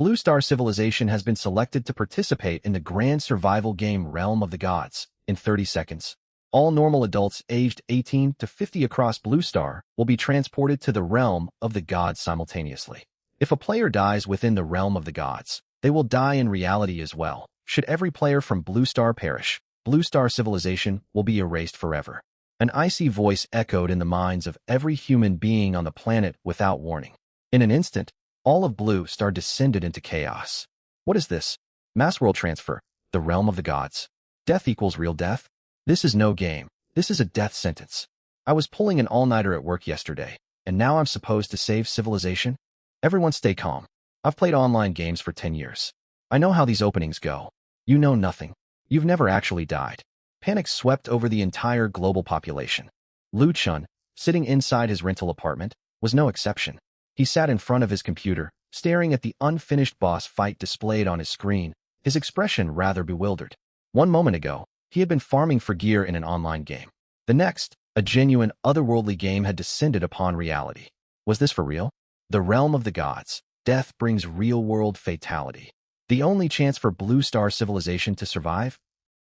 Blue Star Civilization has been selected to participate in the grand survival game Realm of the Gods. In 30 seconds, all normal adults aged 18 to 50 across Blue Star will be transported to the Realm of the Gods simultaneously. If a player dies within the Realm of the Gods, they will die in reality as well. Should every player from Blue Star perish, Blue Star Civilization will be erased forever. An icy voice echoed in the minds of every human being on the planet without warning. In an instant, all of Blue Star descended into chaos. What is this? Mass world transfer. The Realm of the Gods. Death equals real death? This is no game. This is a death sentence. I was pulling an all-nighter at work yesterday, and now I'm supposed to save civilization? Everyone stay calm. I've played online games for 10 years. I know how these openings go. You know nothing. You've never actually died. Panic swept over the entire global population. Lu Chun, sitting inside his rental apartment, was no exception. He sat in front of his computer, staring at the unfinished boss fight displayed on his screen, his expression rather bewildered. 1 moment ago, he had been farming for gear in an online game. The next, a genuine, otherworldly game had descended upon reality. Was this for real? The Realm of the Gods. Death brings real-world fatality. The only chance for Blue Star Civilization to survive?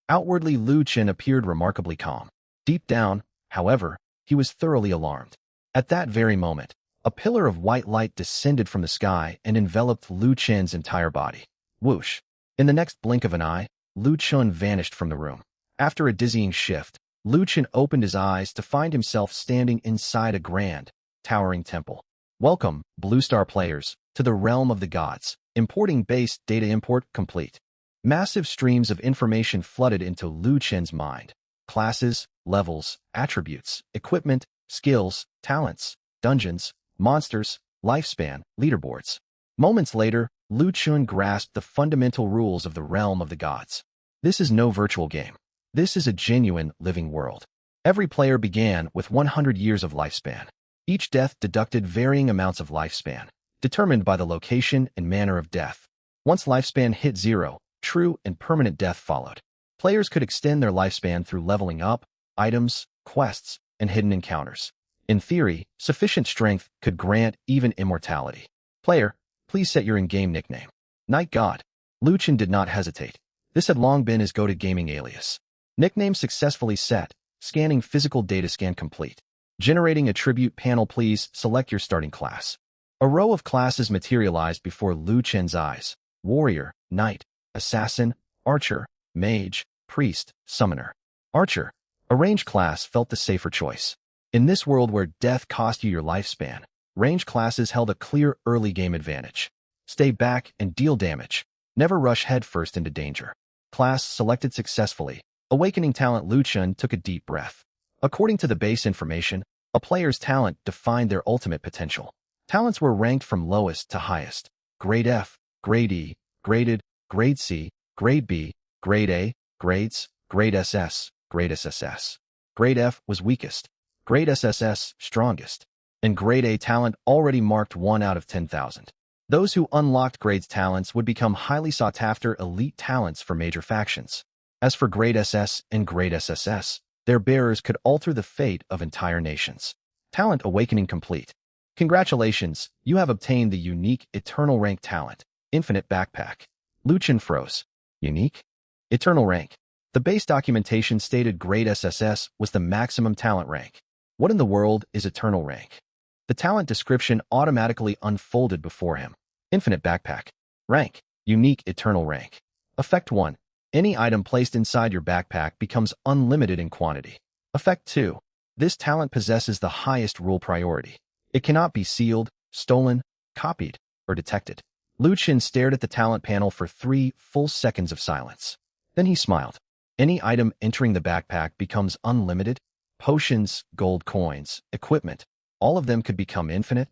Outwardly, Lu Chen appeared remarkably calm. Deep down, however, he was thoroughly alarmed. At that very moment, a pillar of white light descended from the sky and enveloped Lu Chen's entire body. Whoosh! In the next blink of an eye, Lu Chen vanished from the room. After a dizzying shift, Lu Chen opened his eyes to find himself standing inside a grand, towering temple. Welcome, Blue Star players, to the Realm of the Gods. Importing base data import complete. Massive streams of information flooded into Lu Chen's mind. Classes, levels, attributes, equipment, skills, talents, dungeons, monsters, lifespan, leaderboards. Moments later, Lu Chen grasped the fundamental rules of the Realm of the Gods. This is no virtual game. This is a genuine, living world. Every player began with 100 years of lifespan. Each death deducted varying amounts of lifespan, determined by the location and manner of death. Once lifespan hit 0, true and permanent death followed. Players could extend their lifespan through leveling up, items, quests, and hidden encounters. In theory, sufficient strength could grant even immortality. Player, please set your in-game nickname. Night God. Lu Chen did not hesitate. This had long been his go-to gaming alias. Nickname successfully set. Scanning physical data scan complete. Generating attribute panel. Please select your starting class. A row of classes materialized before Lu Chen's eyes. Warrior, Knight, Assassin, Archer, Mage, Priest, Summoner. Archer. A range class felt the safer choice. In this world where death cost you your lifespan, range classes held a clear early game advantage. Stay back and deal damage. Never rush headfirst into danger. Class selected successfully. Awakening talent. Lu Chen took a deep breath. According to the base information, a player's talent defined their ultimate potential. Talents were ranked from lowest to highest. Grade F, Grade E, Graded, Grade C, Grade B, Grade A, Grades, Grade SS, Grade SSS. Grade F was weakest. Grade SSS, strongest. And Grade A talent already marked 1 out of 10,000. Those who unlocked Grade's talents would become highly sought-after elite talents for major factions. As for Grade SS and Grade SSS, their bearers could alter the fate of entire nations. Talent awakening complete. Congratulations, you have obtained the unique Eternal Rank talent, Infinite Backpack. Lu Chen froze. Unique? Eternal Rank. The base documentation stated Grade SSS was the maximum talent rank. What in the world is Eternal Rank? The talent description automatically unfolded before him. Infinite Backpack. Rank. Unique Eternal Rank. Effect 1. Any item placed inside your backpack becomes unlimited in quantity. Effect 2. This talent possesses the highest rule priority. It cannot be sealed, stolen, copied, or detected. Lu Chen stared at the talent panel for 3 full seconds of silence. Then he smiled. Any item entering the backpack becomes unlimited. Potions, gold coins, equipment, all of them could become infinite.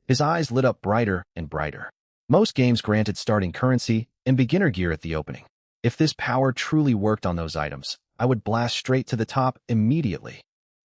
His eyes lit up brighter and brighter. Most games granted starting currency and beginner gear at the opening. If this power truly worked on those items, I would blast straight to the top immediately.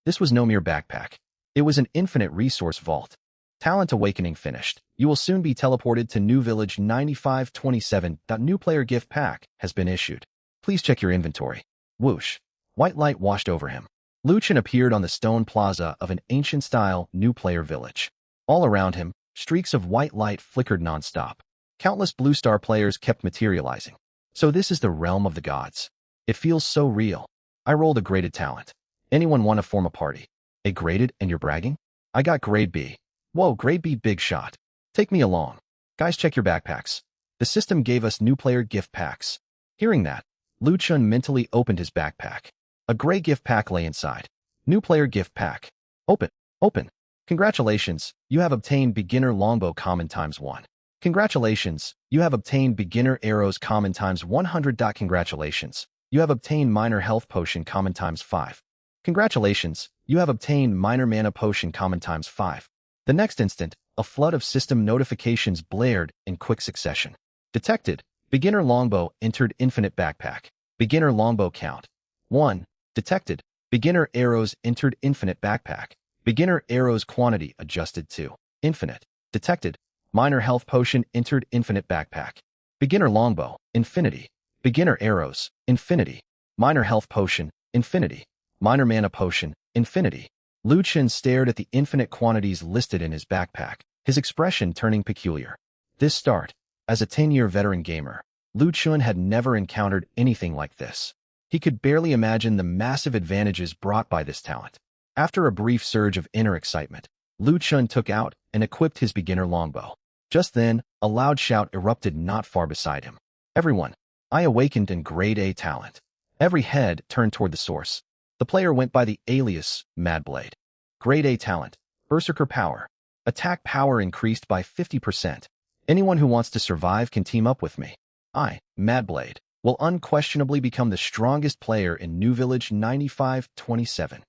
This was no mere backpack. It was an infinite resource vault. Talent awakening finished. You will soon be teleported to New Village 9527. New player gift pack has been issued. Please check your inventory. Whoosh. White light washed over him. Lu Chen appeared on the stone plaza of an ancient-style new player village. All around him, streaks of white light flickered non-stop. Countless Blue Star players kept materializing. So this is the realm of the gods. It feels so real. I rolled a graded talent. Anyone want to form a party? A graded and you're bragging? I got grade B. Whoa, grade B, big shot. Take me along. Guys, check your backpacks. The system gave us new player gift packs. Hearing that, Lu Chun mentally opened his backpack. A gray gift pack lay inside. New player gift pack. Open. Open. Congratulations, you have obtained beginner longbow common ×1. Congratulations, you have obtained beginner arrows common ×100. Congratulations, you have obtained minor health potion common ×5. Congratulations, you have obtained minor mana potion common ×5. The next instant, a flood of system notifications blared in quick succession. Detected. Beginner longbow entered infinite backpack. Beginner longbow count 1. Detected. Beginner arrows entered infinite backpack. Beginner arrows quantity adjusted to infinite. Detected. Minor health potion entered infinite backpack. Beginner longbow, infinity. Beginner arrows, infinity. Minor health potion, infinity. Minor mana potion, infinity. Lu Chun stared at the infinite quantities listed in his backpack, his expression turning peculiar. This start, as a 10-year veteran gamer, Lu Chun had never encountered anything like this. He could barely imagine the massive advantages brought by this talent. After a brief surge of inner excitement, Lu Chun took out and equipped his beginner longbow. Just then, a loud shout erupted not far beside him. Everyone, I awakened in grade A talent. Every head turned toward the source. The player went by the alias Madblade. Grade A talent, Berserker power. Attack power increased by 50%. Anyone who wants to survive can team up with me. I, Madblade, will unquestionably become the strongest player in New Village 9527.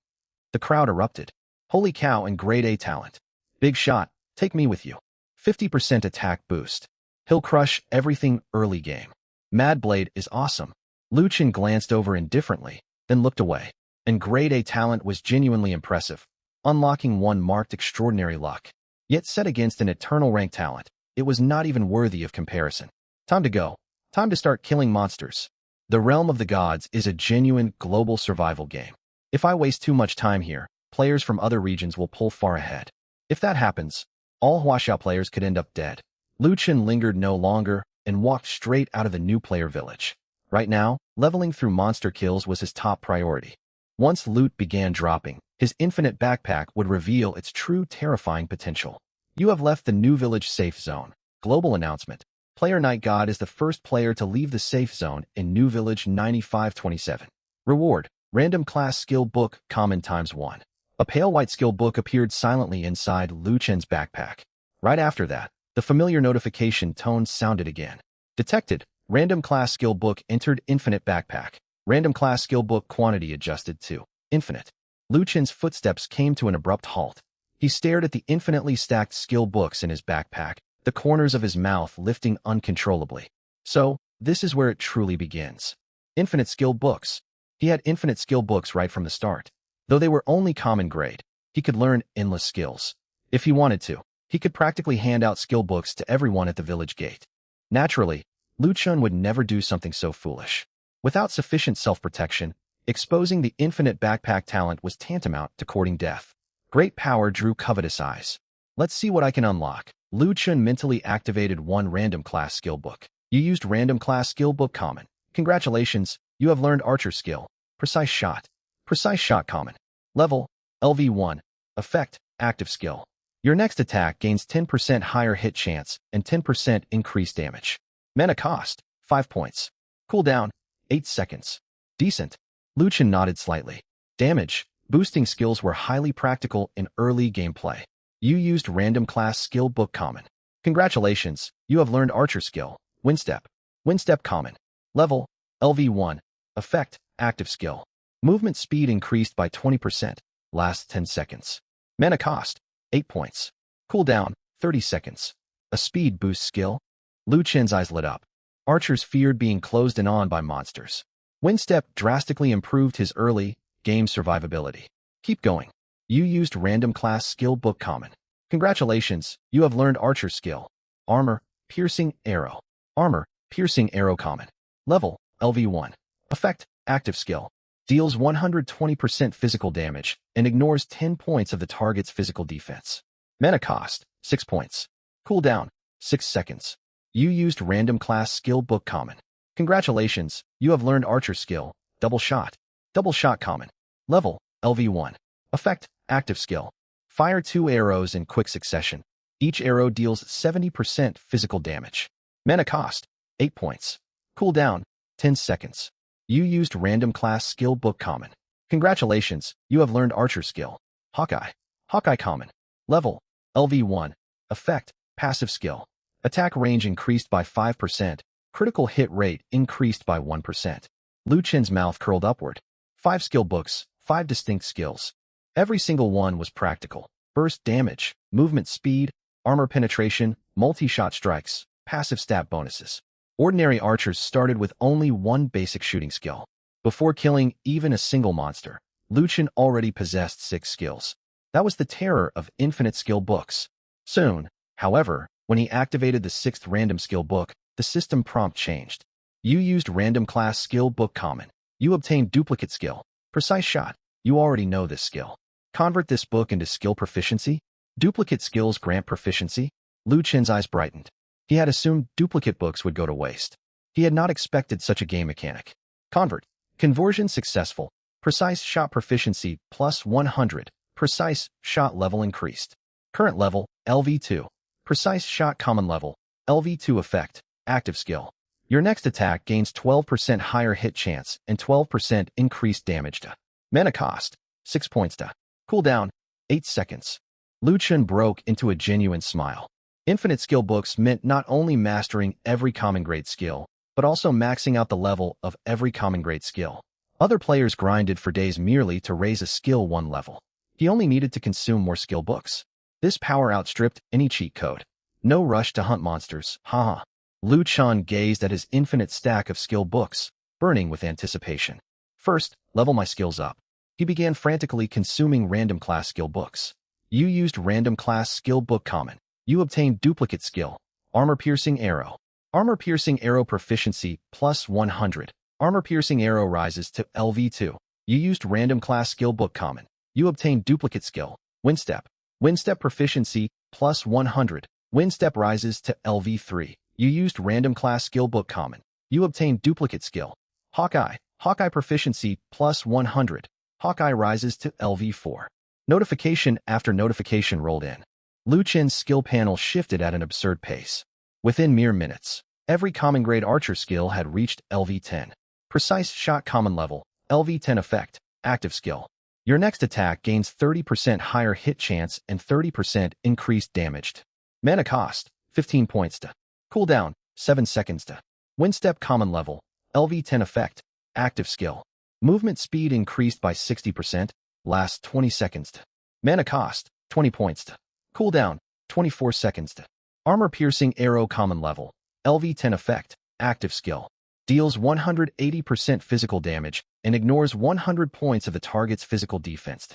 The crowd erupted. Holy cow, and grade A talent. Big shot, take me with you. 50% attack boost. He'll crush everything early game. Madblade is awesome. Lu Chun glanced over indifferently, then looked away. And grade A talent was genuinely impressive. Unlocking one marked extraordinary luck. Yet set against an eternal rank talent, it was not even worthy of comparison. Time to go. Time to start killing monsters. The realm of the gods is a genuine global survival game. If I waste too much time here, players from other regions will pull far ahead. If that happens, all Huaxiao players could end up dead. Lu Chun lingered no longer and walked straight out of the new player village. Right now, leveling through monster kills was his top priority. Once loot began dropping, his infinite backpack would reveal its true terrifying potential. You have left the new village safe zone. Global announcement. Player Night God is the first player to leave the safe zone in New Village 9527. Reward. Random class skill book common ×1. A pale white skill book appeared silently inside Lu Chun's backpack. Right after that, the familiar notification tone sounded again. Detected. Random class skill book entered infinite backpack. Random class skill book quantity adjusted to infinite. Lu Chun's footsteps came to an abrupt halt. He stared at the infinitely stacked skill books in his backpack, the corners of his mouth lifting uncontrollably. So, this is where it truly begins. Infinite skill books. He had infinite skill books right from the start. Though they were only common grade, he could learn endless skills. If he wanted to, he could practically hand out skill books to everyone at the village gate. Naturally, Lu Chun would never do something so foolish. Without sufficient self-protection, exposing the infinite backpack talent was tantamount to courting death. Great power drew covetous eyes. Let's see what I can unlock. Lu Chun mentally activated one random class skill book. You used random class skill book common. Congratulations, you have learned archer skill. Precise shot. Precise shot common. Level, LV1. Effect, active skill. Your next attack gains 10% higher hit chance and 10% increased damage. Mana cost, 5 points. Cooldown, 8 seconds. Decent. Lu Chun nodded slightly. Damage, boosting skills were highly practical in early gameplay. You used random class skill book common. Congratulations, you have learned archer skill. Windstep. Windstep common. Level, LV1. Effect, active skill. Movement speed increased by 20%. Lasts 10 seconds. Mana cost, 8 points. Cooldown, 30 seconds. A speed boost skill. Lu Chun's eyes lit up. Archers feared being closed in on by monsters. Windstep drastically improved his early game survivability. Keep going. You used random class skill book common. Congratulations, you have learned archer skill. Armor, piercing arrow. Armor, piercing arrow common. Level, LV1. Effect, active skill. Deals 120% physical damage and ignores 10 points of the target's physical defense. Mana cost, 6 points. Cooldown, 6 seconds. You used random class skill book common. Congratulations, you have learned archer skill, double shot. Double shot common. Level, LV1. Effect, active skill. Fire 2 arrows in quick succession. Each arrow deals 70% physical damage. Mana cost, 8 points. Cooldown, 10 seconds. You used random class skill book common. Congratulations, you have learned archer skill. Hawkeye. Hawkeye common. Level, LV1. Effect, passive skill. Attack range increased by 5%. Critical hit rate increased by 1%. Lu Chen's mouth curled upward. 5 skill books, 5 distinct skills. Every single one was practical. Burst damage, movement speed, armor penetration, multi-shot strikes, passive stat bonuses. Ordinary archers started with only one basic shooting skill. Before killing even a single monster, Lu Chen already possessed 6 skills. That was the terror of infinite skill books. Soon, however, when he activated the 6th random skill book, the system prompt changed. You used random class skill book common. You obtained duplicate skill, precise shot. You already know this skill. Convert this book into skill proficiency. Duplicate skills grant proficiency. Lu Chen's eyes brightened. He had assumed duplicate books would go to waste. He had not expected such a game mechanic. Convert. Conversion successful. Precise shot proficiency plus 100. Precise shot level increased. Current level, LV2. Precise shot common level, LV2 effect, active skill. Your next attack gains 12% higher hit chance and 12% increased damage to. Mana cost, 6 points to. Cooldown, 8 seconds. Lu Chen broke into a genuine smile. Infinite skill books meant not only mastering every common grade skill, but also maxing out the level of every common grade skill. Other players grinded for days merely to raise a skill 1 level. He only needed to consume more skill books. This power outstripped any cheat code. No rush to hunt monsters, haha. Lu Chen gazed at his infinite stack of skill books, burning with anticipation. First, level my skills up. He began frantically consuming random class skill books. You used random class skill book common. You obtained duplicate skill. Armor-piercing arrow. Armor-piercing arrow proficiency plus 100. Armor-piercing arrow rises to LV2. You used random class skill book common. You obtained duplicate skill. Windstep. Windstep proficiency plus 100. Windstep rises to LV3. You used random class skill book common. You obtained duplicate skill. Hawkeye. Hawkeye proficiency plus 100. Hawkeye rises to LV4. Notification after notification rolled in. Lu Chen's skill panel shifted at an absurd pace. Within mere minutes, every common grade archer skill had reached LV10. Precise shot common level, LV10 effect, active skill. Your next attack gains 30% higher hit chance and 30% increased damage. Mana cost, 15 points to. Cooldown, 7 seconds to. Windstep common level, LV10 effect, active skill. Movement speed increased by 60%, lasts 20 seconds to. Mana cost, 20 points to. Cooldown, 24 seconds to. Armor-piercing arrow common level, LV10 effect, active skill. Deals 180% physical damage and ignores 100 points of the target's physical defense.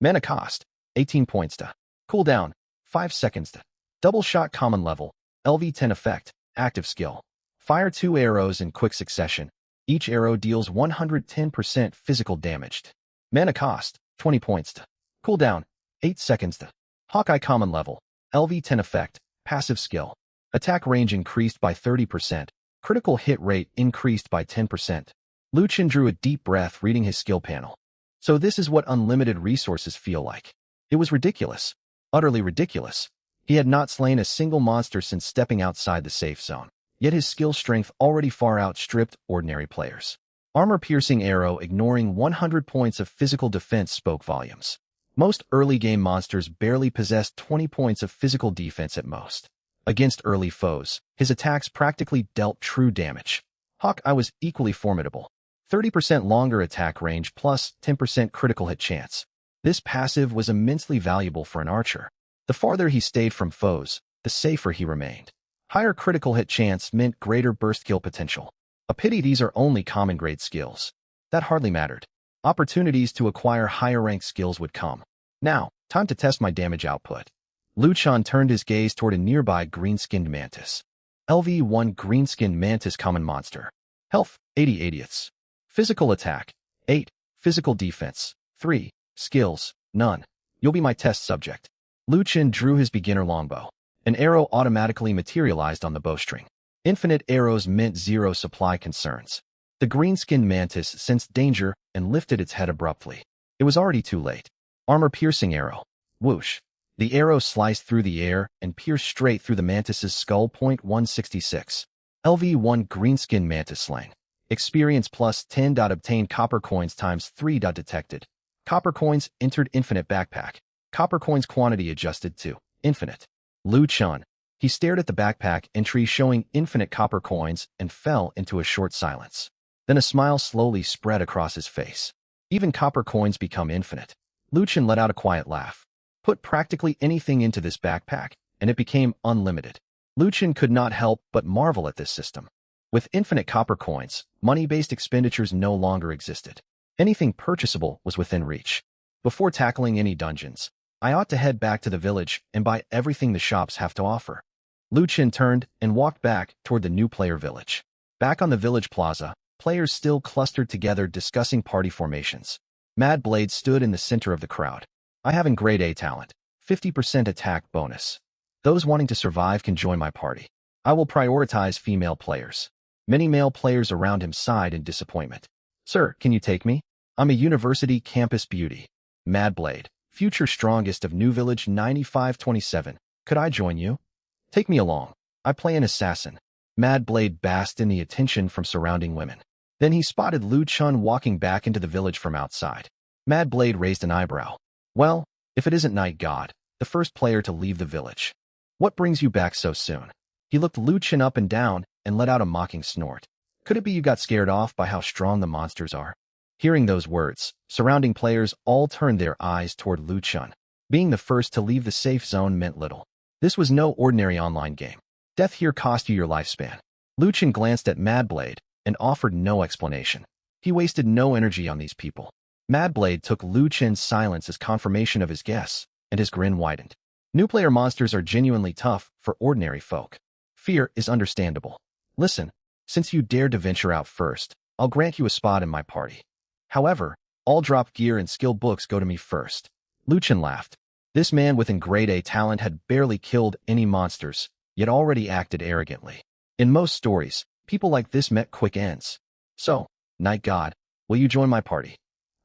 Mana cost, 18 points to. Cooldown, 5 seconds to. Double shot common level, LV10 effect, active skill. Fire 2 arrows in quick succession. Each arrow deals 110% physical damage. Mana cost, 20 points to. Cooldown, 8 seconds to. Hawkeye common level, LV10 effect, passive skill. Attack range increased by 30%. Critical hit rate increased by 10%. Lu Chen drew a deep breath reading his skill panel. So this is what unlimited resources feel like. It was ridiculous. Utterly ridiculous. He had not slain a single monster since stepping outside the safe zone. Yet his skill strength already far outstripped ordinary players. Armor-piercing arrow ignoring 100 points of physical defense spoke volumes. Most early-game monsters barely possessed 20 points of physical defense at most. Against early foes, his attacks practically dealt true damage. Hawkeye was equally formidable. 30% longer attack range plus 10% critical hit chance. This passive was immensely valuable for an archer. The farther he stayed from foes, the safer he remained. Higher critical hit chance meant greater burst kill potential. A pity these are only common grade skills. That hardly mattered. Opportunities to acquire higher ranked skills would come. Now, time to test my damage output. Lu Chen turned his gaze toward a nearby green-skinned mantis. LV1 green-skinned mantis common monster. Health, 80/80ths. Physical attack, 8. Physical defense, 3. Skills, none. You'll be my test subject. Lu Chen drew his beginner longbow. An arrow automatically materialized on the bowstring. Infinite arrows meant zero supply concerns. The green-skinned mantis sensed danger and lifted its head abruptly. It was already too late. Armor-piercing arrow. Whoosh. The arrow sliced through the air and pierced straight through the mantis's skull. Point 166. LV1 Greenskin Mantis Slang. Experience plus 10. Obtain copper coins times 3. Detected. Copper coins entered infinite backpack. Copper coins quantity adjusted to infinite. Lu Chun. He stared at the backpack entry showing infinite copper coins and fell into a short silence. Then a smile slowly spread across his face. Even copper coins become infinite. Lu Chun let out a quiet laugh. Put practically anything into this backpack, and it became unlimited. Lu Chun could not help but marvel at this system. With infinite copper coins, money-based expenditures no longer existed. Anything purchasable was within reach. Before tackling any dungeons, I ought to head back to the village and buy everything the shops have to offer. Lu Chun turned and walked back toward the new player village. Back on the village plaza, players still clustered together discussing party formations. Mad Blade stood in the center of the crowd. I have grade A talent, 50% attack bonus. Those wanting to survive can join my party. I will prioritize female players. Many male players around him sighed in disappointment. Sir, can you take me? I'm a university campus beauty. Mad Blade, future strongest of New Village 9527. Could I join you? Take me along. I play an assassin. Mad Blade basked in the attention from surrounding women. Then he spotted Lu Chun walking back into the village from outside. Mad Blade raised an eyebrow. Well, if it isn't Night God, the first player to leave the village. What brings you back so soon? He looked Lu Chun up and down and let out a mocking snort. Could it be you got scared off by how strong the monsters are? Hearing those words, surrounding players all turned their eyes toward Lu Chun. Being the first to leave the safe zone meant little. This was no ordinary online game. Death here cost you your lifespan. Lu Chun glanced at Mad Blade and offered no explanation. He wasted no energy on these people. Mad Blade took Lu Chun's silence as confirmation of his guess, and his grin widened. New player monsters are genuinely tough for ordinary folk. Fear is understandable. Listen, since you dared to venture out first, I'll grant you a spot in my party. However, all drop gear and skill books go to me first. Lu Chun laughed. This man with grade A talent had barely killed any monsters, yet already acted arrogantly. In most stories, people like this met quick ends. So, Night God, will you join my party?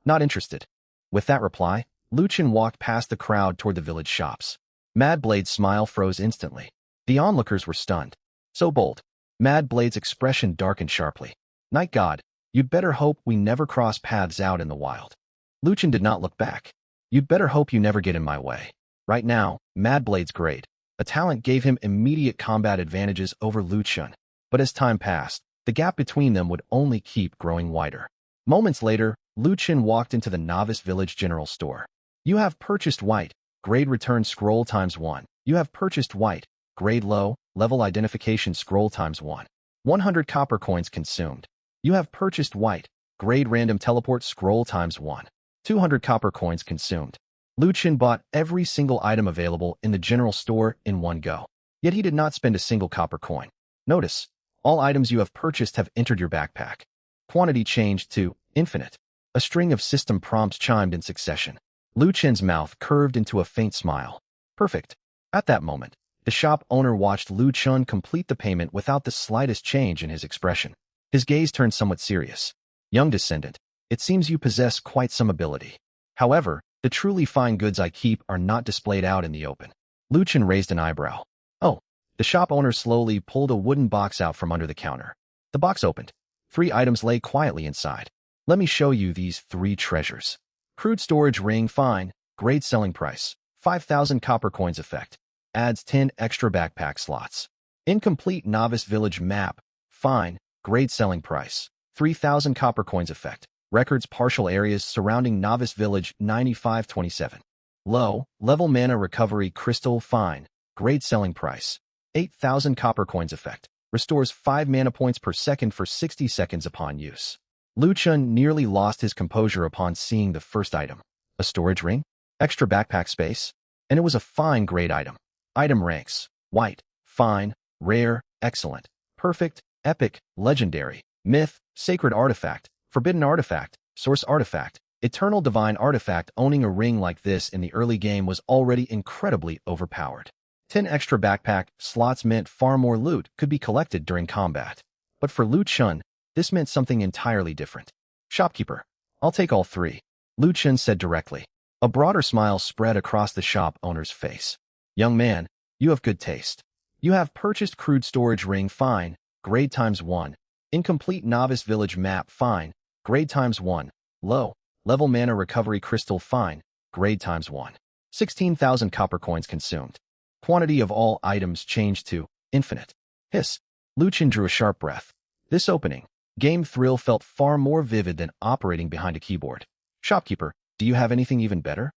Not interested. With that reply, Lu Chun walked past the crowd toward the village shops. Mad Blade's smile froze instantly. The onlookers were stunned. So bold. Mad Blade's expression darkened sharply. Night God, you'd better hope we never cross paths out in the wild. Lu Chun did not look back. You'd better hope you never get in my way. Right now, Mad Blade's great. A talent gave him immediate combat advantages over Lu Chun. But as time passed, the gap between them would only keep growing wider. Moments later, Lu Chun walked into the Novice Village General Store. You have purchased white, grade return scroll times 1. You have purchased white, grade low, level identification scroll times 1. 100 copper coins consumed. You have purchased white, grade random teleport scroll times 1. 200 copper coins consumed. Lu Chun bought every single item available in the general store in one go. Yet he did not spend a single copper coin. Notice, all items you have purchased have entered your backpack. Quantity changed to infinite. A string of system prompts chimed in succession. Lu Chun's mouth curved into a faint smile. Perfect. At that moment, the shop owner watched Lu Chun complete the payment without the slightest change in his expression. His gaze turned somewhat serious. Young descendant, it seems you possess quite some ability. However, the truly fine goods I keep are not displayed out in the open. Lu Chun raised an eyebrow. Oh. The shop owner slowly pulled a wooden box out from under the counter. The box opened. 3 items lay quietly inside. Let me show you these 3 treasures. Crude storage ring fine, grade selling price, 5,000 copper coins effect. Adds 10 extra backpack slots. Incomplete novice village map, fine, grade selling price, 3,000 copper coins effect. Records partial areas surrounding novice village 9527. Low, level mana recovery crystal fine, grade selling price, 8,000 copper coins effect. Restores 5 mana points per second for 60 seconds upon use. Lu Chun nearly lost his composure upon seeing the first item. A storage ring? Extra backpack space? And it was a fine grade item. Item ranks: white, fine, rare, excellent, perfect, epic, legendary, myth, sacred artifact, forbidden artifact, source artifact, eternal divine artifact. Owning a ring like this in the early game was already incredibly overpowered. 10 extra backpack slots meant far more loot could be collected during combat. But for Lu Chun, this meant something entirely different. Shopkeeper, I'll take all 3, Lu Chun said directly. A broader smile spread across the shop owner's face. Young man, you have good taste. You have purchased crude storage ring, fine, grade ×1. Incomplete novice village map, fine, grade ×1. Low level mana recovery crystal, fine, grade ×1. 16,000 copper coins consumed. Quantity of all items changed to infinite. Hiss. Lu Chun drew a sharp breath. This opening game thrill felt far more vivid than operating behind a keyboard. Shopkeeper, do you have anything even better?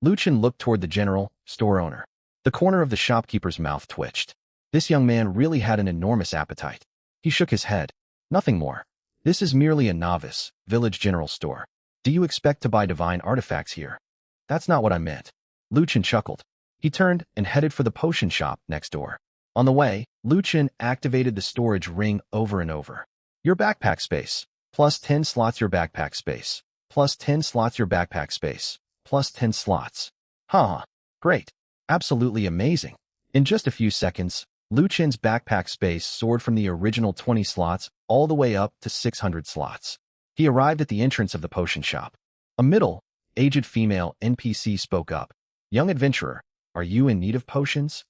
Lu Chun looked toward the general store owner. The corner of the shopkeeper's mouth twitched. This young man really had an enormous appetite. He shook his head. Nothing more. This is merely a novice village general store. Do you expect to buy divine artifacts here? That's not what I meant. Lu Chun chuckled. He turned and headed for the potion shop next door. On the way, Lu Chun activated the storage ring over and over. Your backpack space. Plus 10 slots your backpack space. Plus 10 slots your backpack space. Plus 10 slots. Haha. Great. Absolutely amazing. In just a few seconds, Lu Chun's backpack space soared from the original 20 slots all the way up to 600 slots. He arrived at the entrance of the potion shop. A middle-aged female NPC spoke up. Young adventurer, are you in need of potions?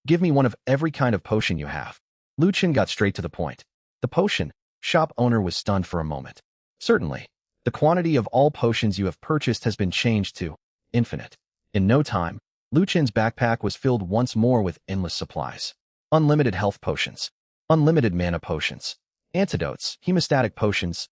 Give me one of every kind of potion you have. Lu Chun got straight to the point. The potion shop owner was stunned for a moment. Certainly. The quantity of all potions you have purchased has been changed to infinite. In no time, Lu Chun's backpack was filled once more with endless supplies. Unlimited health potions. Unlimited mana potions. Antidotes, hemostatic potions,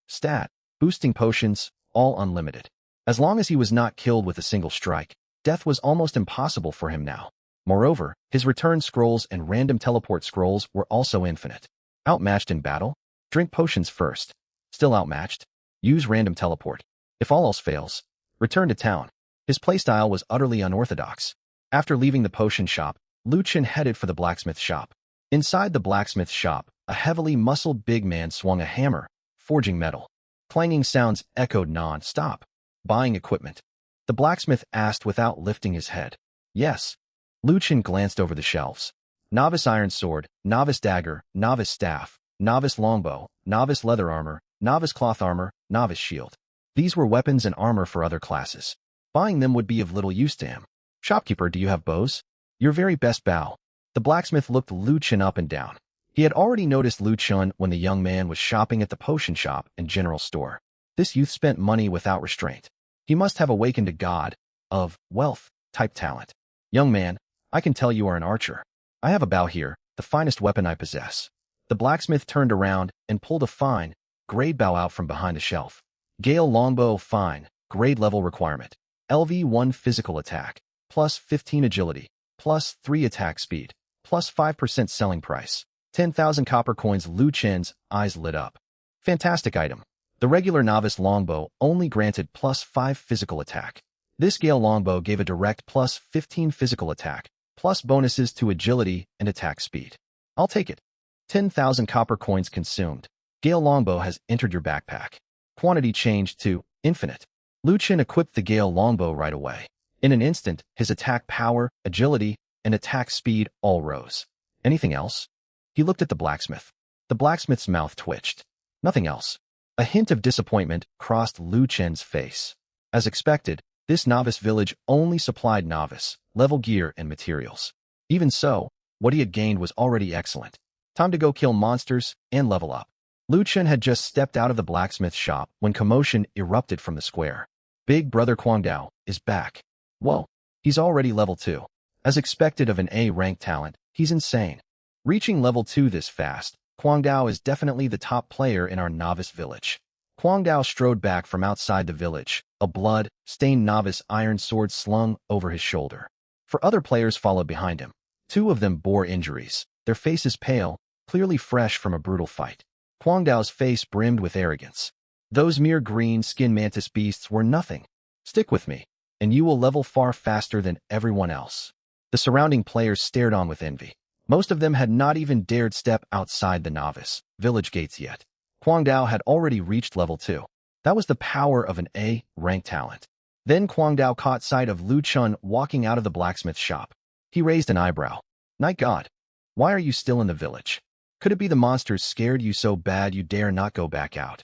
boosting potions, all unlimited. As long as he was not killed with a single strike, death was almost impossible for him now. Moreover, his return scrolls and random teleport scrolls were also infinite. Outmatched in battle? Drink potions first. Still outmatched? Use random teleport. If all else fails, return to town. His playstyle was utterly unorthodox. After leaving the potion shop, Lu Chun headed for the blacksmith shop. Inside the blacksmith shop, a heavily muscled big man swung a hammer, forging metal. Clanging sounds echoed non-stop. Buying equipment. The blacksmith asked without lifting his head. Yes. Lu Chun glanced over the shelves. Novice iron sword, novice dagger, novice staff, novice longbow, novice leather armor, novice cloth armor, novice shield. These were weapons and armor for other classes. Buying them would be of little use to him. Shopkeeper, do you have bows? Your very best bow. The blacksmith looked Lu Chun up and down. He had already noticed Lu Chun when the young man was shopping at the potion shop and general store. This youth spent money without restraint. He must have awakened a god of wealth type talent. Young man, I can tell you are an archer. I have a bow here, the finest weapon I possess. The blacksmith turned around and pulled a fine, grade bow out from behind the shelf. Gale longbow, fine, grade level requirement. LV1 physical attack, plus 15 agility, plus 3 attack speed, plus 5% selling price. 10,000 copper coins. Lu Chun's eyes lit up. Fantastic item. The regular novice longbow only granted plus 5 physical attack. This Gale longbow gave a direct plus 15 physical attack, plus bonuses to agility and attack speed. I'll take it. 10,000 copper coins consumed. Gale longbow has entered your backpack. Quantity changed to infinite. Lu Chun equipped the Gale longbow right away. In an instant, his attack power, agility, and attack speed all rose. Anything else? He looked at the blacksmith. The blacksmith's mouth twitched. Nothing else. A hint of disappointment crossed Lu Chun's face. As expected, this novice village only supplied novice level gear and materials. Even so, what he had gained was already excellent. Time to go kill monsters and level up. Lu Chun had just stepped out of the blacksmith shop when commotion erupted from the square. Big brother Guangdao is back. Whoa, he's already level 2. As expected of an A-rank talent, he's insane. Reaching level 2 this fast, Guangdao is definitely the top player in our novice village. Guangdao strode back from outside the village, a blood-stained novice iron sword slung over his shoulder. 4 other players followed behind him. 2 of them bore injuries, their faces pale, clearly fresh from a brutal fight. Guangdao's face brimmed with arrogance. Those mere green skin mantis beasts were nothing. Stick with me, and you will level far faster than everyone else. The surrounding players stared on with envy. Most of them had not even dared step outside the novice village gates yet. Guangdao had already reached level 2. That was the power of an A-rank talent. Then Guangdao caught sight of Lu Chun walking out of the blacksmith shop. He raised an eyebrow. Night God, why are you still in the village? Could it be the monsters scared you so bad you dare not go back out?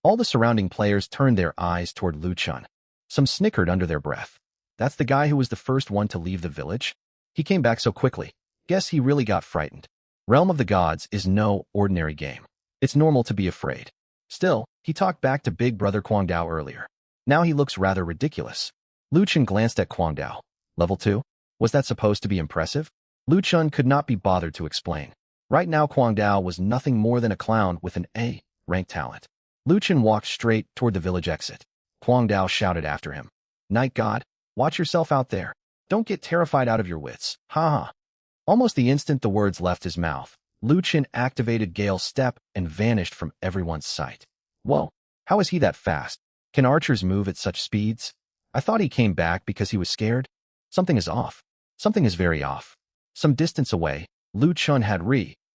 All the surrounding players turned their eyes toward Lu Chun. Some snickered under their breath. That's the guy who was the first one to leave the village? He came back so quickly. Guess he really got frightened. Realm of the Gods is no ordinary game. It's normal to be afraid. Still, he talked back to Big Brother Kwangdao earlier. Now he looks rather ridiculous. Lu Chun glanced at Kwangdao. Level 2? Was that supposed to be impressive? Lu Chun could not be bothered to explain. Right now Kwangdao was nothing more than a clown with an A-rank talent. Lu Chun walked straight toward the village exit. Kwangdao shouted after him. Night God, watch yourself out there. Don't get terrified out of your wits. Ha ha. Almost the instant the words left his mouth, Lu Chun activated Gale's step and vanished from everyone's sight. Whoa, how is he that fast? Can archers move at such speeds? I thought he came back because he was scared. Something is off. Something is very off. Some distance away, Lu Chun had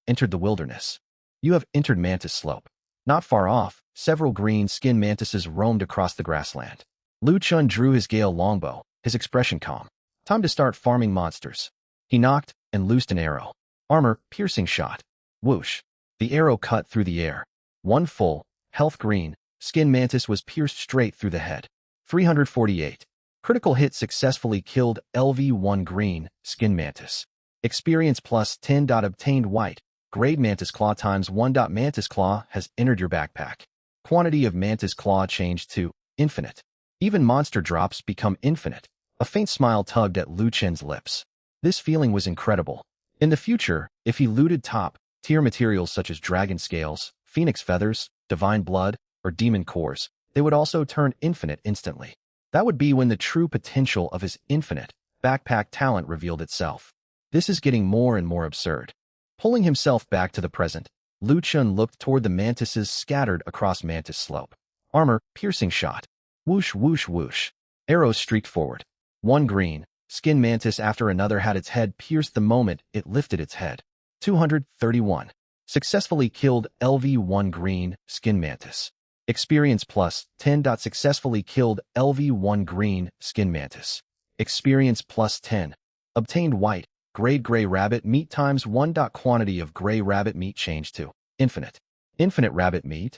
entered the wilderness. You have entered Mantis Slope. Not far off, several green-skinned mantises roamed across the grassland. Lu Chun drew his Gale longbow, his expression calm. Time to start farming monsters. He knocked and loosed an arrow. Armor, piercing shot. Whoosh. The arrow cut through the air. One full, health green, skin mantis was pierced straight through the head. 348. Critical hit successfully killed LV1 green, skin mantis. Experience plus 10. Obtained white, grade mantis claw times 1. Mantis claw has entered your backpack. Quantity of mantis claw changed to infinite. Even monster drops become infinite. A faint smile tugged at Lu Chun's lips. This feeling was incredible. In the future, if he looted top-tier materials such as dragon scales, phoenix feathers, divine blood, or demon cores, they would also turn infinite instantly. That would be when the true potential of his infinite backpack talent revealed itself. This is getting more and more absurd. Pulling himself back to the present, Lu Chun looked toward the mantises scattered across Mantis Slope. Armor, piercing shot. Whoosh, whoosh, whoosh. Arrows streaked forward. One green, skin mantis after another had its head pierced the moment it lifted its head. 231. Successfully killed LV1 green, skin mantis. Experience plus 10. Successfully killed LV1 green, skin mantis. Experience plus 10. Obtained white, grade gray rabbit meat times 1. Quantity of gray rabbit meat changed to infinite. Infinite rabbit meat?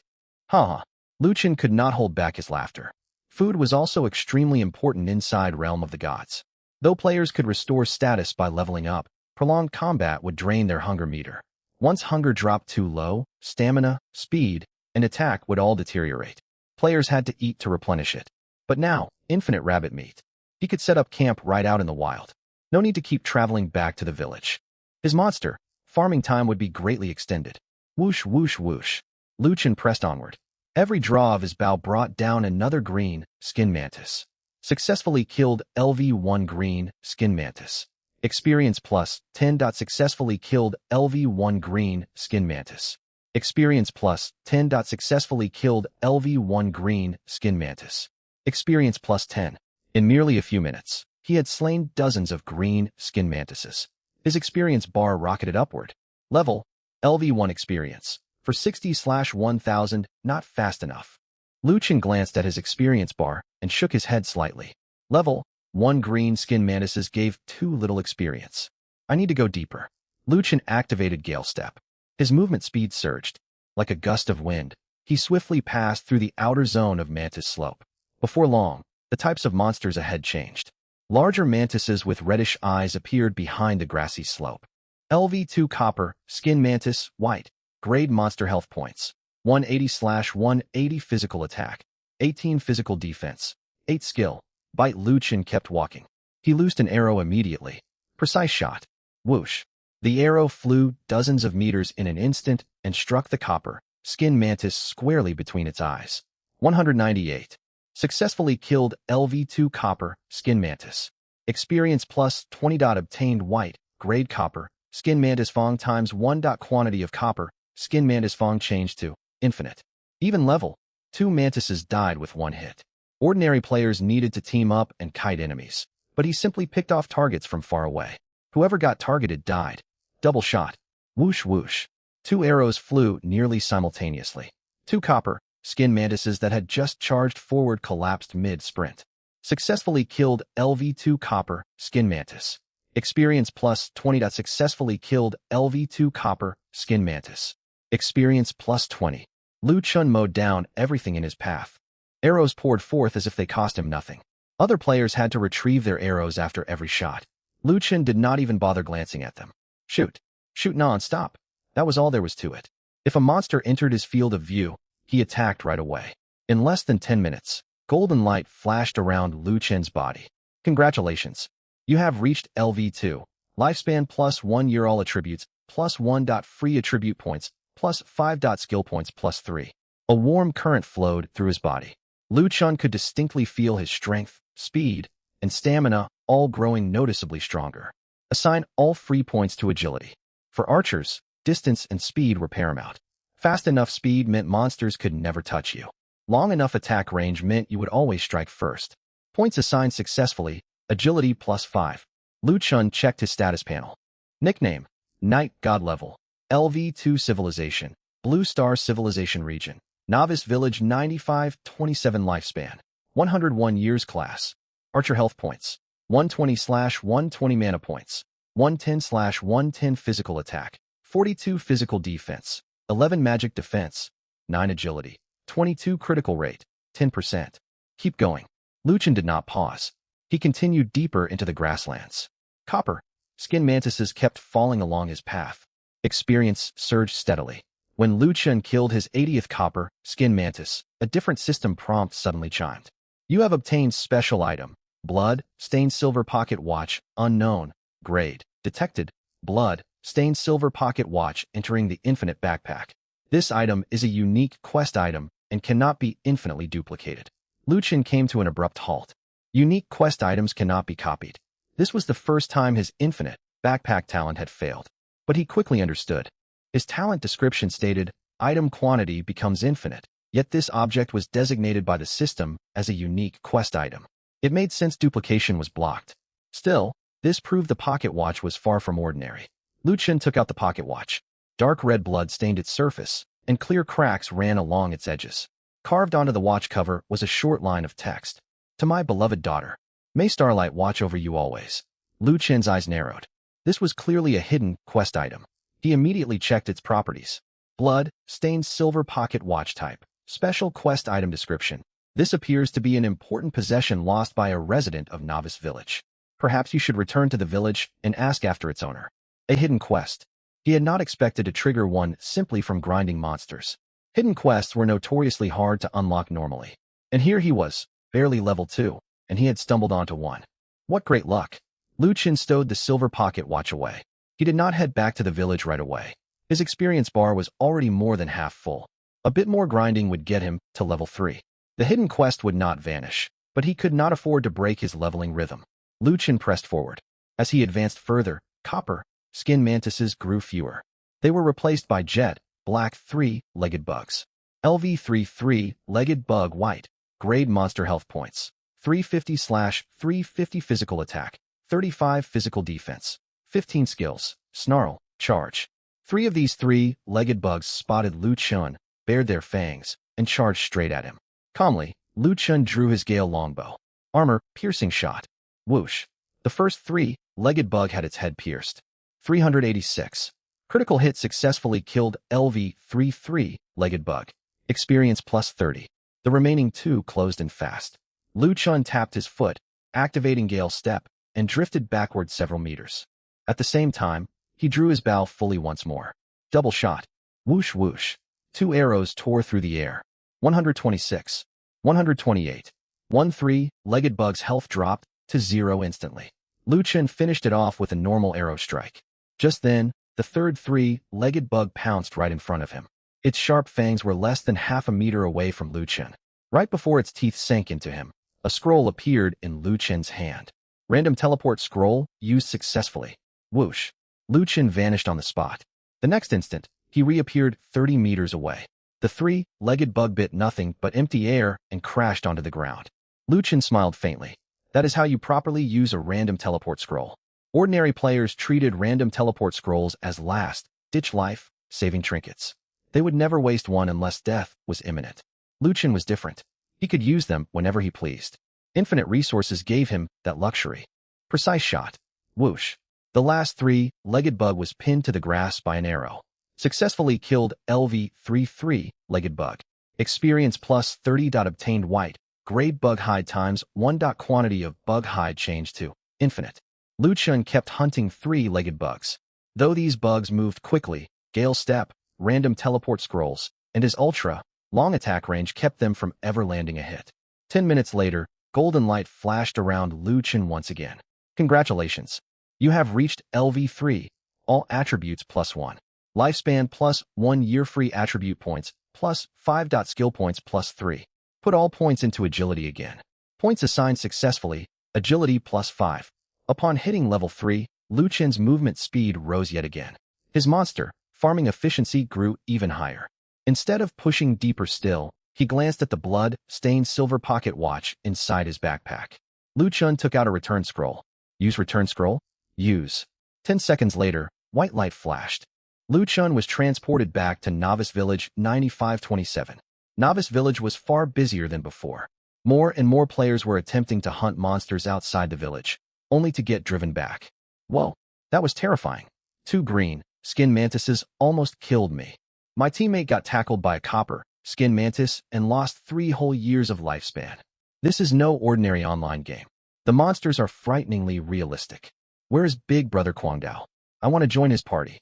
Ha. Lu Chun could not hold back his laughter. Food was also extremely important inside Realm of the Gods. Though players could restore status by leveling up, prolonged combat would drain their hunger meter. Once hunger dropped too low, stamina, speed, and attack would all deteriorate. Players had to eat to replenish it. But now, infinite rabbit meat. He could set up camp right out in the wild. No need to keep traveling back to the village. His monster farming time would be greatly extended. Whoosh, whoosh, whoosh. Lu Chun pressed onward. Every draw of his bow brought down another green, skin mantis. Successfully killed LV1 green, skin mantis. Experience plus 10. Successfully killed LV1 green, skin mantis. Experience plus 10. Successfully killed LV1 green, skin mantis. Experience plus 10. In merely a few minutes, he had slain dozens of green, skin mantises. His experience bar rocketed upward. Level, LV1 experience. For 60/1000, not fast enough. Lu Chun glanced at his experience bar and shook his head slightly. Level 1 green skin mantises gave too little experience. I need to go deeper. Lu Chun activated Gale Step. His movement speed surged. Like a gust of wind, he swiftly passed through the outer zone of Mantis Slope. Before long, the types of monsters ahead changed. Larger mantises with reddish eyes appeared behind the grassy slope. LV2 copper, skin mantis, white. Grade monster health points. 180/180 physical attack. 18 physical defense. 8 skill. Bite. Lu Chun kept walking. He loosed an arrow immediately. Precise shot. Whoosh. The arrow flew dozens of meters in an instant and struck the copper, skin mantis squarely between its eyes. 198. Successfully killed LV2 copper, skin mantis. Experience plus 20. Obtained white, grade copper, skin mantis fong times 1. Quantity of copper, skin mantis fong changed to infinite. Even level, 2 mantises died with one hit. Ordinary players needed to team up and kite enemies, but he simply picked off targets from far away. Whoever got targeted died. Double shot. Whoosh whoosh. 2 arrows flew nearly simultaneously. 2 copper, skin mantises that had just charged forward collapsed mid-sprint. Successfully killed LV2 copper, skin mantis. Experience plus 20. Successfully killed LV2 Copper Skin Mantis. Experience plus 20. Lu Chun mowed down everything in his path. Arrows poured forth as if they cost him nothing. Other players had to retrieve their arrows after every shot. Lu Chun did not even bother glancing at them. Shoot. Shoot non-stop. That was all there was to it. If a monster entered his field of view, he attacked right away. In less than 10 minutes, golden light flashed around Lu Chen's body. Congratulations. You have reached LV2. Lifespan plus 1 year. All attributes plus 1. Free attribute points plus 5. Skill points plus 3. A warm current flowed through his body. Lu Chun could distinctly feel his strength, speed, and stamina all growing noticeably stronger. Assign all free points to agility. For archers, distance and speed were paramount. Fast enough speed meant monsters could never touch you. Long enough attack range meant you would always strike first. Points assigned successfully, agility plus 5. Lu Chun checked his status panel. Nickname, Knight God Level. LV2 Civilization, Blue Star Civilization Region. Novice Village 95-27 Lifespan. 101 years class. Archer health points. 120/120 mana points. 110/110 physical attack. 42 physical defense. 11 magic defense. 9 agility. 22 critical rate. 10%. Keep going. Lu Chun did not pause. He continued deeper into the grasslands. Copper Skin Mantises kept falling along his path. Experience surged steadily. When Lu Chun killed his 80th Copper Skin Mantis, a different system prompt suddenly chimed. You have obtained special item. Blood, stained silver pocket watch, unknown, grade, detected, blood, stained silver pocket watch entering the infinite backpack. This item is a unique quest item and cannot be infinitely duplicated. Lu Chun came to an abrupt halt. Unique quest items cannot be copied. This was the first time his infinite backpack talent had failed. But he quickly understood. His talent description stated, item quantity becomes infinite, yet this object was designated by the system as a unique quest item. It made sense duplication was blocked. Still, this proved the pocket watch was far from ordinary. Lu Chun took out the pocket watch. Dark red blood stained its surface, and clear cracks ran along its edges. Carved onto the watch cover was a short line of text. To my beloved daughter. May Starlight watch over you always. Lu Chun's eyes narrowed. This was clearly a hidden quest item. He immediately checked its properties. Blood, stained silver pocket watch type. Special quest item description. This appears to be an important possession lost by a resident of Novice Village. Perhaps you should return to the village and ask after its owner. A hidden quest. He had not expected to trigger one simply from grinding monsters. Hidden quests were notoriously hard to unlock normally. And here he was, barely level 2, and he had stumbled onto one. What great luck. Lu Chun stowed the silver pocket watch away. He did not head back to the village right away. His experience bar was already more than half full. A bit more grinding would get him to level 3. The hidden quest would not vanish, but he could not afford to break his leveling rhythm. Lu Chun pressed forward. As he advanced further, Copper Skin Mantises grew fewer. They were replaced by jet, black 3-legged bugs. LV3 3-legged bug white, grade monster health points. 350/350 physical attack. 35 physical defense. 15 skills, snarl, charge. 3 of these 3-legged bugs spotted Lu Chun, bared their fangs, and charged straight at him. Calmly, Lu Chun drew his Gale longbow. Armor, piercing shot. Whoosh. The first 3-legged bug had its head pierced. 386. Critical hit successfully killed LV3 3-legged bug. Experience plus 30. The remaining 2 closed in fast. Lu Chun tapped his foot, activating Gale Step, and drifted backward several meters. At the same time, he drew his bow fully once more. Double shot. Whoosh whoosh. 2 arrows tore through the air. 126. 128. 1 3-legged bug's health dropped to 0 instantly. Lu Chun finished it off with a normal arrow strike. Just then, the third 3-legged bug pounced right in front of him. Its sharp fangs were less than half a meter away from Lu Chun. Right before its teeth sank into him, a scroll appeared in Lu Chun's hand. Random teleport scroll used successfully. Whoosh. Lu Chun vanished on the spot. The next instant, he reappeared 30 meters away. The 3-legged bug bit nothing but empty air and crashed onto the ground. Lu Chun smiled faintly. That is how you properly use a random teleport scroll. Ordinary players treated random teleport scrolls as last-ditch life-saving trinkets. They would never waste one unless death was imminent. Lu Chun was different. He could use them whenever he pleased. Infinite resources gave him that luxury. Precise shot. Whoosh. The last three-legged bug was pinned to the grass by an arrow. Successfully killed LV3 three-legged bug. Experience plus 30. Obtained white. Grade bug hide times 1. Quantity of bug hide changed to infinite. Lu Chun kept hunting three-legged bugs. Though these bugs moved quickly, Gale Step, random teleport scrolls, and his ultra-long attack range kept them from ever landing a hit. 10 minutes later, golden light flashed around Lu Chun once again. Congratulations! You have reached LV3, all attributes plus 1. Lifespan plus 1 year free attribute points plus 5. Skill points plus 3. Put all points into agility again. Points assigned successfully, agility plus 5. Upon hitting level 3, Lu Chun's movement speed rose yet again. His monster farming efficiency grew even higher. Instead of pushing deeper still, he glanced at the blood-stained silver pocket watch inside his backpack. Lu Chun took out a return scroll. Use return scroll? Use. 10 seconds later, white light flashed. Lu Chun was transported back to Novice Village 9527. Novice Village was far busier than before. More and more players were attempting to hunt monsters outside the village, only to get driven back. Whoa, that was terrifying. 2 green skin mantises almost killed me. My teammate got tackled by a copper skin mantis and lost 3 whole years of lifespan. This is no ordinary online game. The monsters are frighteningly realistic. Where is Big Brother Kwangdao? I want to join his party.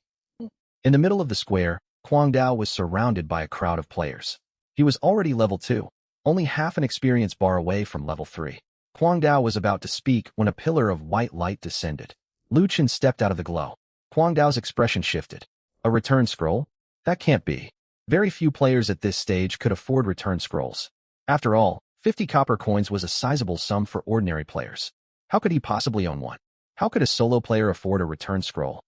In the middle of the square, Kwangdao was surrounded by a crowd of players. He was already level 2, only half an experience bar away from level 3. Kwangdao was about to speak when a pillar of white light descended. Lu Chun stepped out of the glow. Kwangdao's expression shifted. A return scroll? That can't be. Very few players at this stage could afford return scrolls. After all, 50 copper coins was a sizable sum for ordinary players. How could he possibly own one? How could a solo player afford a return scroll?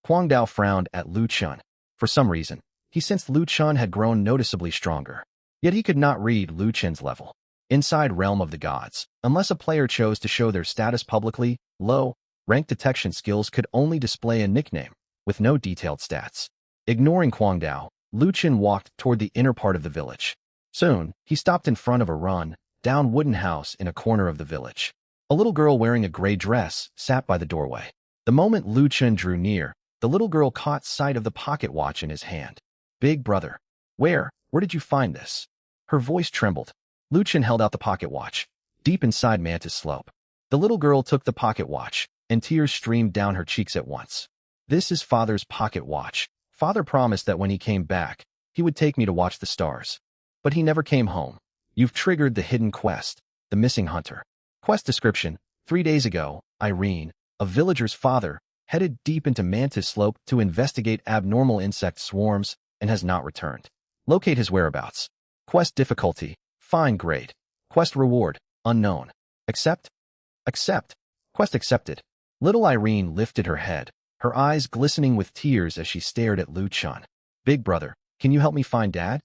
Kwangdao frowned at Lu Chun. For some reason, he sensed Lu Chun had grown noticeably stronger. Yet he could not read Lu Chun's level. Inside Realm of the Gods, unless a player chose to show their status publicly, low rank detection skills could only display a nickname, with no detailed stats. Ignoring Kwangdao, Lu Chun walked toward the inner part of the village. Soon, he stopped in front of a run-down wooden house in a corner of the village. A little girl wearing a gray dress sat by the doorway. The moment Lu Chun drew near, the little girl caught sight of the pocket watch in his hand. Big brother, where did you find this? Her voice trembled. Lu Chun held out the pocket watch, deep inside Mantis Slope. The little girl took the pocket watch, and tears streamed down her cheeks at once. This is Father's pocket watch. Father promised that when he came back, he would take me to watch the stars. But he never came home. You've triggered the hidden quest, the missing hunter. Quest description: 3 days ago, Irene, a villager's father, headed deep into Mantis Slope to investigate abnormal insect swarms and has not returned. Locate his whereabouts. Quest difficulty: fine grade. Quest reward: unknown. Accept? Accept. Quest accepted. Little Irene lifted her head, her eyes glistening with tears as she stared at Lu Chun. Big brother, can you help me find Dad?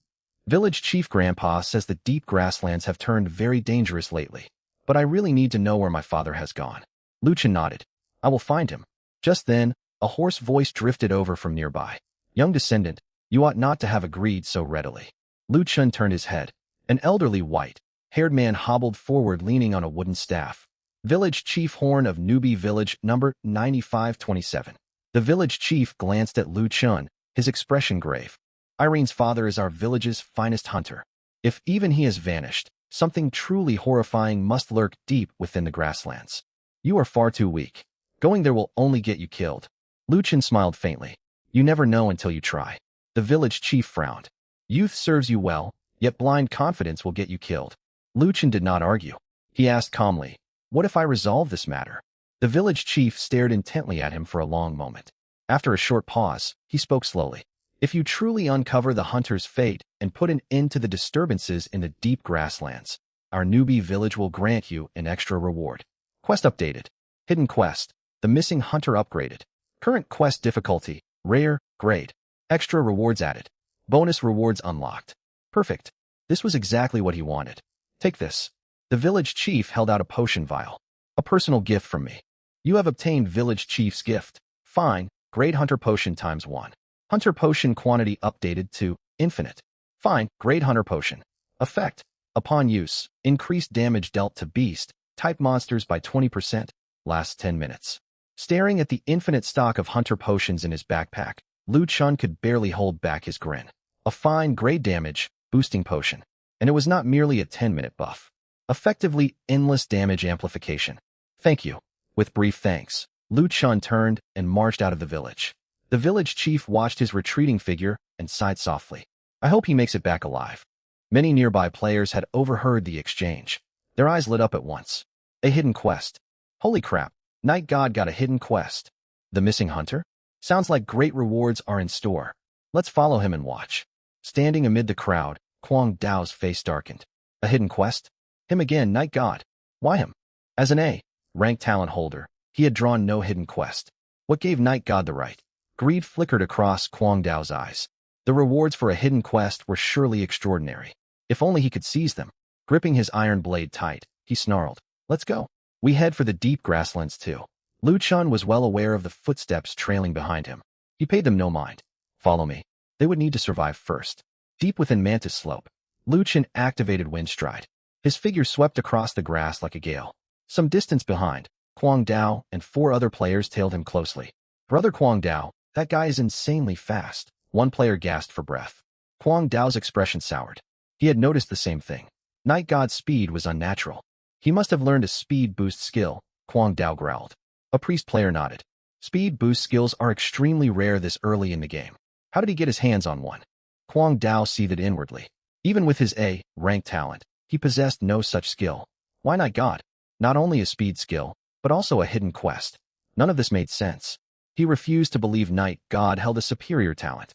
Village Chief Grandpa says the deep grasslands have turned very dangerous lately, but I really need to know where my father has gone. Lu Chun nodded. I will find him. Just then, a hoarse voice drifted over from nearby. Young descendant, you ought not to have agreed so readily. Lu Chun turned his head. An elderly white-haired man hobbled forward leaning on a wooden staff. Village Chief Horn of Newbie Village, number 9527. The village chief glanced at Lu Chun, his expression grave. Irene's father is our village's finest hunter. If even he has vanished, something truly horrifying must lurk deep within the grasslands. You are far too weak. Going there will only get you killed. Lu Chun smiled faintly. You never know until you try. The village chief frowned. Youth serves you well, yet blind confidence will get you killed. Lu Chun did not argue. He asked calmly, what if I resolve this matter? The village chief stared intently at him for a long moment. After a short pause, he spoke slowly. If you truly uncover the hunter's fate and put an end to the disturbances in the deep grasslands, our newbie village will grant you an extra reward. Quest updated. Hidden quest. The missing hunter upgraded. Current quest difficulty: rare, grade. Extra rewards added. Bonus rewards unlocked. Perfect. This was exactly what he wanted. Take this. The village chief held out a potion vial. A personal gift from me. You have obtained village chief's gift. Fine, grade hunter potion times 1. Hunter potion quantity updated to infinite. Fine, grade hunter potion. Effect: upon use, increased damage dealt to beast type monsters by 20%. Lasts 10 minutes. Staring at the infinite stock of hunter potions in his backpack, Lu Chun could barely hold back his grin. A fine, great damage, boosting potion. And it was not merely a 10-minute buff. Effectively, endless damage amplification. Thank you. With brief thanks, Lu Chun turned and marched out of the village. The village chief watched his retreating figure and sighed softly. I hope he makes it back alive. Many nearby players had overheard the exchange. Their eyes lit up at once. A hidden quest. Holy crap, Night God got a hidden quest. The missing hunter? Sounds like great rewards are in store. Let's follow him and watch. Standing amid the crowd, Kwang Dao's face darkened. A hidden quest? Him again, Night God. Why him? As an A-rank talent holder, he had drawn no hidden quest. What gave Night God the right? Greed flickered across Kwang Dao's eyes. The rewards for a hidden quest were surely extraordinary. If only he could seize them. Gripping his iron blade tight, he snarled. Let's go. We head for the deep grasslands too. Lu Chun was well aware of the footsteps trailing behind him. He paid them no mind. Follow me. They would need to survive first. Deep within Mantis Slope, Lu Chun activated Wind Stride. His figure swept across the grass like a gale. Some distance behind, Kwang Dao and 4 other players tailed him closely. Brother Kwang Dao, that guy is insanely fast. One player gasped for breath. Kwang Dao's expression soured. He had noticed the same thing. Night God's speed was unnatural. He must have learned a speed boost skill, Kwang Dao growled. A priest player nodded. Speed boost skills are extremely rare this early in the game. How did he get his hands on one? Kwang Dao seethed inwardly. Even with his A-rank talent, he possessed no such skill. Why Night God? Not only a speed skill, but also a hidden quest. None of this made sense. He refused to believe Night God held a superior talent.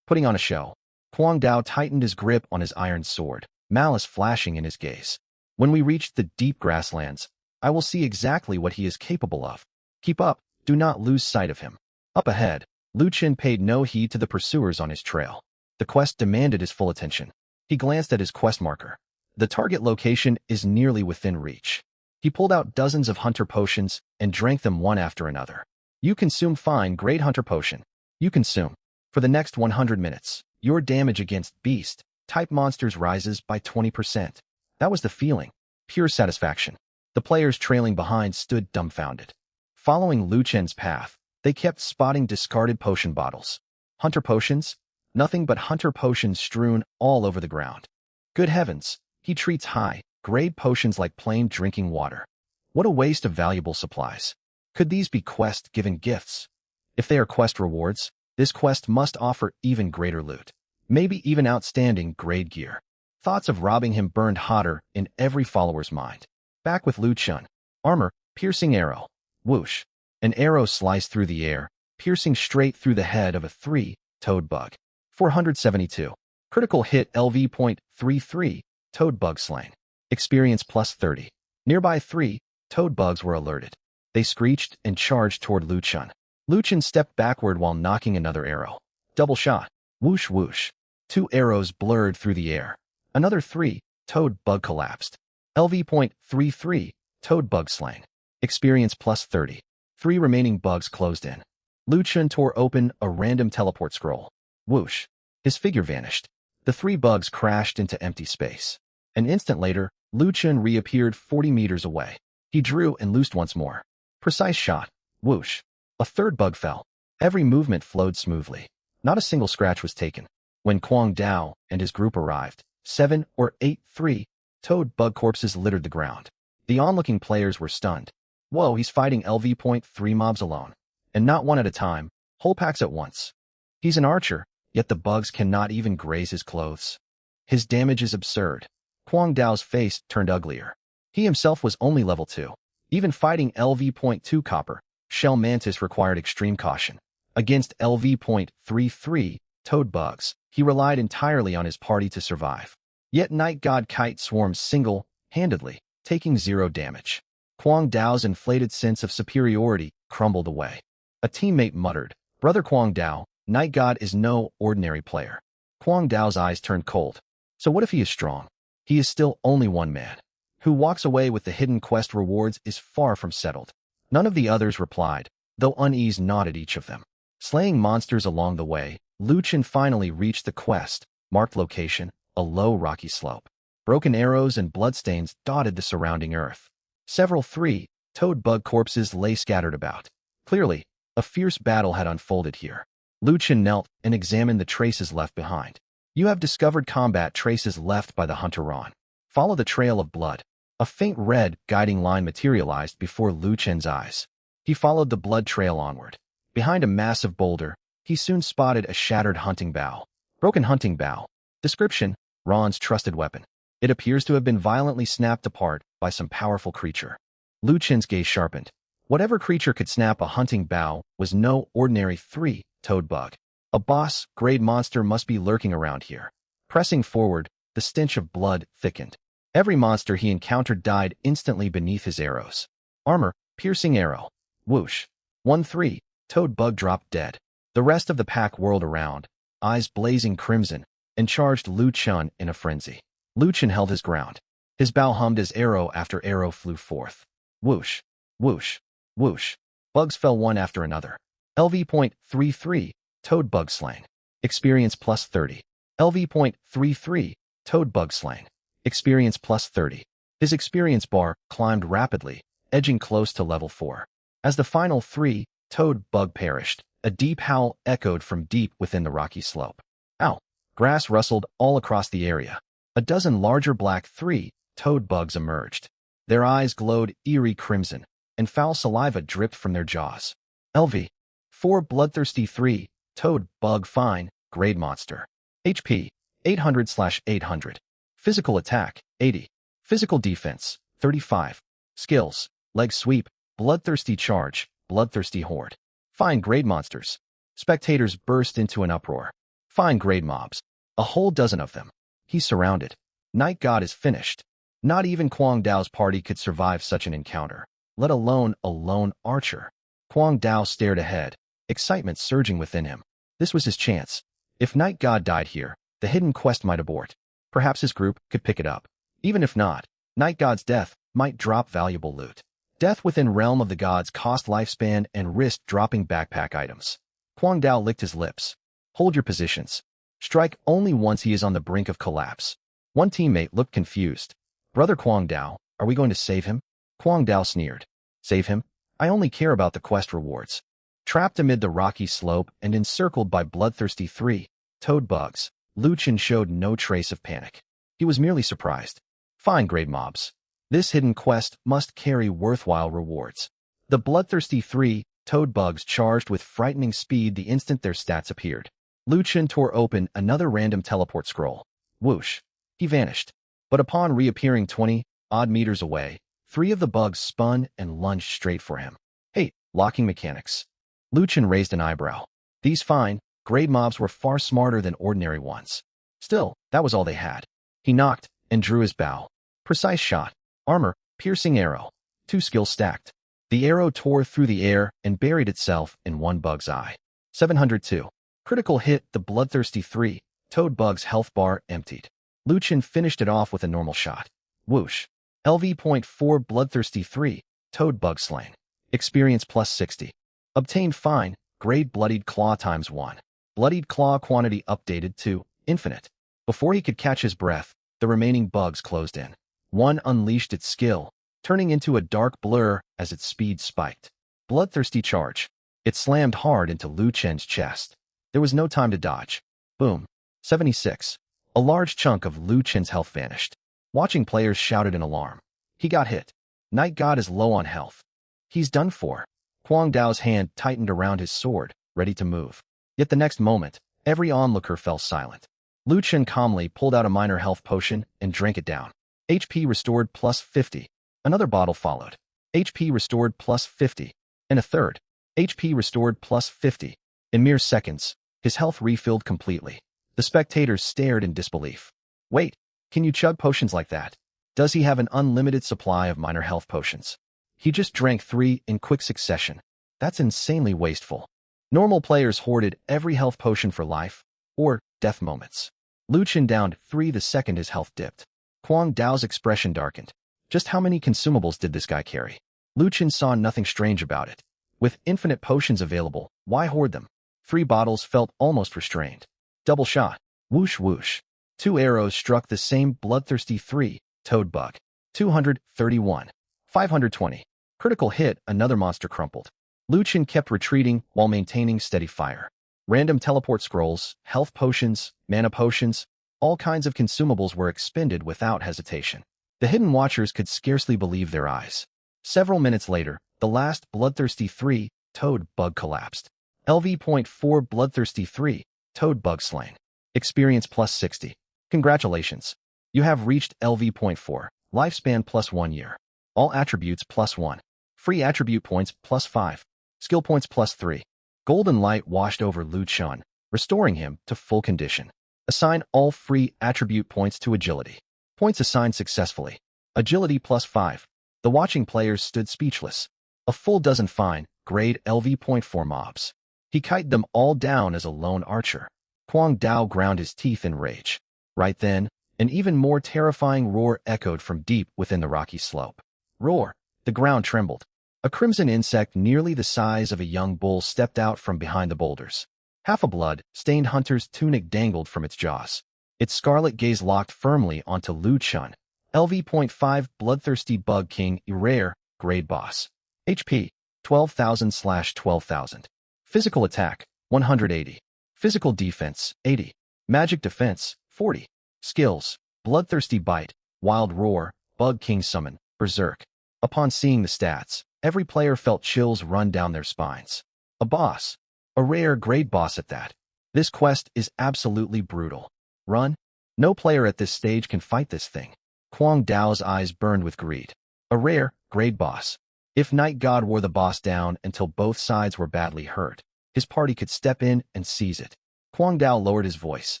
Putting on a show. Kwang Dao tightened his grip on his iron sword, malice flashing in his gaze. When we reach the deep grasslands, I will see exactly what he is capable of. Keep up, do not lose sight of him. Up ahead, Lu Chun paid no heed to the pursuers on his trail. The quest demanded his full attention. He glanced at his quest marker. The target location is nearly within reach. He pulled out dozens of hunter potions and drank them one after another. You consume fine, great hunter potion. You consume. For the next 100 minutes, your damage against beast-type monsters rises by 20%. That was the feeling. Pure satisfaction. The players trailing behind stood dumbfounded. Following Lu Chun's path, they kept spotting discarded potion bottles. Hunter potions? Nothing but hunter potions strewn all over the ground. Good heavens, he treats high-grade potions like plain drinking water. What a waste of valuable supplies. Could these be quest-given gifts? If they are quest rewards, this quest must offer even greater loot. Maybe even outstanding grade gear. Thoughts of robbing him burned hotter in every follower's mind. Back with Lu Chun. Armor, piercing arrow. Whoosh. An arrow sliced through the air, piercing straight through the head of a 3-toed bug. 472. Critical hit LV.33, toad bug slain. Experience plus 30. Nearby 3-toed bugs were alerted. They screeched and charged toward Lu Chun. Lu Chun stepped backward while knocking another arrow. Double shot. Whoosh whoosh. 2 arrows blurred through the air. Another 3-toed bug collapsed. LV.33, toad bug slain. Experience plus 30. 3 remaining bugs closed in. Lu Chun tore open a random teleport scroll. Whoosh. His figure vanished. The 3 bugs crashed into empty space. An instant later, Lu Chun reappeared 40 meters away. He drew and loosed once more. Precise shot. Whoosh. A 3rd bug fell. Every movement flowed smoothly. Not a single scratch was taken. When Kwang Dao and his group arrived, 7 or 8 3-toed bug corpses littered the ground. The onlooking players were stunned. Whoa, he's fighting LV.3 mobs alone. And not one at a time, whole packs at once. He's an archer, yet the bugs cannot even graze his clothes. His damage is absurd. Kwang Dao's face turned uglier. He himself was only level 2. Even fighting LV.2 copper, shell mantis required extreme caution. Against LV.33 toad bugs, he relied entirely on his party to survive. Yet Night God Kite swarms single-handedly, taking 0 damage. Kwang Dao's inflated sense of superiority crumbled away. A teammate muttered, Brother Kwang Dao, Night God is no ordinary player. Kwang Dao's eyes turned cold. So what if he is strong? He is still only one man. Who walks away with the hidden quest rewards is far from settled. None of the others replied, though unease gnawed each of them. Slaying monsters along the way, Lu Chun finally reached the quest-marked location, a low rocky slope. Broken arrows and bloodstains dotted the surrounding earth. Several 3-toed bug corpses lay scattered about. Clearly, a fierce battle had unfolded here. Lu Chen knelt and examined the traces left behind. You have discovered combat traces left by the hunter Ron. Follow the trail of blood. A faint red guiding line materialized before Lu Chen's eyes. He followed the blood trail onward. Behind a massive boulder, he soon spotted a shattered hunting bow. Broken hunting bow. Description: Ron's trusted weapon. It appears to have been violently snapped apart by some powerful creature. Lu Chen's gaze sharpened. Whatever creature could snap a hunting bow was no ordinary three-toed bug. A boss-grade monster must be lurking around here. Pressing forward, the stench of blood thickened. Every monster he encountered died instantly beneath his arrows. Armor, piercing arrow. Whoosh. One three-toed bug dropped dead. The rest of the pack whirled around, eyes blazing crimson, and charged Lu Chen in a frenzy. Lu Chen held his ground. His bow hummed as arrow after arrow flew forth. Whoosh, whoosh, whoosh. Bugs fell one after another. LV.33, Toad Bug Slang. Experience plus 30. LV.33, Toad Bug Slang. Experience plus 30. His experience bar climbed rapidly, edging close to level 4. As the final three-toed bug perished, a deep howl echoed from deep within the rocky slope. Ow! Grass rustled all across the area. A dozen larger black three-toed bugs emerged. Their eyes glowed eerie crimson, and foul saliva dripped from their jaws. LV. 4 bloodthirsty three-toed bug fine, grade monster. HP. 800/800. Physical attack, 80. Physical defense, 35. Skills, leg sweep, bloodthirsty charge, bloodthirsty horde. Fine grade monsters. Spectators burst into an uproar. Fine grade mobs. A whole dozen of them. He's surrounded. Night God is finished. Not even Kwang Dao's party could survive such an encounter, let alone a lone archer. Kwang Dao stared ahead, excitement surging within him. This was his chance. If Night God died here, the hidden quest might abort. Perhaps his group could pick it up. Even if not, Night God's death might drop valuable loot. Death within Realm of the Gods cost lifespan and risked dropping backpack items. Kwang Dao licked his lips. Hold your positions. Strike only once he is on the brink of collapse. One teammate looked confused. Brother Kwang Dao, are we going to save him? Kwang Dao sneered. Save him? I only care about the quest rewards. Trapped amid the rocky slope and encircled by bloodthirsty three-toed bugs, Lu Chen showed no trace of panic. He was merely surprised. Fine grade mobs. This hidden quest must carry worthwhile rewards. The bloodthirsty three-toed bugs charged with frightening speed the instant their stats appeared. Lu Chen tore open another random teleport scroll. Whoosh. He vanished. But upon reappearing 20-odd meters away, 3 of the bugs spun and lunged straight for him. Hey, locking mechanics. Lu Chen raised an eyebrow. These fine, grade mobs were far smarter than ordinary ones. Still, that was all they had. He knocked and drew his bow. Precise shot. Armor, piercing arrow. 2 skills stacked. The arrow tore through the air and buried itself in one bug's eye. 702. Critical hit. The bloodthirsty three-toed bug's health bar emptied. Lu Chen finished it off with a normal shot. Whoosh. LV.4 bloodthirsty three-toed bug slang. Experience plus 60. Obtained fine, grade bloodied claw times 1. Bloodied claw quantity updated to infinite. Before he could catch his breath, the remaining bugs closed in. One unleashed its skill, turning into a dark blur as its speed spiked. Bloodthirsty charge. It slammed hard into Lu Chen's chest. There was no time to dodge. Boom. 76. A large chunk of Lu Chen's health vanished. Watching players shouted in alarm. He got hit. Night God is low on health. He's done for. Kwang Dao's hand tightened around his sword, ready to move. Yet the next moment, every onlooker fell silent. Lu Chen calmly pulled out a minor health potion and drank it down. HP restored plus 50. Another bottle followed. HP restored plus 50. And a third. HP restored plus 50. In mere seconds, his health refilled completely. The spectators stared in disbelief. Wait, can you chug potions like that? Does he have an unlimited supply of minor health potions? He just drank 3 in quick succession. That's insanely wasteful. Normal players hoarded every health potion for life or death moments. Lu Chen downed 3 the second his health dipped. Kwang Dao's expression darkened. Just how many consumables did this guy carry? Lu Chen saw nothing strange about it. With infinite potions available, why hoard them? 3 bottles felt almost restrained. Double shot. Whoosh whoosh. 2 arrows struck the same bloodthirsty three-toed bug. 231. 520. Critical hit. Another monster crumpled. Liu Chen kept retreating while maintaining steady fire. Random teleport scrolls, health potions, mana potions, all kinds of consumables were expended without hesitation. The Hidden Watchers could scarcely believe their eyes. Several minutes later, the last Bloodthirsty 3 Toad bug collapsed. LV.4 Bloodthirsty 3 Toad bug slain. Experience plus 60. Congratulations. You have reached LV.4. Lifespan plus 1 year. All attributes plus 1. Free attribute points plus 5. Skill points plus 3. Golden light washed over Liu Chen, restoring him to full condition. Assign all free attribute points to agility. Points assigned successfully. Agility plus 5. The watching players stood speechless. A full dozen fine, grade LV.4 mobs. He kited them all down as a lone archer. Kuang Dao ground his teeth in rage. Right then, an even more terrifying roar echoed from deep within the rocky slope. Roar! The ground trembled. A crimson insect nearly the size of a young bull stepped out from behind the boulders. Half a blood-stained hunter's tunic dangled from its jaws. Its scarlet gaze locked firmly onto Liu Chen. LV.5 Bloodthirsty Bug King Rare, Grade Boss. HP, 12,000/12,000. Physical attack, 180. Physical defense, 80. Magic defense, 40. Skills, Bloodthirsty Bite, Wild Roar, Bug King Summon, Berserk. Upon seeing the stats, every player felt chills run down their spines. A boss. A rare grade boss at that. This quest is absolutely brutal. Run? No player at this stage can fight this thing. Kuang Dao's eyes burned with greed. A rare grade boss. If Night God wore the boss down until both sides were badly hurt, his party could step in and seize it. Kuang Dao lowered his voice.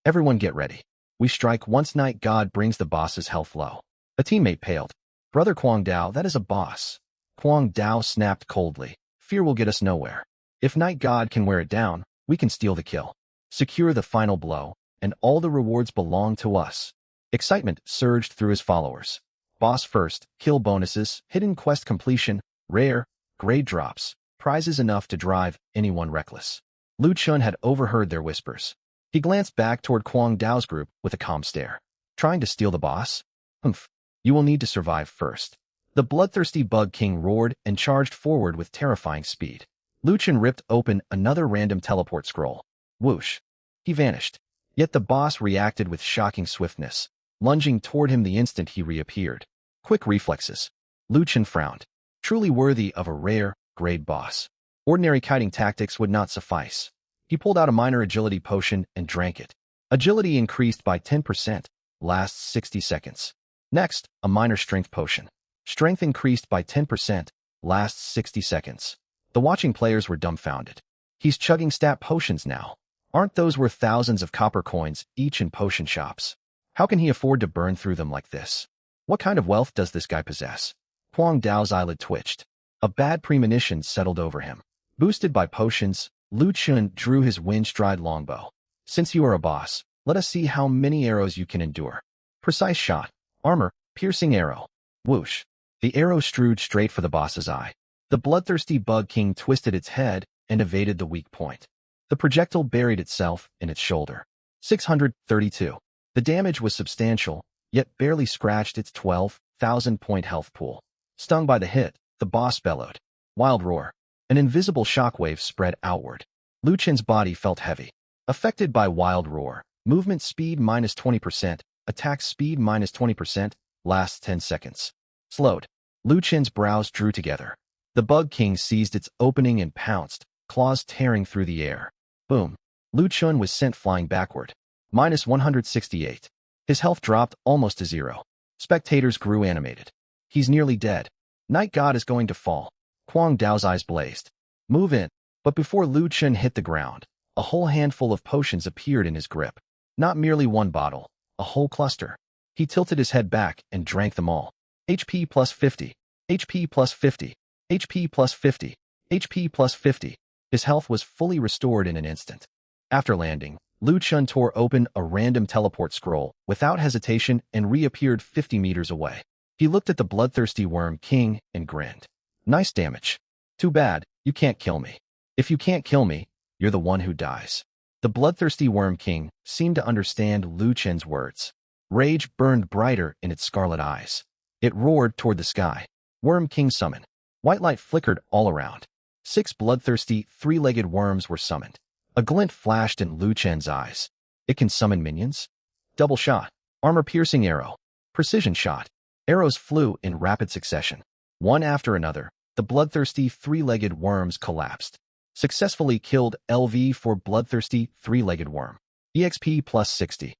Everyone get ready. We strike once Night God brings the boss's health low. A teammate paled. Brother Kuang Dao, that is a boss. Kuang Dao snapped coldly. Fear will get us nowhere. If Night God can wear it down, we can steal the kill. Secure the final blow, and all the rewards belong to us. Excitement surged through his followers. Boss first, kill bonuses, hidden quest completion, rare, grade drops, prizes enough to drive anyone reckless. Liu Chen had overheard their whispers. He glanced back toward Kuang Dao's group with a calm stare. Trying to steal the boss? Humph. You will need to survive first. The bloodthirsty Bug King roared and charged forward with terrifying speed. Liu Chen ripped open another random teleport scroll. Whoosh. He vanished. Yet the boss reacted with shocking swiftness, lunging toward him the instant he reappeared. Quick reflexes. Liu Chen frowned. Truly worthy of a rare, grade boss. Ordinary kiting tactics would not suffice. He pulled out a minor agility potion and drank it. Agility increased by 10%, lasts 60 seconds. Next, a minor strength potion. Strength increased by 10%, lasts 60 seconds. The watching players were dumbfounded. He's chugging stat potions now. Aren't those worth thousands of copper coins each in potion shops? How can he afford to burn through them like this? What kind of wealth does this guy possess? Kuang Dao's eyelid twitched. A bad premonition settled over him. Boosted by potions, Liu Chen drew his wind-stride longbow. Since you are a boss, let us see how many arrows you can endure. Precise shot. Armor, piercing arrow. Whoosh. The arrow strewed straight for the boss's eye. The bloodthirsty Bug King twisted its head and evaded the weak point. The projectile buried itself in its shoulder. 632. The damage was substantial, yet barely scratched its 12,000-point health pool. Stung by the hit, the boss bellowed. Wild roar. An invisible shockwave spread outward. Liu Chen's body felt heavy. Affected by wild roar. Movement speed minus 20%, attack speed minus 20%, lasts 10 seconds. Slowed. Liu Chen's brows drew together. The Bug King seized its opening and pounced, claws tearing through the air. Boom. Liu Chen was sent flying backward. Minus 168. His health dropped almost to zero. Spectators grew animated. He's nearly dead. Night God is going to fall. Kuang Dao's eyes blazed. Move in. But before Liu Chen hit the ground, a whole handful of potions appeared in his grip. Not merely one bottle, a whole cluster. He tilted his head back and drank them all. HP plus 50. HP plus 50. HP plus 50. HP plus 50. His health was fully restored in an instant. After landing, Liu Chen tore open a random teleport scroll without hesitation and reappeared 50 meters away. He looked at the bloodthirsty Worm King and grinned. Nice damage. Too bad, you can't kill me. If you can't kill me, you're the one who dies. The bloodthirsty Worm King seemed to understand Liu Chen's words. Rage burned brighter in its scarlet eyes. It roared toward the sky. Worm King summon. White light flickered all around. 6 bloodthirsty, three-legged worms were summoned. A glint flashed in Liu Chen's eyes. It can summon minions? Double shot. Armor-piercing arrow. Precision shot. Arrows flew in rapid succession. One after another, the bloodthirsty, three-legged worms collapsed. Successfully killed LV for bloodthirsty, three-legged worm. EXP plus 60.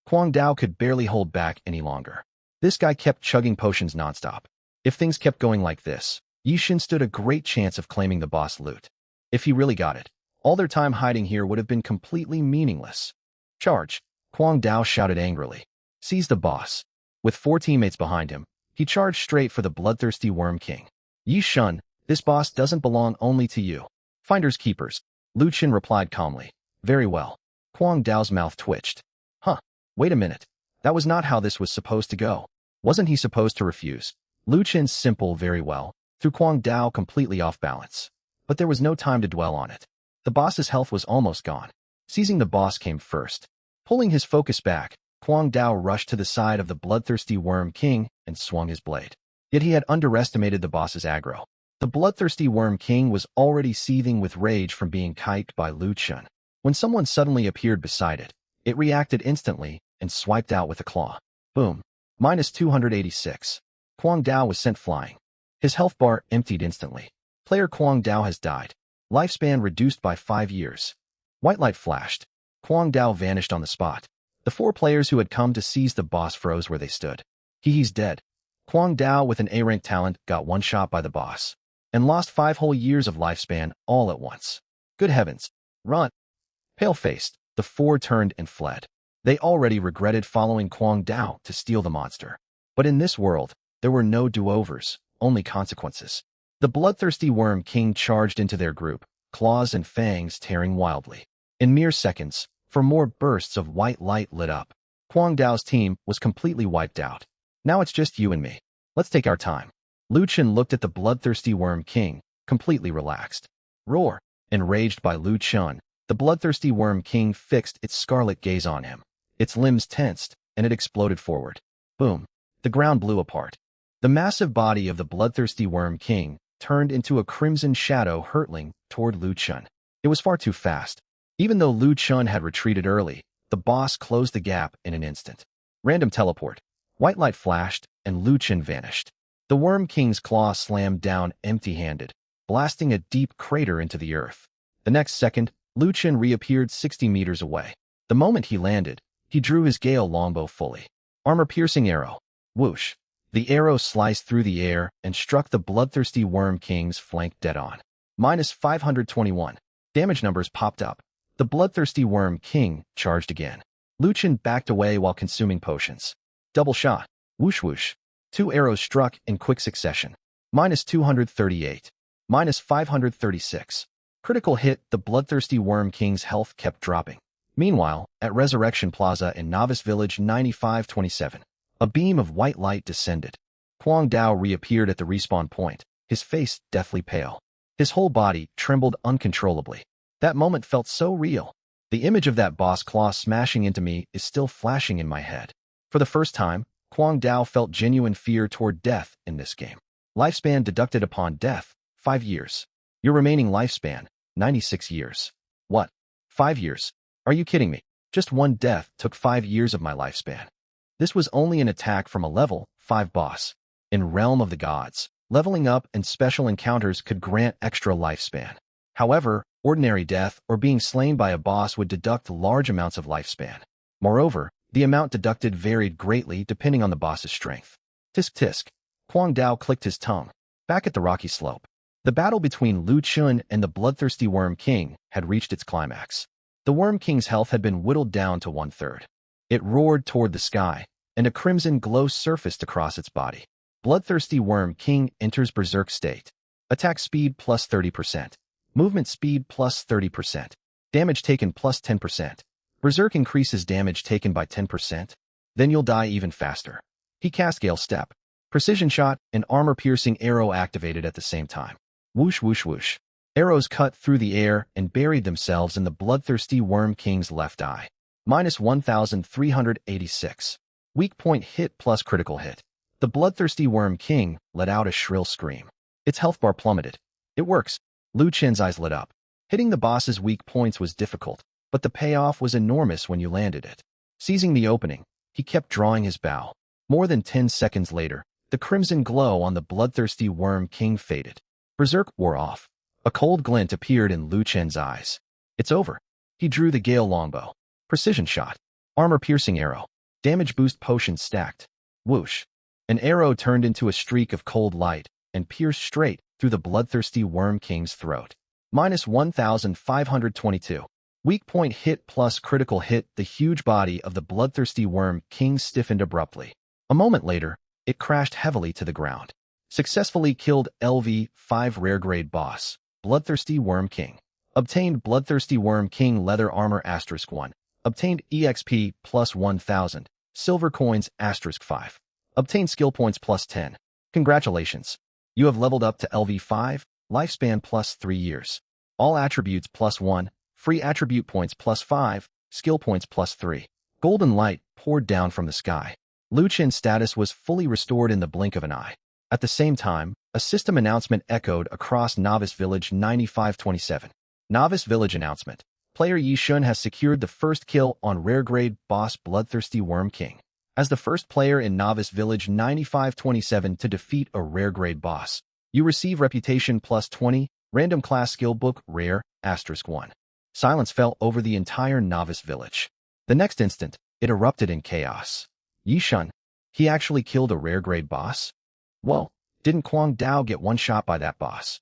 Huang Dao could barely hold back any longer. This guy kept chugging potions nonstop. If things kept going like this, Yixin stood a great chance of claiming the boss loot. If he really got it, all their time hiding here would have been completely meaningless. Charge! Huang Dao shouted angrily. Seize the boss. With 4 teammates behind him, he charged straight for the bloodthirsty Worm King. Yi Shun, this boss doesn't belong only to you. Finders keepers, Liu Chen replied calmly. Very well. Huang Dao's mouth twitched. Huh, wait a minute. That was not how this was supposed to go. Wasn't he supposed to refuse? Liu Chen's simple very well threw Huang Dao completely off balance. But there was no time to dwell on it. The boss's health was almost gone. Seizing the boss came first. Pulling his focus back, Huang Dao rushed to the side of the bloodthirsty Worm King and swung his blade. Yet he had underestimated the boss's aggro. The bloodthirsty Worm King was already seething with rage from being kiked by Liu Chen. When someone suddenly appeared beside it, it reacted instantly and swiped out with a claw. Boom. Minus 286. Huang Dao was sent flying. His health bar emptied instantly. Player Huang Dao has died. Lifespan reduced by 5 years. White light flashed. Huang Dao vanished on the spot. The 4 players who had come to seize the boss froze where they stood. He's dead. Huang Dao with an A-rank talent got one shot by the boss and lost 5 whole years of lifespan all at once. Good heavens. Run. Pale-faced, the 4 turned and fled. They already regretted following Huang Dao to steal the monster. But in this world, there were no do-overs, only consequences. The bloodthirsty Worm King charged into their group, claws and fangs tearing wildly. In mere seconds, 4 more bursts of white light lit up. Huang Dao's team was completely wiped out. Now it's just you and me. Let's take our time. Liu Chen looked at the bloodthirsty Worm King, completely relaxed. Roar! Enraged by Liu Chen, the bloodthirsty Worm King fixed its scarlet gaze on him. Its limbs tensed, and it exploded forward. Boom! The ground blew apart. The massive body of the bloodthirsty Worm King turned into a crimson shadow hurtling toward Liu Chen. It was far too fast. Even though Liu Chen had retreated early, the boss closed the gap in an instant. Random teleport. White light flashed, and Liu Chen vanished. The Worm King's claw slammed down empty-handed, blasting a deep crater into the earth. The next second, Liu Chen reappeared 60 meters away. The moment he landed, he drew his Gale longbow fully. Armor-piercing arrow. Whoosh. The arrow sliced through the air and struck the bloodthirsty Worm King's flank dead-on. Minus 521. Damage numbers popped up. The bloodthirsty Worm King charged again. Liu Chen backed away while consuming potions. Double shot. Whoosh whoosh. 2 arrows struck in quick succession. Minus 238. Minus 536. Critical hit. The bloodthirsty Worm King's health kept dropping. Meanwhile, at Resurrection Plaza in Novice Village 9527, a beam of white light descended. Huang Dao reappeared at the respawn point, his face deathly pale. His whole body trembled uncontrollably. That moment felt so real. The image of that boss claw smashing into me is still flashing in my head. For the first time, Huang Dao felt genuine fear toward death in this game. Lifespan deducted upon death, 5 years. Your remaining lifespan, 96 years. What? 5 years? Are you kidding me? Just one death took 5 years of my lifespan. This was only an attack from a level 5 boss. In Realm of the Gods, leveling up and special encounters could grant extra lifespan. However, ordinary death or being slain by a boss would deduct large amounts of lifespan. Moreover, the amount deducted varied greatly depending on the boss's strength. Tisk tisk. Huang Dao clicked his tongue. Back at the rocky slope, the battle between Liu Chen and the bloodthirsty Worm King had reached its climax. The Worm King's health had been whittled down to 1/3. It roared toward the sky, and a crimson glow surfaced across its body. Bloodthirsty Worm King enters berserk state. Attack speed plus 30%. Movement speed plus 30%. Damage taken plus 10%. Berserk increases damage taken by 10%. Then you'll die even faster. He cast Gale Step. Precision shot and armor-piercing arrow activated at the same time. Whoosh whoosh whoosh. Arrows cut through the air and buried themselves in the bloodthirsty Worm King's left eye. Minus 1,386. Weak point hit plus critical hit. The bloodthirsty Worm King let out a shrill scream. Its health bar plummeted. It works. Lu Chen's eyes lit up. Hitting the boss's weak points was difficult, but the payoff was enormous when you landed it. Seizing the opening, he kept drawing his bow. More than 10 seconds later, the crimson glow on the bloodthirsty Worm King faded. Berserk wore off. A cold glint appeared in Lu Chen's eyes. It's over. He drew the Gale longbow. Precision shot. Armor-piercing arrow. Damage boost potion stacked. Whoosh. An arrow turned into a streak of cold light and pierced straight through the bloodthirsty Worm King's throat. Minus 1,522. Weak point hit plus critical hit. The huge body of the bloodthirsty Worm King stiffened abruptly. A moment later, it crashed heavily to the ground. Successfully killed LV-5 rare grade boss. Bloodthirsty Worm King. Obtained Bloodthirsty Worm King leather armor *1. Obtained EXP plus 1,000. Silver coins *5. Obtained skill points plus 10. Congratulations. You have leveled up to LV-5, lifespan plus 3 years. All attributes plus 1, free attribute points plus 5, skill points plus 3. Golden light poured down from the sky. Lu Chen's status was fully restored in the blink of an eye. At the same time, a system announcement echoed across Novice Village 9527. Novice Village announcement. Player Yi Shun has secured the first kill on rare grade boss Bloodthirsty Worm King. As the first player in Novice Village 9527 to defeat a rare grade boss, you receive reputation plus 20, random class skill book rare *1. Silence fell over the entire Novice Village. The next instant, it erupted in chaos. Yi Shun, he actually killed a rare grade boss? Well, didn't Kwang Dao get one shot by that boss?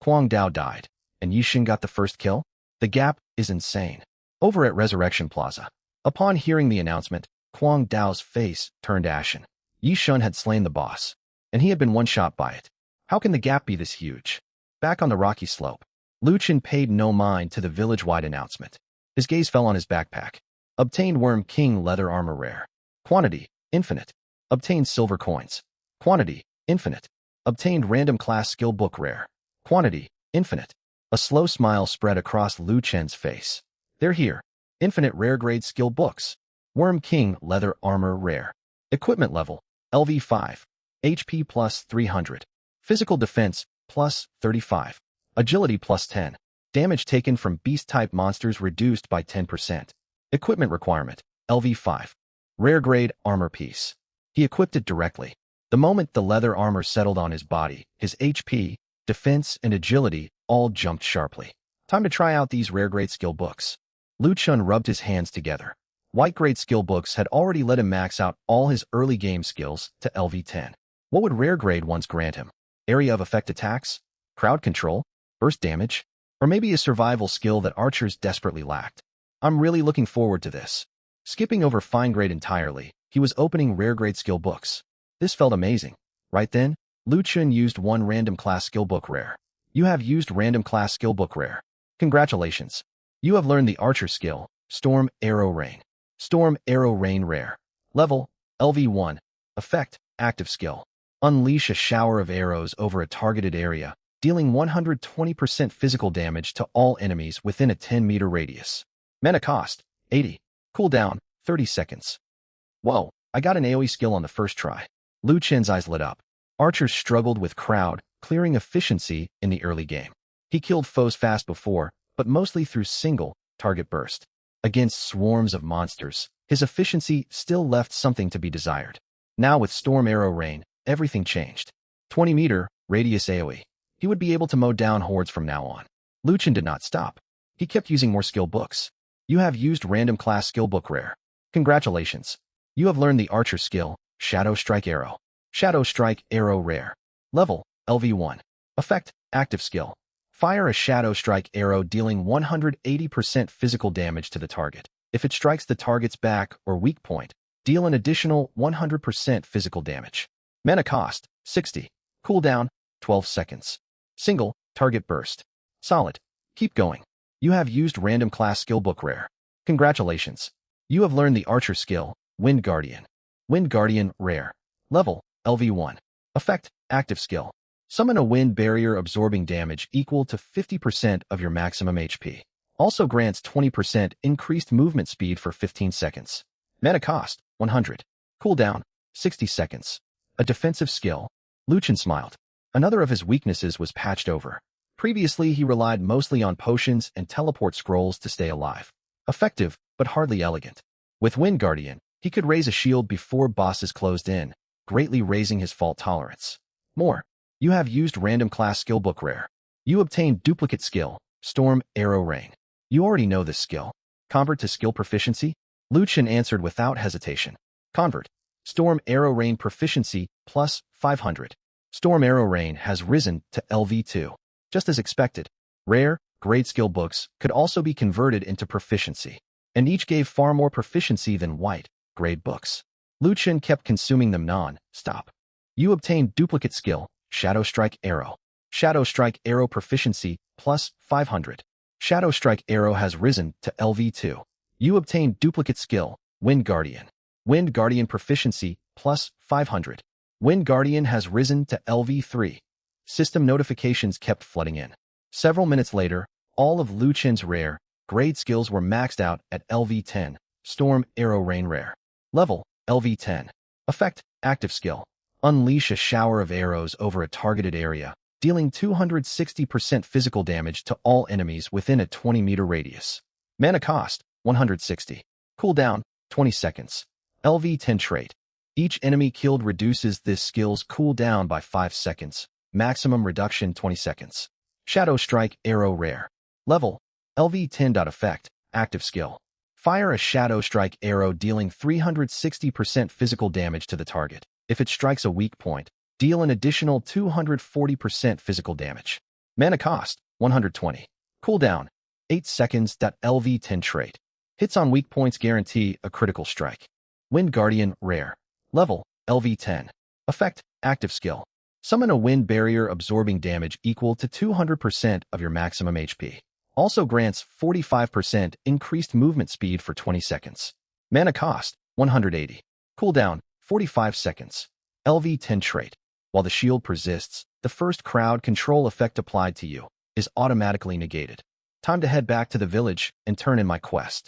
Kwang Dao died, and Yi Shun got the first kill? The gap is insane. Over at Resurrection Plaza, upon hearing the announcement, Kwang Dao's face turned ashen. Yi Shun had slain the boss, and he had been one shot by it. How can the gap be this huge? Back on the rocky slope, Lu Chen paid no mind to the village-wide announcement. His gaze fell on his backpack. Obtained Worm King leather armor rare. Quantity, infinite. Obtained silver coins. Quantity, infinite. Obtained random class skill book rare. Quantity, infinite. A slow smile spread across Lu Chen's face. They're here. Infinite rare grade skill books. Worm King leather armor rare. Equipment level, LV-5. HP plus 300. Physical defense plus 35. Agility plus 10. Damage taken from beast-type monsters reduced by 10%. Equipment requirement, LV-5. Rare grade armor piece. He equipped it directly. The moment the leather armor settled on his body, his HP, defense, and agility all jumped sharply. Time to try out these rare grade skill books. Lu Chen rubbed his hands together. White grade skill books had already let him max out all his early game skills to LV-10. What would rare grade ones grant him? Area of effect attacks? Crowd control? Burst damage? Or maybe a survival skill that archers desperately lacked? I'm really looking forward to this. Skipping over fine grade entirely, he was opening rare grade skill books. This felt amazing. Right then, Lu Chen used one random class skill book rare. You have used random class skill book rare. Congratulations. You have learned the archer skill, Storm Arrow Rain. Storm Arrow Rain rare. Level, LV-1. Effect, active skill. Unleash a shower of arrows over a targeted area, dealing 120% physical damage to all enemies within a 10-meter radius. Mana cost, 80. Cooldown, 30 seconds. Whoa, I got an AoE skill on the first try. Lu Chen's eyes lit up. Archers struggled with crowd, clearing efficiency in the early game. He killed foes fast before, but mostly through single target burst. Against swarms of monsters, his efficiency still left something to be desired. Now with Storm Arrow Rain, everything changed. 20-meter radius AoE. He would be able to mow down hordes from now on. Lu Chen did not stop. He kept using more skill books. You have used random class skill book rare. Congratulations. You have learned the archer skill, Shadow Strike Arrow. Shadow Strike Arrow rare. Level, LV-1. Effect, active skill. Fire a Shadow Strike Arrow dealing 180% physical damage to the target. If it strikes the target's back or weak point, deal an additional 100% physical damage. Mana cost, 60. Cooldown, 12 seconds. Single, target burst. Solid. Keep going. You have used random class skill book rare. Congratulations. You have learned the archer skill, Wind Guardian. Wind Guardian rare. Level, LV-1. Effect, active skill. Summon a wind barrier absorbing damage equal to 50% of your maximum HP. Also grants 20% increased movement speed for 15 seconds. Mana cost, 100. Cooldown, 60 seconds. A defensive skill. Lu Chen smiled. Another of his weaknesses was patched over. Previously, he relied mostly on potions and teleport scrolls to stay alive. Effective, but hardly elegant. With Wind Guardian, he could raise a shield before bosses closed in, greatly raising his fault tolerance. More. You have used random class skillbook rare. You obtained duplicate skill, Storm, Arrow, Rain. You already know this skill. Convert to skill proficiency? Lucian answered without hesitation. Convert. Storm, Arrow, Rain proficiency plus 500. Storm, Arrow, Rain has risen to LV2. Just as expected, rare, grade skill books could also be converted into proficiency, and each gave far more proficiency than white, grade books. Lucian kept consuming them non-stop. You obtained duplicate skill, Shadow Strike Arrow. Shadow Strike Arrow proficiency plus 500. Shadow Strike Arrow has risen to LV2. You obtained duplicate skill, Wind Guardian. Wind Guardian proficiency plus 500. Wind Guardian has risen to LV3. System notifications kept flooding in. Several minutes later, all of Lucian's rare, grade skills were maxed out at LV10. Storm, Arrow, Rain rare. Level, LV10. Effect, active skill. Unleash a shower of arrows over a targeted area, dealing 260% physical damage to all enemies within a 20-meter radius. Mana cost, 160. Cooldown, 20 seconds. LV10 trait. Each enemy killed reduces this skill's cooldown by 5 seconds. Maximum reduction 20 seconds. Shadow Strike Arrow rare. Level, LV10. Effect, active skill. Fire a Shadow Strike Arrow dealing 360% physical damage to the target. If it strikes a weak point, deal an additional 240% physical damage. Mana cost, 120. Cooldown, 8 seconds. LV10 trait. Hits on weak points guarantee a critical strike. Wind Guardian rare. Level, LV10. Effect, active skill. Summon a wind barrier absorbing damage equal to 200% of your maximum HP. Also grants 45% increased movement speed for 20 seconds. Mana cost, 180. Cooldown, 45 seconds. LV10 trait. While the shield persists, the first crowd control effect applied to you is automatically negated. Time to head back to the village and turn in my quest.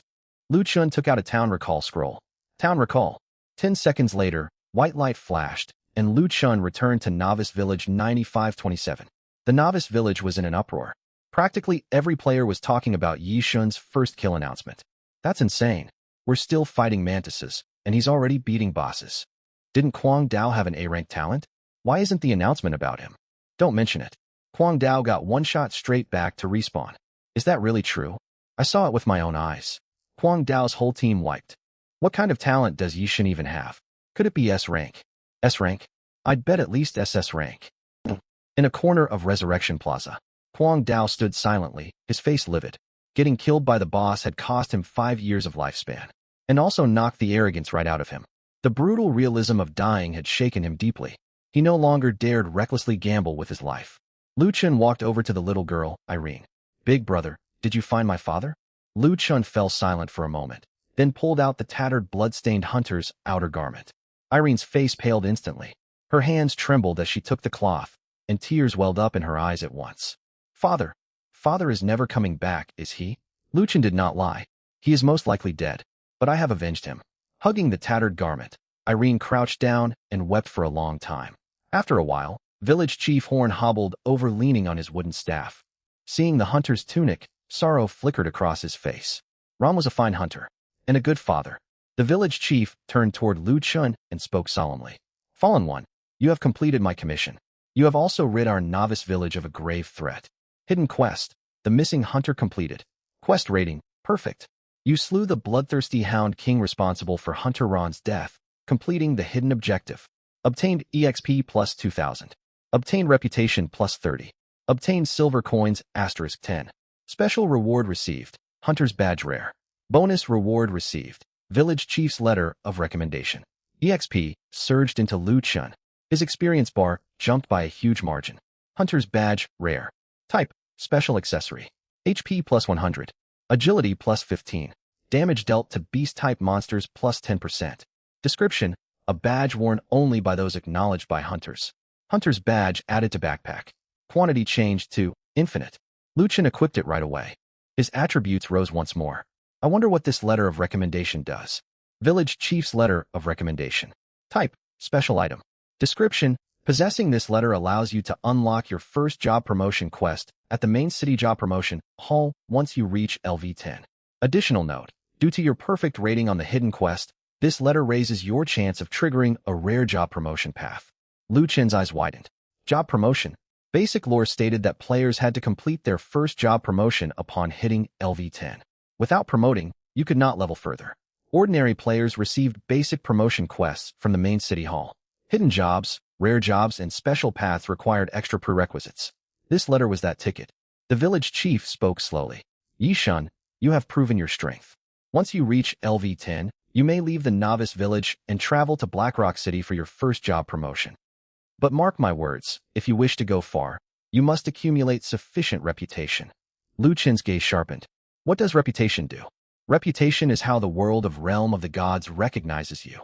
Lucian took out a town recall scroll. Town recall. 10 seconds later, white light flashed, and Lucian returned to Novice Village 9527. The Novice Village was in an uproar. Practically every player was talking about Yi Shun's first kill announcement. That's insane. We're still fighting mantises, and he's already beating bosses. Didn't Kwang Dao have an A-rank talent? Why isn't the announcement about him? Don't mention it. Kwang Dao got one shot straight back to respawn. Is that really true? I saw it with my own eyes. Kwang Dao's whole team wiped. What kind of talent does Yi Shun even have? Could it be S-rank? S-rank? I'd bet at least SS rank. In a corner of Resurrection Plaza, Kwang Dao stood silently, his face livid. Getting killed by the boss had cost him 5 years of lifespan, and also knocked the arrogance right out of him. The brutal realism of dying had shaken him deeply. He no longer dared recklessly gamble with his life. Lucian walked over to the little girl, Irene. Big brother, did you find my father? Lucian fell silent for a moment, then pulled out the tattered blood-stained hunter's outer garment. Irene's face paled instantly. Her hands trembled as she took the cloth, and tears welled up in her eyes at once. Father is never coming back, is he? Lucian did not lie. He is most likely dead, but I have avenged him. Hugging the tattered garment, Irene crouched down and wept for a long time. After a while, village chief Horn hobbled over leaning on his wooden staff. Seeing the hunter's tunic, sorrow flickered across his face. Ram was a fine hunter, and a good father. The village chief turned toward Lucian and spoke solemnly. Fallen one, you have completed my commission. You have also rid our novice village of a grave threat. Hidden quest, the missing hunter completed. Quest rating, perfect. You slew the bloodthirsty Hound King responsible for Hunter Ron's death, completing the hidden objective. Obtained EXP plus 2000. Obtained reputation plus 30. Obtained silver coins *10. Special reward received. Hunter's badge rare. Bonus reward received. Village chief's letter of recommendation. EXP surged into Lucian. His experience bar jumped by a huge margin. Hunter's badge rare. Type special accessory. HP plus 100. Agility plus 15. Damage dealt to beast-type monsters plus 10%. Description: a badge worn only by those acknowledged by hunters. Hunter's badge added to backpack. Quantity changed to infinite. Lucian equipped it right away. His attributes rose once more. I wonder what this letter of recommendation does. Village chief's letter of recommendation. Type: special item. Description: possessing this letter allows you to unlock your first job promotion quest at the main city job promotion hall once you reach LV10. Additional note, due to your perfect rating on the hidden quest, this letter raises your chance of triggering a rare job promotion path. Lu Chen's eyes widened. Job promotion. Basic lore stated that players had to complete their first job promotion upon hitting LV10. Without promoting, you could not level further. Ordinary players received basic promotion quests from the main city hall. Hidden jobs, rare jobs, and special paths required extra prerequisites. This letter was that ticket. The village chief spoke slowly. Yishun, you have proven your strength. Once you reach LV10, you may leave the novice village and travel to Blackrock City for your first job promotion. But mark my words, if you wish to go far, you must accumulate sufficient reputation. Lu Chen's gaze sharpened. What does reputation do? Reputation is how the world of Realm of the Gods recognizes you.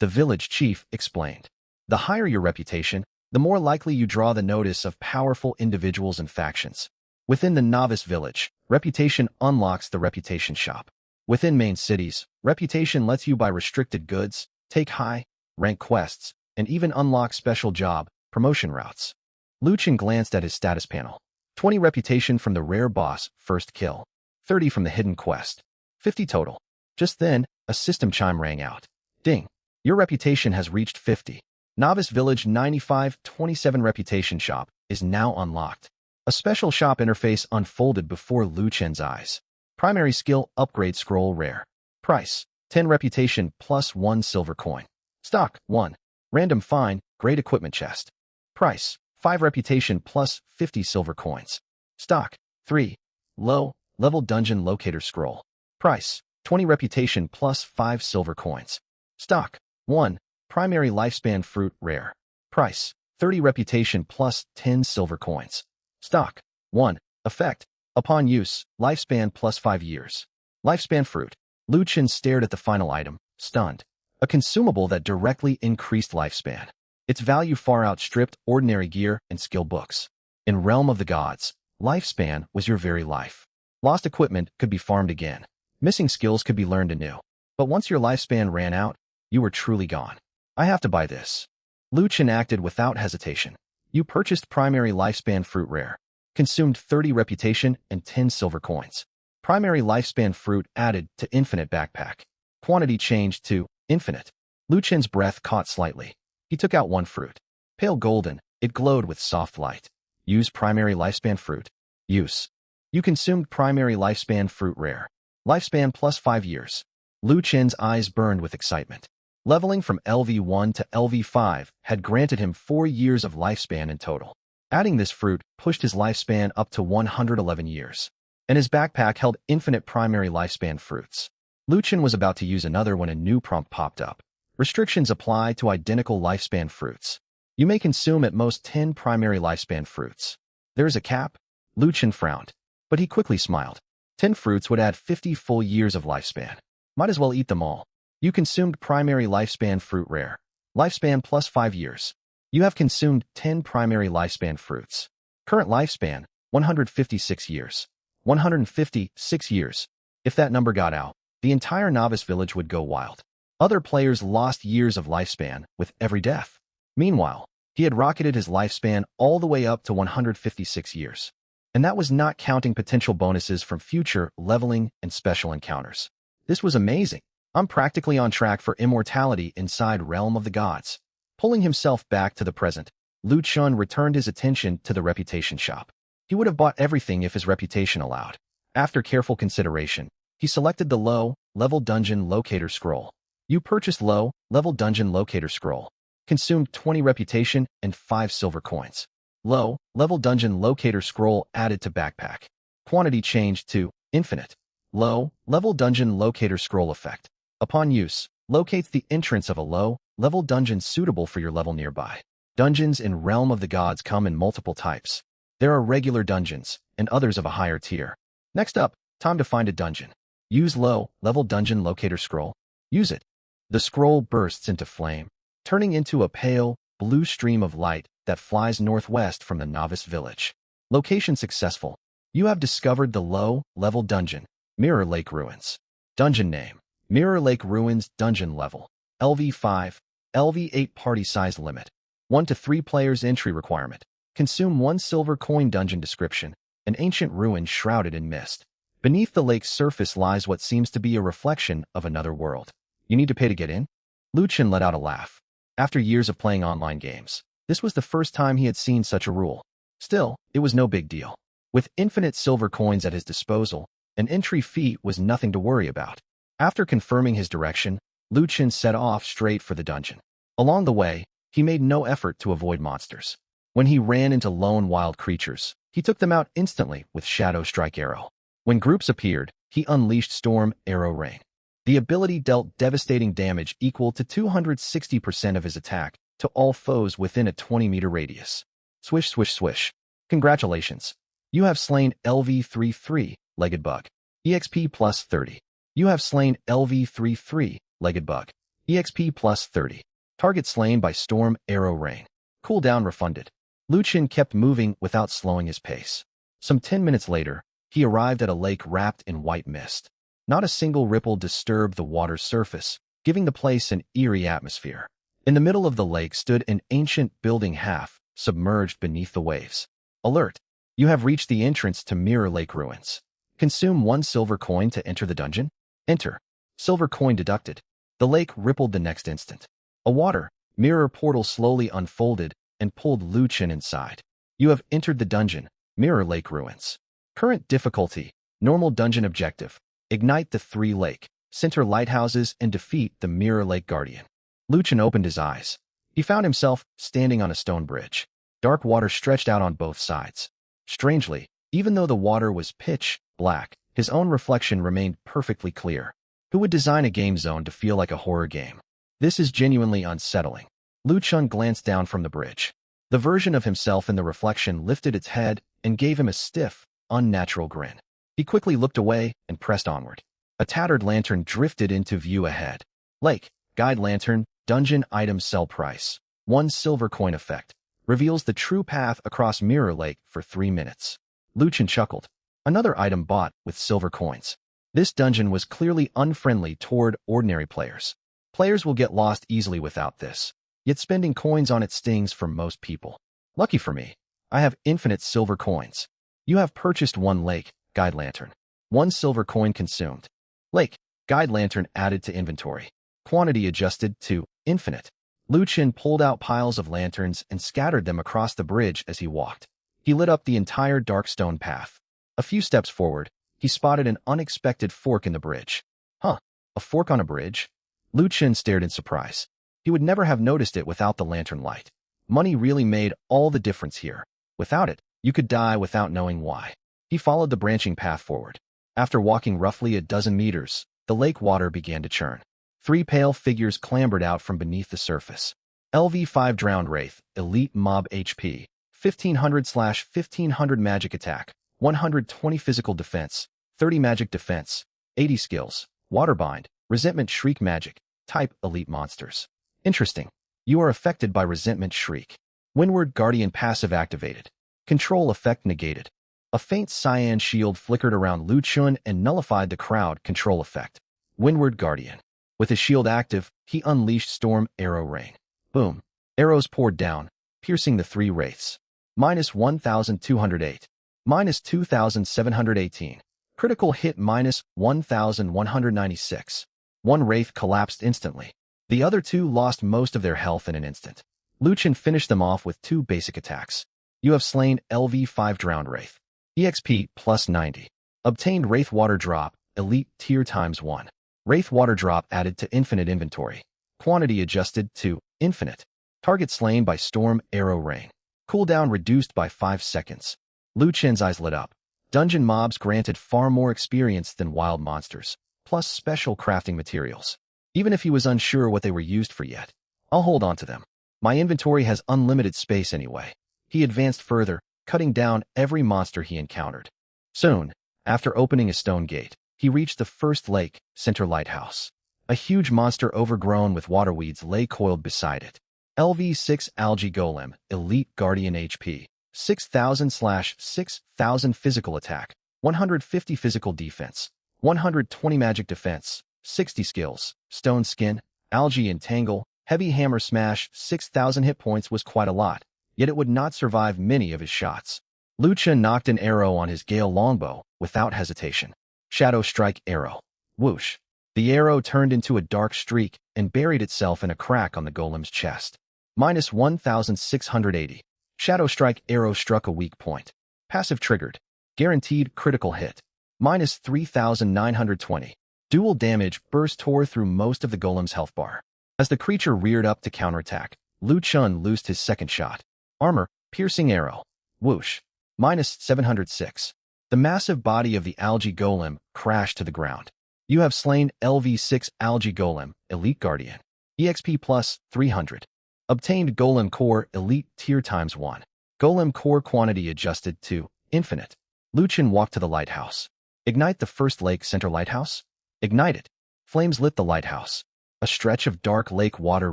The village chief explained. The higher your reputation, the more likely you draw the notice of powerful individuals and factions. Within the novice village, reputation unlocks the reputation shop. Within main cities, reputation lets you buy restricted goods, take high-rank quests, and even unlock special job, promotion routes. Lu Chen glanced at his status panel. 20 reputation from the rare boss, first kill. 30 from the hidden quest. 50 total. Just then, a system chime rang out. Ding. Your reputation has reached 50. Novice Village 9527 Reputation Shop is now unlocked. A special shop interface unfolded before Lu Chen's eyes. Primary skill upgrade scroll rare. Price 10 reputation plus 1 silver coin. Stock 1. Random find, great equipment chest. Price 5 reputation plus 50 silver coins. Stock 3. Low level dungeon locator scroll. Price 20 reputation plus 5 silver coins. Stock 1. Primary lifespan fruit rare. Price 30 reputation plus 10 silver coins. Stock 1. Effect upon use, lifespan plus 5 years. Lifespan fruit. Lu Chen stared at the final item, stunned. A consumable that directly increased lifespan. Its value far outstripped ordinary gear and skill books. In Realm of the Gods, lifespan was your very life. Lost equipment could be farmed again. Missing skills could be learned anew. But once your lifespan ran out, you were truly gone. I have to buy this. Lu Chen acted without hesitation. You purchased primary lifespan fruit rare. Consumed 30 reputation and 10 silver coins. Primary lifespan fruit added to infinite backpack. Quantity changed to infinite. Lu Chen's breath caught slightly. He took out one fruit. Pale golden, it glowed with soft light. Use primary lifespan fruit. Use. You consumed primary lifespan fruit rare. Lifespan plus 5 years. Lu Chen's eyes burned with excitement. Leveling from LV1 to LV5 had granted him 4 years of lifespan in total. Adding this fruit pushed his lifespan up to 111 years. And his backpack held infinite primary lifespan fruits. Lu Chen was about to use another when a new prompt popped up. Restrictions apply to identical lifespan fruits. You may consume at most 10 primary lifespan fruits. There is a cap? Lu Chen frowned. But he quickly smiled. 10 fruits would add 50 full years of lifespan. Might as well eat them all. You consumed primary lifespan fruit rare. Lifespan plus 5 years. You have consumed 10 primary lifespan fruits. Current lifespan, 156 years. 156 years. If that number got out, the entire novice village would go wild. Other players lost years of lifespan with every death. Meanwhile, he had rocketed his lifespan all the way up to 156 years. And that was not counting potential bonuses from future leveling and special encounters. This was amazing. I'm practically on track for immortality inside Realm of the Gods. Pulling himself back to the present, Lu Chen returned his attention to the reputation shop. He would have bought everything if his reputation allowed. After careful consideration, he selected the low-level dungeon locator scroll. You purchased low-level dungeon locator scroll. Consumed 20 reputation and 5 silver coins. Low-level dungeon locator scroll added to backpack. Quantity changed to infinite. Low-level dungeon locator scroll effect. Upon use, locates the entrance of a low-level dungeon suitable for your level nearby. Dungeons in Realm of the Gods come in multiple types. There are regular dungeons, and others of a higher tier. Next up, time to find a dungeon. Use low-level dungeon locator scroll. Use it. The scroll bursts into flame, turning into a pale, blue stream of light that flies northwest from the novice village. Location successful. You have discovered the low-level dungeon, Mirror Lake Ruins. Dungeon name, Mirror Lake Ruins Dungeon Level. LV5, LV8 Party Size Limit. 1 to 3 players entry requirement. Consume 1 silver coin. Dungeon description. an ancient ruin shrouded in mist. Beneath the lake's surface lies what seems to be a reflection of another world. You need to pay to get in? Lucien let out a laugh. After years of playing online games, this was the first time he had seen such a rule. Still, it was no big deal. With infinite silver coins at his disposal, an entry fee was nothing to worry about. After confirming his direction, Lucien set off straight for the dungeon. Along the way, he made no effort to avoid monsters. When he ran into lone wild creatures, he took them out instantly with Shadow Strike Arrow. When groups appeared, he unleashed Storm Arrow Rain. The ability dealt devastating damage equal to 260% of his attack to all foes within a 20-meter radius. Swish, swish, swish. Congratulations. You have slain LV-3 Legged Bug. EXP plus 30. You have slain LV-3 Legged Bug. EXP plus 30. Target slain by Storm Arrow Rain. Cooldown refunded. Lucien kept moving without slowing his pace. Some 10 minutes later, he arrived at a lake wrapped in white mist. Not a single ripple disturbed the water's surface, giving the place an eerie atmosphere. In the middle of the lake stood an ancient building half submerged beneath the waves. Alert! You have reached the entrance to Mirror Lake Ruins. Consume 1 silver coin to enter the dungeon. Enter. Silver coin deducted. The lake rippled the next instant. A water mirror portal slowly unfolded and pulled Lucien inside. You have entered the dungeon, Mirror Lake Ruins. Current difficulty, normal dungeon objective. Ignite the 3 lake, center lighthouses and defeat the Mirror Lake Guardian. Lucien opened his eyes. He found himself standing on a stone bridge. Dark water stretched out on both sides. Strangely, even though the water was pitch black, his own reflection remained perfectly clear. Who would design a game zone to feel like a horror game? This is genuinely unsettling. Lucien glanced down from the bridge. The version of himself in the reflection lifted its head and gave him a stiff, unnatural grin. He quickly looked away and pressed onward. A tattered lantern drifted into view ahead. Lake, guide lantern, dungeon item sell price. 1 silver coin effect. Reveals the true path across Mirror Lake for 3 minutes. Lucien chuckled. Another item bought with silver coins. This dungeon was clearly unfriendly toward ordinary players. Players will get lost easily without this, yet spending coins on it stings for most people. Lucky for me, I have infinite silver coins. You have purchased 1 lake, guide lantern. 1 silver coin consumed. Lake, guide lantern added to inventory. Quantity adjusted to infinite. Lucien pulled out piles of lanterns and scattered them across the bridge as he walked. He lit up the entire dark stone path. A few steps forward, he spotted an unexpected fork in the bridge. Huh, a fork on a bridge? Lucien stared in surprise. He would never have noticed it without the lantern light. Money really made all the difference here. Without it, you could die without knowing why. He followed the branching path forward. After walking roughly a dozen meters, the lake water began to churn. 3 pale figures clambered out from beneath the surface. LV-5 Drowned Wraith, Elite Mob HP, 1500/1500 Magic Attack, 120 Physical Defense, 30 Magic Defense, 80 Skills, Waterbind, Resentment Shriek Magic, Type Elite Monsters. Interesting. You are affected by Resentment Shriek. Windward Guardian passive activated. Control effect negated. A faint cyan shield flickered around Lucien and nullified the crowd control effect. Windward Guardian. With his shield active, he unleashed Storm Arrow Rain. Boom. Arrows poured down, piercing the 3 wraiths. Minus 1,208. Minus 2,718. Critical hit minus 1,196. 1 wraith collapsed instantly. The other 2 lost most of their health in an instant. Lucien finished them off with 2 basic attacks. You have slain LV-5 Drowned Wraith. EXP plus 90. Obtained Wraith Water Drop, Elite Tier ×1. Wraith Water Drop added to infinite inventory. Quantity adjusted to infinite. Target slain by Storm Arrow Rain. Cooldown reduced by 5 seconds. Lucien's eyes lit up. Dungeon mobs granted far more experience than wild monsters, plus special crafting materials. Even if he was unsure what they were used for yet, I'll hold on to them. My inventory has unlimited space anyway. He advanced further, cutting down every monster he encountered. Soon, after opening a stone gate, he reached the first lake, Center Lighthouse. A huge monster overgrown with waterweeds lay coiled beside it. LV-6 Algae Golem, Elite Guardian HP, 6,000/6,000 Physical Attack, 150 Physical Defense, 120 Magic Defense, 60 Skills, Stone Skin, Algae Entangle, Heavy Hammer Smash. 6,000 hit points was quite a lot, yet it would not survive many of his shots. Liu Chen knocked an arrow on his Gale longbow without hesitation. Shadow Strike Arrow. Whoosh. The arrow turned into a dark streak and buried itself in a crack on the golem's chest. Minus 1,680. Shadow Strike Arrow struck a weak point. Passive triggered. Guaranteed critical hit. Minus 3,920. Dual damage burst tore through most of the golem's health bar. As the creature reared up to counterattack, Liu Chen loosed his second shot. Armor, Piercing Arrow. Whoosh. Minus 706. The massive body of the algae golem crashed to the ground. You have slain LV6 Algae Golem, Elite Guardian. EXP plus 300. Obtained Golem Core Elite Tier ×1. Golem Core quantity adjusted to infinite. Liu Chen walked to the lighthouse. Ignite the first lake center lighthouse? Ignite it. Flames lit the lighthouse. A stretch of dark lake water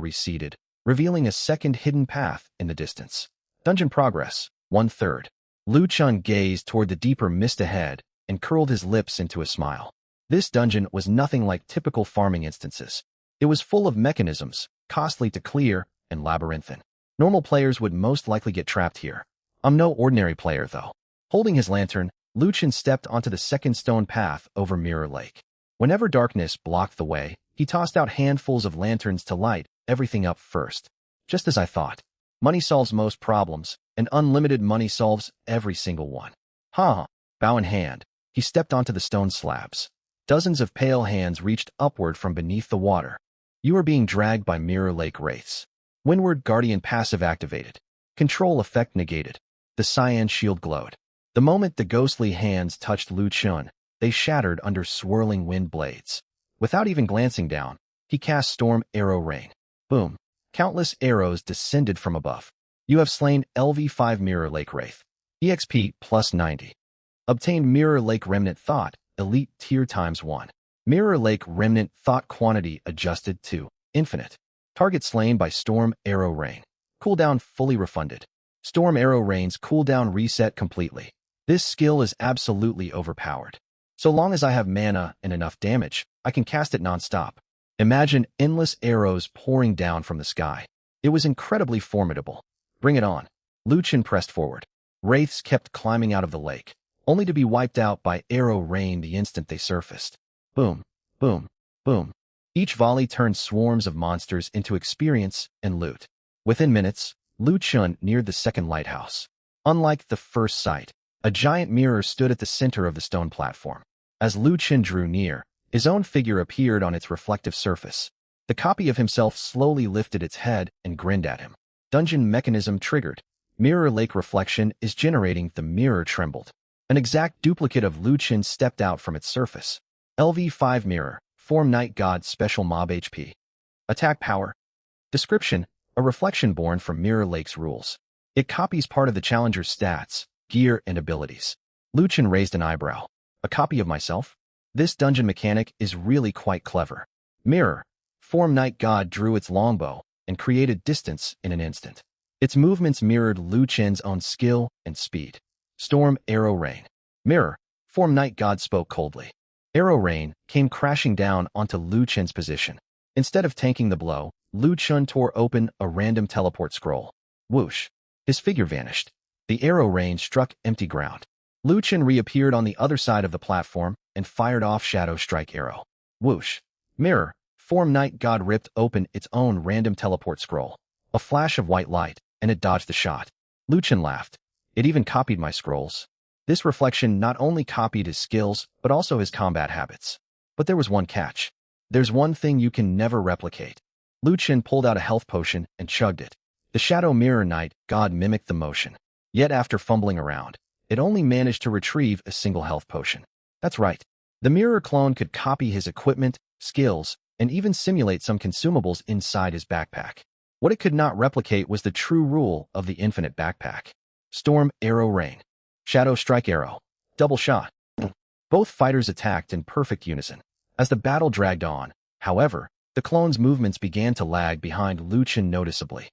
receded, revealing a second hidden path in the distance. Dungeon progress, 1/3. Liu Chen gazed toward the deeper mist ahead and curled his lips into a smile. This dungeon was nothing like typical farming instances. It was full of mechanisms, costly to clear, and labyrinthine. Normal players would most likely get trapped here. I'm no ordinary player, though. Holding his lantern, Liu Chen stepped onto the second stone path over Mirror Lake. Whenever darkness blocked the way, he tossed out handfuls of lanterns to light everything up first. Just as I thought. Money solves most problems, and unlimited money solves every single one. Ha! Bow in hand, he stepped onto the stone slabs. Dozens of pale hands reached upward from beneath the water. You are being dragged by Mirror Lake wraiths. Windward Guardian passive activated. Control effect negated. The cyan shield glowed. The moment the ghostly hands touched Liu Chen, they shattered under swirling wind blades. Without even glancing down, he cast Storm Arrow Rain. Boom. Countless arrows descended from above. You have slain LV5 Mirror Lake Wraith. EXP plus 90. Obtained Mirror Lake Remnant Thought, Elite Tier ×1. Mirror Lake Remnant Thought quantity adjusted to infinite. Target slain by Storm Arrow Rain. Cooldown fully refunded. Storm Arrow Rain's cooldown reset completely. This skill is absolutely overpowered. So long as I have mana and enough damage, I can cast it non-stop. Imagine endless arrows pouring down from the sky. It was incredibly formidable. Bring it on. Liu Chen pressed forward. Wraiths kept climbing out of the lake, only to be wiped out by arrow rain the instant they surfaced. Boom, boom, boom. Each volley turned swarms of monsters into experience and loot. Within minutes, Liu Chen neared the second lighthouse. Unlike the first sight, a giant mirror stood at the center of the stone platform. As Liu Chen drew near, his own figure appeared on its reflective surface. The copy of himself slowly lifted its head and grinned at him. Dungeon mechanism triggered. Mirror Lake reflection is generating. The mirror trembled. An exact duplicate of Liu Chen stepped out from its surface. LV5 Mirror, Form Night God Special Mob HP. Attack Power. Description, a reflection born from Mirror Lake's rules. It copies part of the challenger's stats, gear, and abilities. Liu Chen raised an eyebrow. A copy of myself? This dungeon mechanic is really quite clever. Mirror, Form Night God drew its longbow and created distance in an instant. Its movements mirrored Liu Chen's own skill and speed. Storm Arrow Rain. Mirror, Form Night God spoke coldly. Arrow Rain came crashing down onto Liu Chen's position. Instead of tanking the blow, Liu Chen tore open a random teleport scroll. Whoosh. His figure vanished. The arrow rain struck empty ground. Liu Chen reappeared on the other side of the platform and fired off Shadow Strike Arrow. Whoosh. Mirror, Form Night God ripped open its own random teleport scroll. A flash of white light, and it dodged the shot. Liu Chen laughed. It even copied my scrolls. This reflection not only copied his skills, but also his combat habits. But there was one catch. There's one thing you can never replicate. Liu Chen pulled out a health potion and chugged it. The Shadow Mirror Knight God mimicked the motion. Yet after fumbling around, it only managed to retrieve a single health potion. That's right. The mirror clone could copy his equipment, skills, and even simulate some consumables inside his backpack. What it could not replicate was the true rule of the infinite backpack. Storm Arrow Rain. Shadow Strike Arrow. Double shot. Both fighters attacked in perfect unison. As the battle dragged on, however, the clone's movements began to lag behind Liu Chen noticeably.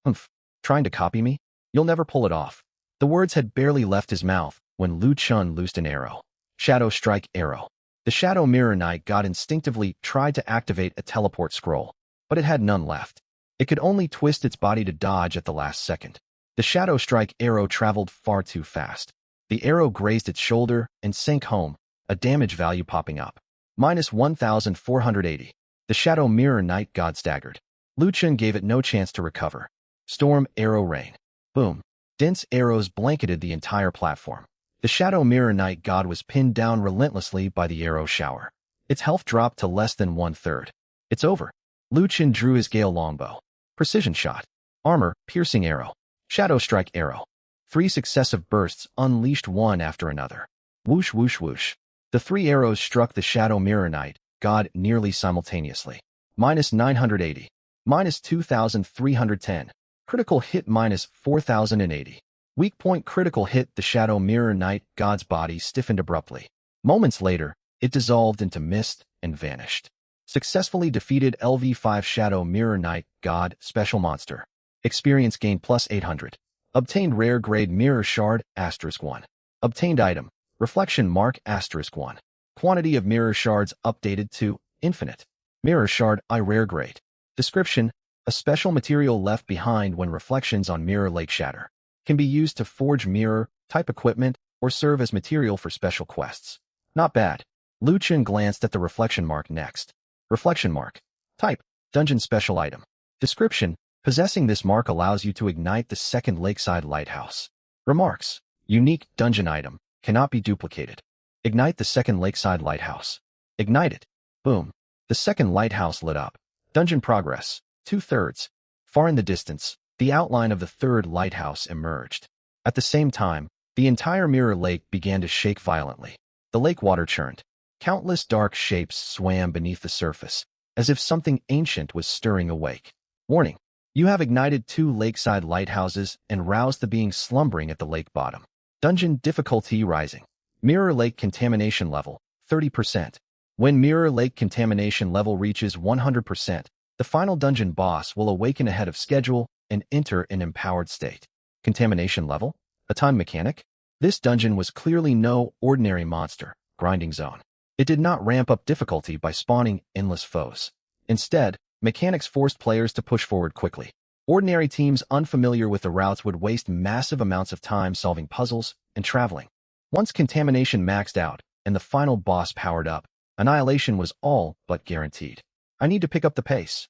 Humph. Trying to copy me? You'll never pull it off. The words had barely left his mouth when Liu Chen loosed an arrow. Shadow Strike Arrow. The Shadow Mirror Knight God instinctively tried to activate a teleport scroll, but it had none left. It could only twist its body to dodge at the last second. The Shadow Strike Arrow traveled far too fast. The arrow grazed its shoulder and sank home, a damage value popping up. Minus 1,480. The Shadow Mirror Knight God staggered. Lu Chen gave it no chance to recover. Storm, arrow, rain. Boom. Dense arrows blanketed the entire platform. The Shadow Mirror Knight God was pinned down relentlessly by the arrow shower. Its health dropped to less than 1/3. It's over. Lu Chen drew his Gale longbow. Precision shot. Armor, piercing arrow. Shadow strike arrow. 3 successive bursts unleashed one after another. Whoosh, whoosh, whoosh. The 3 arrows struck the Shadow Mirror Knight God nearly simultaneously. Minus 980. Minus 2,310. Critical hit minus 4,080. Weak point critical hit. The Shadow Mirror Knight God's body stiffened abruptly. Moments later, it dissolved into mist and vanished. Successfully defeated LV5 Shadow Mirror Knight God Special Monster. Experience gained plus 800. Obtained rare grade Mirror Shard *1. Obtained item Reflection Mark *1. Quantity of Mirror Shards updated to infinite. Mirror Shard I rare grade. Description: a special material left behind when reflections on Mirror Lake shatter. Can be used to forge mirror-type equipment or serve as material for special quests. Not bad. Lu Chen glanced at the Reflection Mark next. Reflection Mark. Type: Dungeon Special Item. Description: possessing this mark allows you to ignite the second lakeside lighthouse. Remarks: unique dungeon item. Cannot be duplicated. Ignite the second lakeside lighthouse. Ignite it. Boom. The second lighthouse lit up. Dungeon progress. 2/3. Far in the distance, the outline of the third lighthouse emerged. At the same time, the entire Mirror Lake began to shake violently. The lake water churned. Countless dark shapes swam beneath the surface, as if something ancient was stirring awake. Warning: you have ignited 2 lakeside lighthouses and roused the being slumbering at the lake bottom. Dungeon difficulty rising. Mirror Lake contamination level, 30%. When Mirror Lake contamination level reaches 100%, the final dungeon boss will awaken ahead of schedule and enter an empowered state. Contamination level? A time mechanic? This dungeon was clearly no ordinary monster, grinding zone. It did not ramp up difficulty by spawning endless foes. Instead, mechanics forced players to push forward quickly. Ordinary teams unfamiliar with the routes would waste massive amounts of time solving puzzles and traveling. Once contamination maxed out and the final boss powered up, annihilation was all but guaranteed. I need to pick up the pace.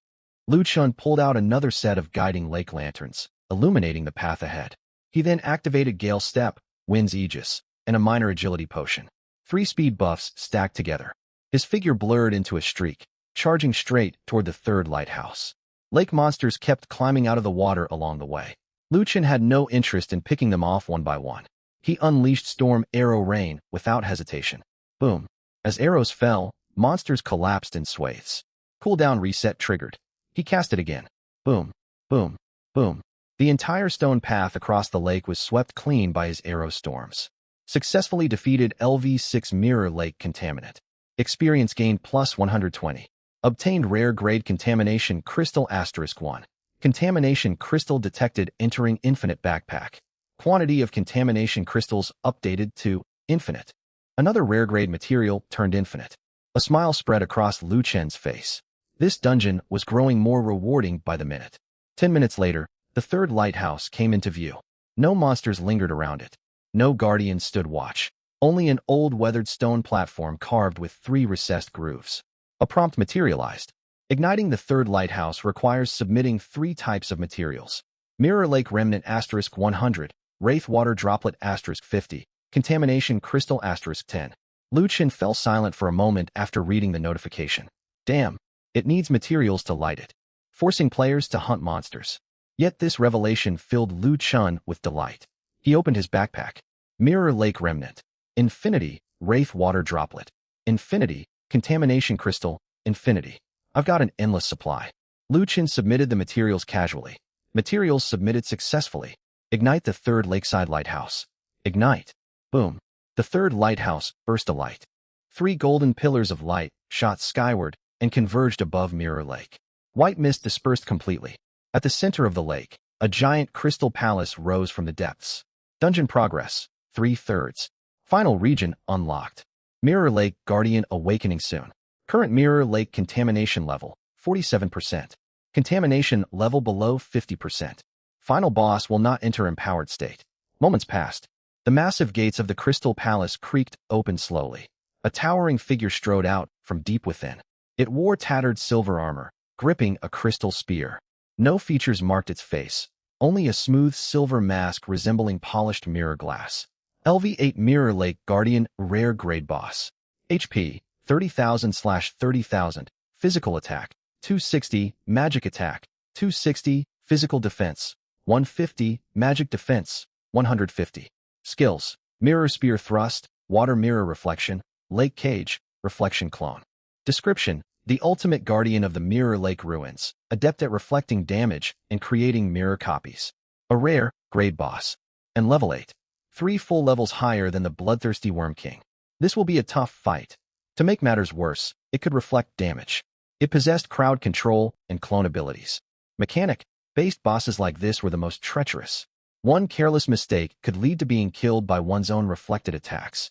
Lu Chen pulled out another set of guiding lake lanterns, illuminating the path ahead. He then activated Gale Step, Wind's Aegis, and a minor agility potion. 3 speed buffs stacked together. His figure blurred into a streak, charging straight toward the third lighthouse. Lake monsters kept climbing out of the water along the way. Lu Chen had no interest in picking them off one by one. He unleashed Storm, Arrow, Rain without hesitation. Boom. As arrows fell, monsters collapsed in swathes. Cooldown reset triggered. He cast it again. Boom, boom, boom. The entire stone path across the lake was swept clean by his arrow storms. Successfully defeated LV6 Mirror Lake Contaminant. Experience gained plus 120. Obtained rare grade Contamination Crystal *1. Contamination Crystal detected entering Infinite Backpack. Quantity of Contamination Crystals updated to infinite. Another rare grade material turned infinite. A smile spread across Lu Chen's face. This dungeon was growing more rewarding by the minute. 10 minutes later, the third lighthouse came into view. No monsters lingered around it. No guardians stood watch. Only an old weathered stone platform carved with 3 recessed grooves. A prompt materialized. Igniting the third lighthouse requires submitting 3 types of materials. Mirror Lake Remnant *100, Wraith Water Droplet *50, Contamination Crystal *10. Lu Chen fell silent for a moment after reading the notification. Damn, it needs materials to light it, forcing players to hunt monsters. Yet this revelation filled Lu Chen with delight. He opened his backpack. Mirror Lake Remnant. Infinity, Wraith Water Droplet. Infinity, Contamination Crystal, Infinity. I've got an endless supply. Lu Chen submitted the materials casually. Materials submitted successfully. Ignite the third lakeside lighthouse. Ignite. Boom. The third lighthouse burst alight. 3 golden pillars of light shot skyward and converged above Mirror Lake. White mist dispersed completely. At the center of the lake, a giant crystal palace rose from the depths. Dungeon progress, 3/3. Final region unlocked. Mirror Lake Guardian awakening soon. Current Mirror Lake contamination level, 47%. Contamination level below 50%. Final boss will not enter empowered state. Moments passed. The massive gates of the Crystal Palace creaked open slowly. A towering figure strode out from deep within. It wore tattered silver armor, gripping a crystal spear. No features marked its face, only a smooth silver mask resembling polished mirror glass. LV8 Mirror Lake Guardian Rare Grade Boss. HP 30,000/30,000. Physical Attack 260, Magic Attack 260, Physical Defense 150, Magic Defense 150. Skills: Mirror Spear Thrust, Water Mirror Reflection, Lake Cage, Reflection Clone. Description: the ultimate guardian of the Mirror Lake ruins, adept at reflecting damage and creating mirror copies. A rare, grade boss. And level 8. 3 full levels higher than the bloodthirsty Worm King. This will be a tough fight. To make matters worse, it could reflect damage. It possessed crowd control and clone abilities. Mechanic-based bosses like this were the most treacherous. One careless mistake could lead to being killed by one's own reflected attacks.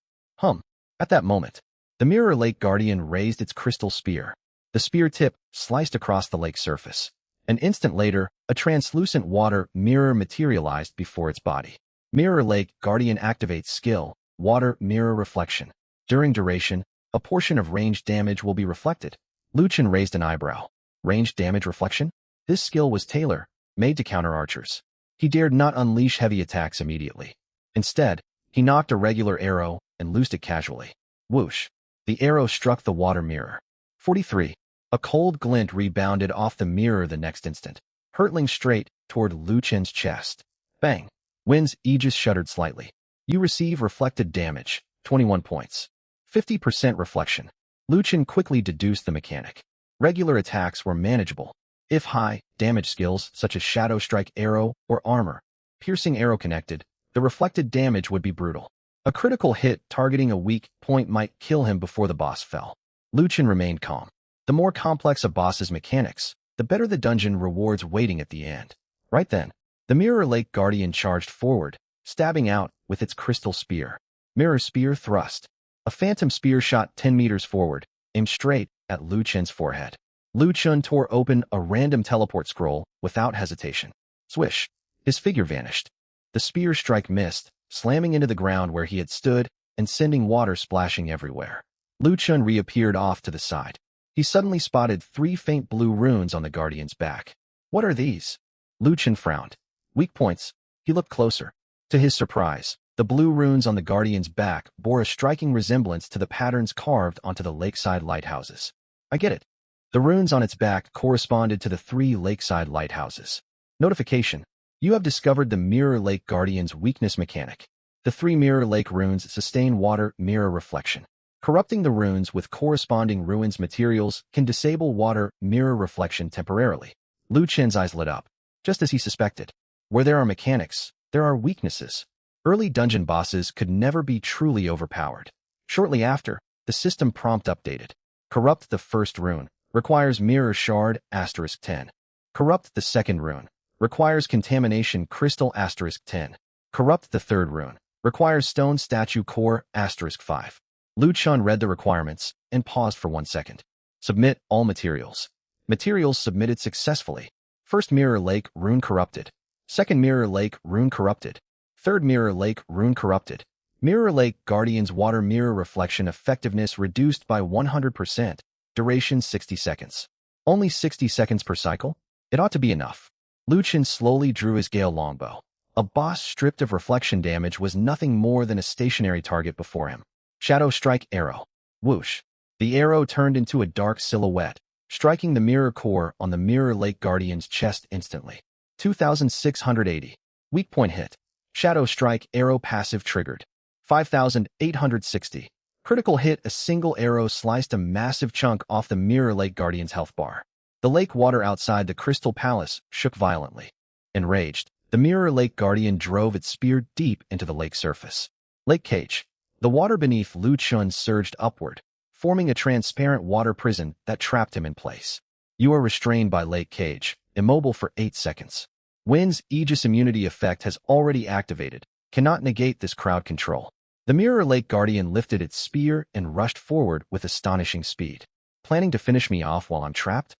At that moment, the Mirror Lake Guardian raised its crystal spear. The spear tip sliced across the lake surface. An instant later, a translucent water mirror materialized before its body. Mirror Lake Guardian activates skill, Water Mirror Reflection. During duration, a portion of ranged damage will be reflected. Luchan raised an eyebrow. Ranged damage reflection? This skill was tailor-made to counter archers. He dared not unleash heavy attacks immediately. Instead, he knocked a regular arrow and loosed it casually. Whoosh! The arrow struck the water mirror. 43. A cold glint rebounded off the mirror the next instant, hurtling straight toward Luchan's chest. Bang! Wind's aegis shuddered slightly. You receive reflected damage, 21 points. 50% reflection. Luchan quickly deduced the mechanic. Regular attacks were manageable. If high damage skills such as Shadow Strike Arrow or Armor Piercing Arrow connected, the reflected damage would be brutal. A critical hit targeting a weak point might kill him before the boss fell. Luchan remained calm. The more complex a boss's mechanics, the better the dungeon rewards waiting at the end. Right then, the Mirror Lake Guardian charged forward, stabbing out with its crystal spear. Mirror Spear Thrust. A phantom spear shot 10 meters forward, aimed straight at Luchan's forehead. Luchan tore open a random teleport scroll without hesitation. Swish! His figure vanished. The spear strike missed, slamming into the ground where he had stood and sending water splashing everywhere. Luchan reappeared off to the side. He suddenly spotted 3 faint blue runes on the Guardian's back. What are these? Luchan frowned. Weak points. He looked closer. To his surprise, the blue runes on the Guardian's back bore a striking resemblance to the patterns carved onto the lakeside lighthouses. I get it. The runes on its back corresponded to the 3 lakeside lighthouses. Notification. You have discovered the Mirror Lake Guardian's weakness mechanic. The 3 Mirror Lake runes sustain water mirror reflection. Corrupting the runes with corresponding ruins materials can disable water mirror reflection temporarily. Luchan's eyes lit up. Just as he suspected. Where there are mechanics, there are weaknesses. Early dungeon bosses could never be truly overpowered. Shortly after, the system prompt updated. Corrupt the first rune. Requires Mirror Shard *10. Corrupt the second rune. Requires Contamination Crystal *10. Corrupt the third rune. Requires Stone Statue Core *5. Luchan read the requirements and paused for 1 second. Submit all materials. Materials submitted successfully. First Mirror Lake Rune Corrupted. Second Mirror Lake Rune Corrupted. Third Mirror Lake Rune Corrupted. Mirror Lake Guardian's Water Mirror Reflection Effectiveness reduced by 100%. Duration 60 seconds. Only 60 seconds per cycle? It ought to be enough. Luchan slowly drew his Gale longbow. A boss stripped of reflection damage was nothing more than a stationary target before him. Shadow Strike Arrow. Whoosh. The arrow turned into a dark silhouette, striking the mirror core on the Mirror Lake Guardian's chest instantly. 2,680. Weak point hit. Shadow Strike Arrow passive triggered. 5,860. Critical hit. A single arrow sliced a massive chunk off the Mirror Lake Guardian's health bar. The lake water outside the Crystal Palace shook violently. Enraged, the Mirror Lake Guardian drove its spear deep into the lake surface. Lake Cage. The water beneath Luchan surged upward, forming a transparent water prison that trapped him in place. You are restrained by Lake Cage, immobile for 8 seconds. Wind's Aegis immunity effect has already activated, cannot negate this crowd control. The Mirror Lake Guardian lifted its spear and rushed forward with astonishing speed. Planning to finish me off while I'm trapped?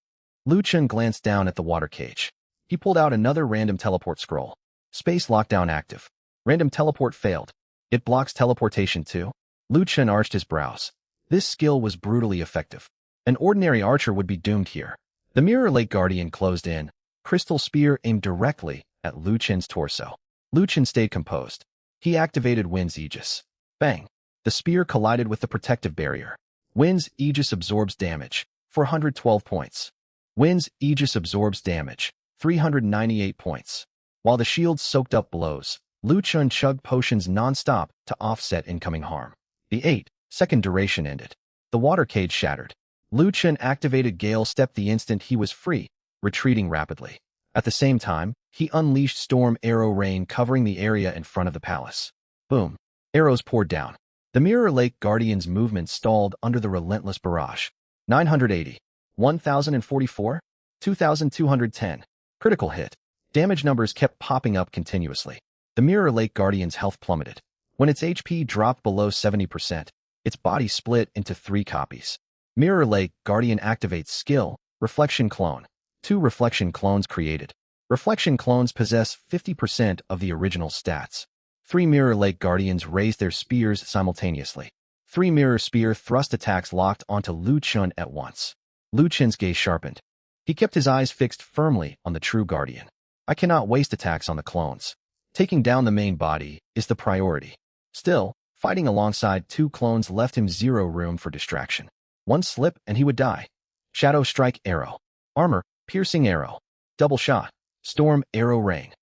Luchan glanced down at the water cage. He pulled out another random teleport scroll. Space lockdown active. Random teleport failed. It blocks teleportation too. Lu Chen arched his brows. This skill was brutally effective. An ordinary archer would be doomed here. The Mirror Lake Guardian closed in. Crystal Spear aimed directly at Lu Chen's torso. Lu Chen stayed composed. He activated Wind's Aegis. Bang! The spear collided with the protective barrier. Wind's Aegis absorbs damage. 412 points. Wind's Aegis absorbs damage. 398 points. While the shield soaked up blows, Lu Chen chugged potions non-stop to offset incoming harm. The 8-second duration ended. The water cage shattered. Lu Chen activated Gale Step the instant he was free, retreating rapidly. At the same time, he unleashed Storm Arrow Rain covering the area in front of the palace. Boom. Arrows poured down. The Mirror Lake Guardian's movement stalled under the relentless barrage. 980. 1044. 2210. Critical hit. Damage numbers kept popping up continuously. The Mirror Lake Guardian's health plummeted. When its HP dropped below 70%, its body split into 3 copies. Mirror Lake Guardian activates skill, Reflection Clone. 2 reflection clones created. Reflection clones possess 50% of the original stats. 3 Mirror Lake Guardians raised their spears simultaneously. 3 Mirror Spear thrust attacks locked onto Lu Chen at once. Lu Chen's gaze sharpened. He kept his eyes fixed firmly on the true Guardian. I cannot waste attacks on the clones. Taking down the main body is the priority. Still, fighting alongside 2 clones left him zero room for distraction. One slip and he would die. Shadow Strike Arrow. Armor, Piercing Arrow. Double Shot. Storm Arrow Rain.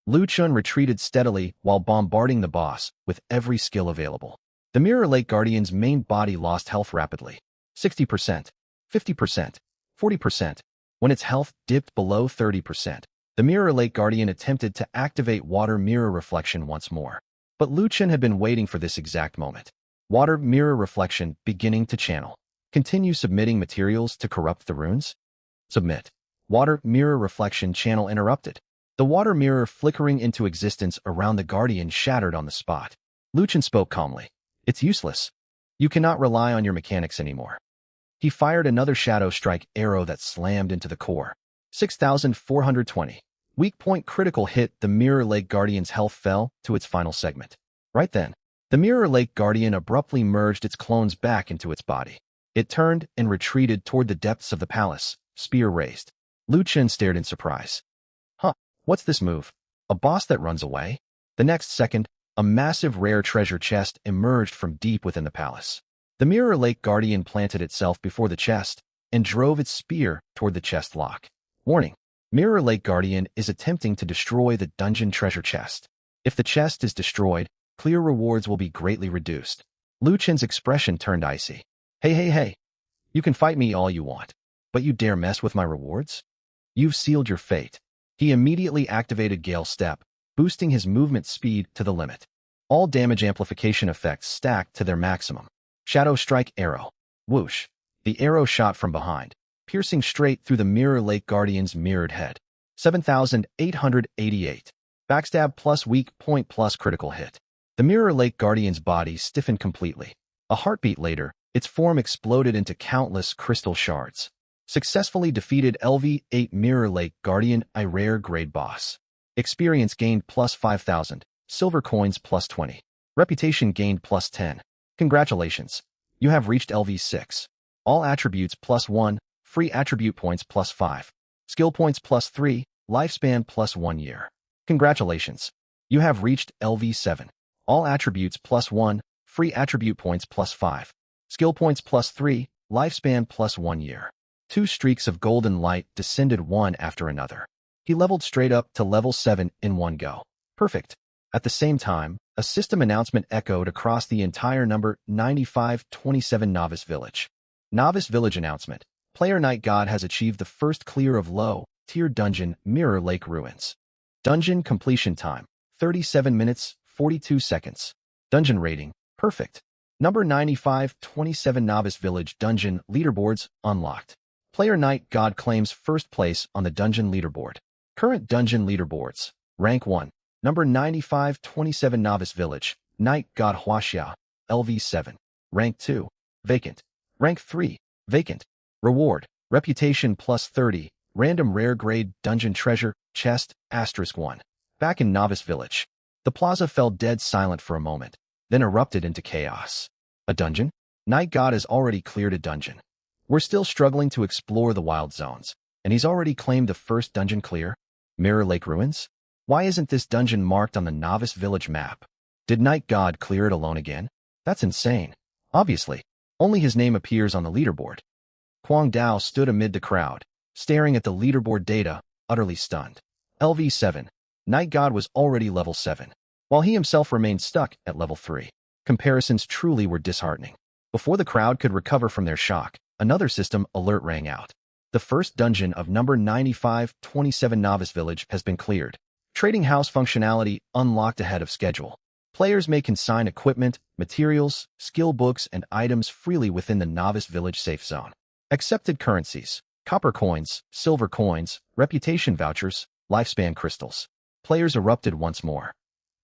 Lu Chen retreated steadily while bombarding the boss with every skill available. The Mirror Lake Guardian's main body lost health rapidly. 60%, 50%, 40%. When its health dipped below 30%, the Mirror Lake Guardian attempted to activate Water Mirror Reflection once more. But Lu Chen had been waiting for this exact moment. Water Mirror Reflection beginning to channel. Continue submitting materials to corrupt the runes? Submit. Water Mirror Reflection channel interrupted. The water mirror flickering into existence around the Guardian shattered on the spot. Lu Chen spoke calmly. It's useless. You cannot rely on your mechanics anymore. He fired another Shadow Strike arrow that slammed into the core. 6,420. Weak point critical hit. The Mirror Lake Guardian's health fell to its final segment. Right then, the Mirror Lake Guardian abruptly merged its clones back into its body. It turned and retreated toward the depths of the palace, spear raised. Lu Chen stared in surprise. Huh, what's this move? A boss that runs away? The next second, a massive rare treasure chest emerged from deep within the palace. The Mirror Lake Guardian planted itself before the chest and drove its spear toward the chest lock. Warning. Mirror Lake Guardian is attempting to destroy the dungeon treasure chest. If the chest is destroyed, clear rewards will be greatly reduced. Lu Chen's expression turned icy. Hey. You can fight me all you want, but you dare mess with my rewards? You've sealed your fate. He immediately activated Gale Step, boosting his movement speed to the limit. All damage amplification effects stacked to their maximum. Shadow Strike Arrow. Whoosh. The arrow shot from behind, piercing straight through the Mirror Lake Guardian's mirrored head. 7,888. Backstab plus weak point plus critical hit. The Mirror Lake Guardian's body stiffened completely. A heartbeat later, its form exploded into countless crystal shards. Successfully defeated LV8 Mirror Lake Guardian, a rare grade boss. Experience gained plus 5,000. Silver coins plus 20. Reputation gained plus 10. Congratulations. You have reached LV6. All attributes plus 1. Free attribute points plus 5. Skill points plus 3. Lifespan plus 1 year. Congratulations. You have reached LV7. All attributes plus 1. Free attribute points plus 5. Skill points plus 3. Lifespan plus 1 year. 2 streaks of golden light descended one after another. He leveled straight up to level 7 in one go. Perfect. At the same time, a system announcement echoed across the entire number 9527 Novice Village. Novice Village announcement. Player Night God has achieved the first clear of low-tier dungeon Mirror Lake Ruins. Dungeon completion time. 37 minutes, 42 seconds. Dungeon rating. Perfect. Number 9527 Novice Village Dungeon Leaderboards unlocked. Player Night God claims first place on the dungeon leaderboard. Current dungeon leaderboards. Rank 1. Number 9527 Novice Village. Night God Huaxia. LV7. Rank 2. Vacant. Rank 3. Vacant. Reward. Reputation plus 30. Random rare grade dungeon treasure. Chest. *1. Back in Novice Village. The plaza fell dead silent for a moment, then erupted into chaos. A dungeon? Night God has already cleared a dungeon. We're still struggling to explore the wild zones, and he's already claimed the first dungeon clear? Mirror Lake Ruins? Why isn't this dungeon marked on the Novice Village map? Did Night God clear it alone again? That's insane. Obviously, only his name appears on the leaderboard. Kwang Dao stood amid the crowd, staring at the leaderboard data, utterly stunned. LV7. Night God was already level 7, while he himself remained stuck at level 3. Comparisons truly were disheartening. Before the crowd could recover from their shock, another system alert rang out. The first dungeon of number 9527 Novice Village has been cleared. Trading house functionality unlocked ahead of schedule. Players may consign equipment, materials, skill books, and items freely within the Novice Village safe zone. Accepted currencies: copper coins, silver coins, reputation vouchers, lifespan crystals. Players erupted once more.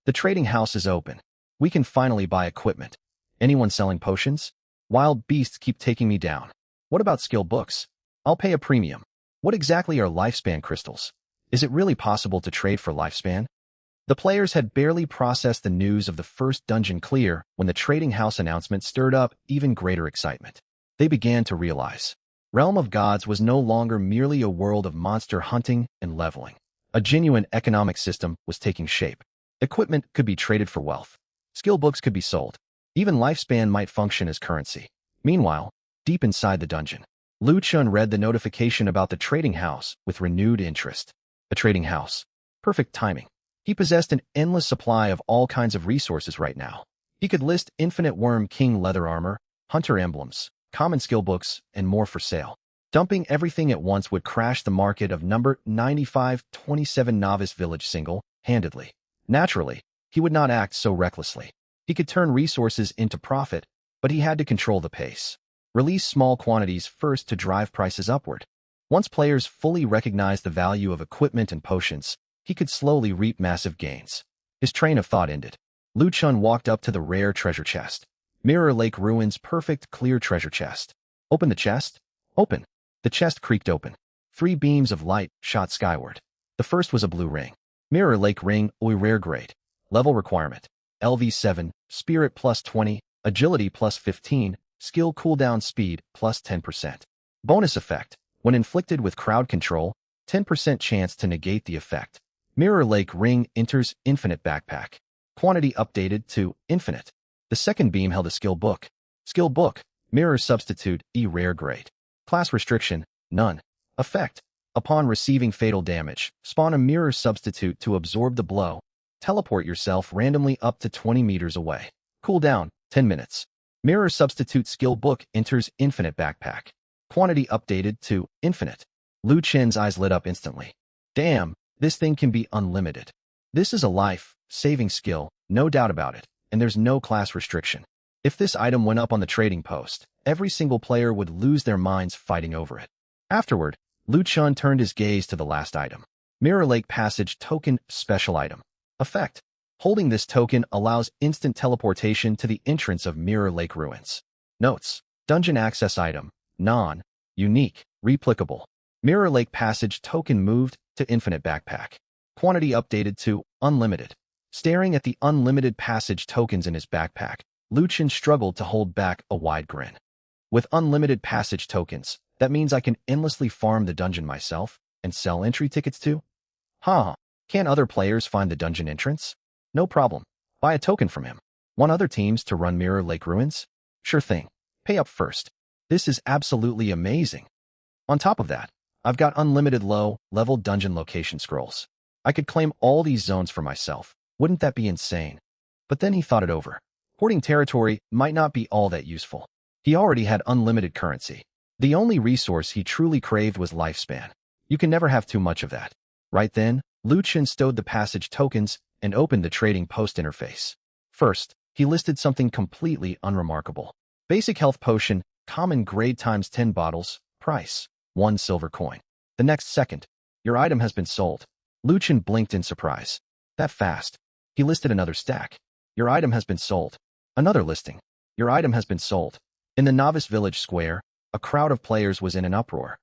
The trading house is open. We can finally buy equipment. Anyone selling potions? Wild beasts keep taking me down. What about skill books? I'll pay a premium. What exactly are lifespan crystals? Is it really possible to trade for lifespan? The players had barely processed the news of the first dungeon clear when the trading house announcement stirred up even greater excitement. They began to realize Realm of Gods was no longer merely a world of monster hunting and leveling. A genuine economic system was taking shape. Equipment could be traded for wealth. Skill books could be sold. Even lifespan might function as currency. Meanwhile, deep inside the dungeon, Lu Chun read the notification about the trading house with renewed interest. A trading house. Perfect timing. He possessed an endless supply of all kinds of resources right now. He could list Infinite Worm King leather armor, hunter emblems, common skill books, and more for sale. Dumping everything at once would crash the market of number 9527 Novice Village single-handedly. Naturally, he would not act so recklessly. He could turn resources into profit, but he had to control the pace. Release small quantities first to drive prices upward. Once players fully recognized the value of equipment and potions, he could slowly reap massive gains. His train of thought ended. Lu Chun walked up to the rare treasure chest. Mirror Lake Ruins perfect clear treasure chest. Open the chest? Open. The chest creaked open. 3 beams of light shot skyward. The first was a blue ring. Mirror Lake Ring, Oi rare grade. Level requirement: LV7, Spirit plus 20, Agility plus 15, Skill cooldown speed plus 10%. Bonus effect: when inflicted with crowd control, 10% chance to negate the effect. Mirror Lake Ring enters Infinite Backpack. Quantity updated to Infinite. The second beam held a skill book. Skill book: Mirror Substitute, E rare grade. Class restriction: none. Effect: upon receiving fatal damage, spawn a mirror substitute to absorb the blow. Teleport yourself randomly up to 20 meters away. Cooldown: 10 minutes. Mirror Substitute skill book enters Infinite Backpack. Quantity updated to Infinite. Lu Chen's eyes lit up instantly. Damn, this thing can be unlimited. This is a life-saving skill, no doubt about it, and there's no class restriction. If this item went up on the trading post, every single player would lose their minds fighting over it. Afterward, Lu Chun turned his gaze to the last item. Mirror Lake Passage Token Special Item. Effect: holding this token allows instant teleportation to the entrance of Mirror Lake Ruins. Notes: Dungeon Access Item. Non-unique. Replicable. Mirror Lake Passage Token moved to Infinite Backpack. Quantity updated to Unlimited. Staring at the unlimited passage tokens in his backpack, Lu Chun struggled to hold back a wide grin. With unlimited passage tokens, that means I can endlessly farm the dungeon myself and sell entry tickets too? Huh. Can't other players find the dungeon entrance? No problem. Buy a token from him. Want other teams to run Mirror Lake Ruins? Sure thing. Pay up first. This is absolutely amazing. On top of that, I've got unlimited low-level dungeon location scrolls. I could claim all these zones for myself. Wouldn't that be insane? But then he thought it over. Hoarding territory might not be all that useful. He already had unlimited currency. The only resource he truly craved was lifespan. You can never have too much of that. Right then, Lu Chun stowed the passage tokens and opened the trading post interface. First, he listed something completely unremarkable. Basic health potion, common grade times 10 bottles, price: 1 silver coin. The next second, your item has been sold. Lu Chun blinked in surprise. That fast. He listed another stack. Your item has been sold. Another listing. Your item has been sold. In the Novice Village Square, a crowd of players was in an uproar.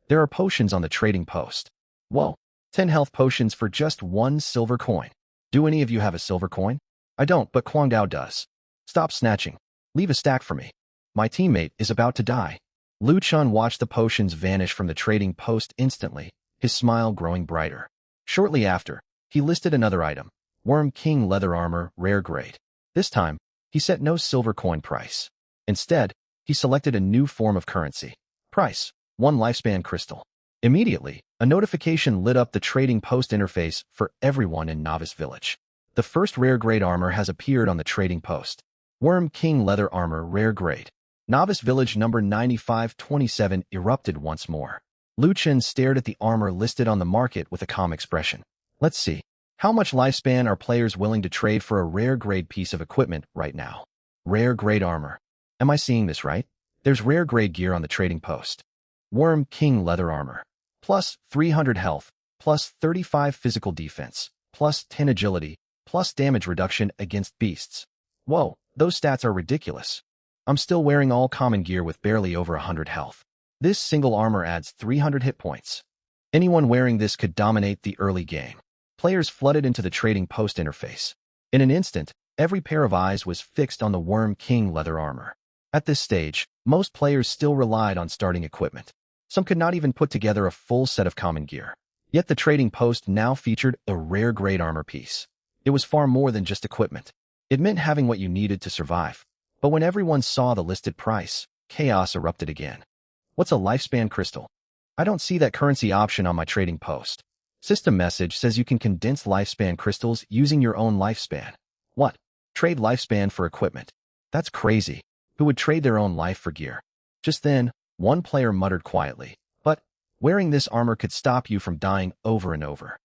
There are potions on the trading post. Whoa, 10 health potions for just 1 silver coin. Do any of you have a silver coin? I don't, but Kwang Dao does. Stop snatching. Leave a stack for me. My teammate is about to die. Lu Chun watched the potions vanish from the trading post instantly, his smile growing brighter. Shortly after, he listed another item, Worm King Leather Armor, Rare Grade. This time, he set no silver coin price. Instead, he selected a new form of currency. Price, 1 lifespan crystal. Immediately, a notification lit up the trading post interface for everyone in Novice Village. The first rare grade armor has appeared on the trading post. Worm King Leather Armor, Rare Grade. Novice Village number 9527 erupted once more. Lu Chen stared at the armor listed on the market with a calm expression. Let's see. How much lifespan are players willing to trade for a rare grade piece of equipment right now? Rare grade armor. Am I seeing this right? There's rare grade gear on the trading post. Worm King Leather Armor. Plus 300 health, plus 35 physical defense, plus 10 agility, plus damage reduction against beasts. Whoa, those stats are ridiculous. I'm still wearing all common gear with barely over 100 health. This single armor adds 300 hit points. Anyone wearing this could dominate the early game. Players flooded into the trading post interface. In an instant, every pair of eyes was fixed on the Worm King Leather Armor. At this stage, most players still relied on starting equipment. Some could not even put together a full set of common gear. Yet the trading post now featured a rare grade armor piece. It was far more than just equipment. It meant having what you needed to survive. But when everyone saw the listed price, chaos erupted again. What's a lifespan crystal? I don't see that currency option on my trading post. System message says you can condense lifespan crystals using your own lifespan. What? Trade lifespan for equipment? That's crazy. Who would trade their own life for gear? Just then, one player muttered quietly, but wearing this armor could stop you from dying over and over.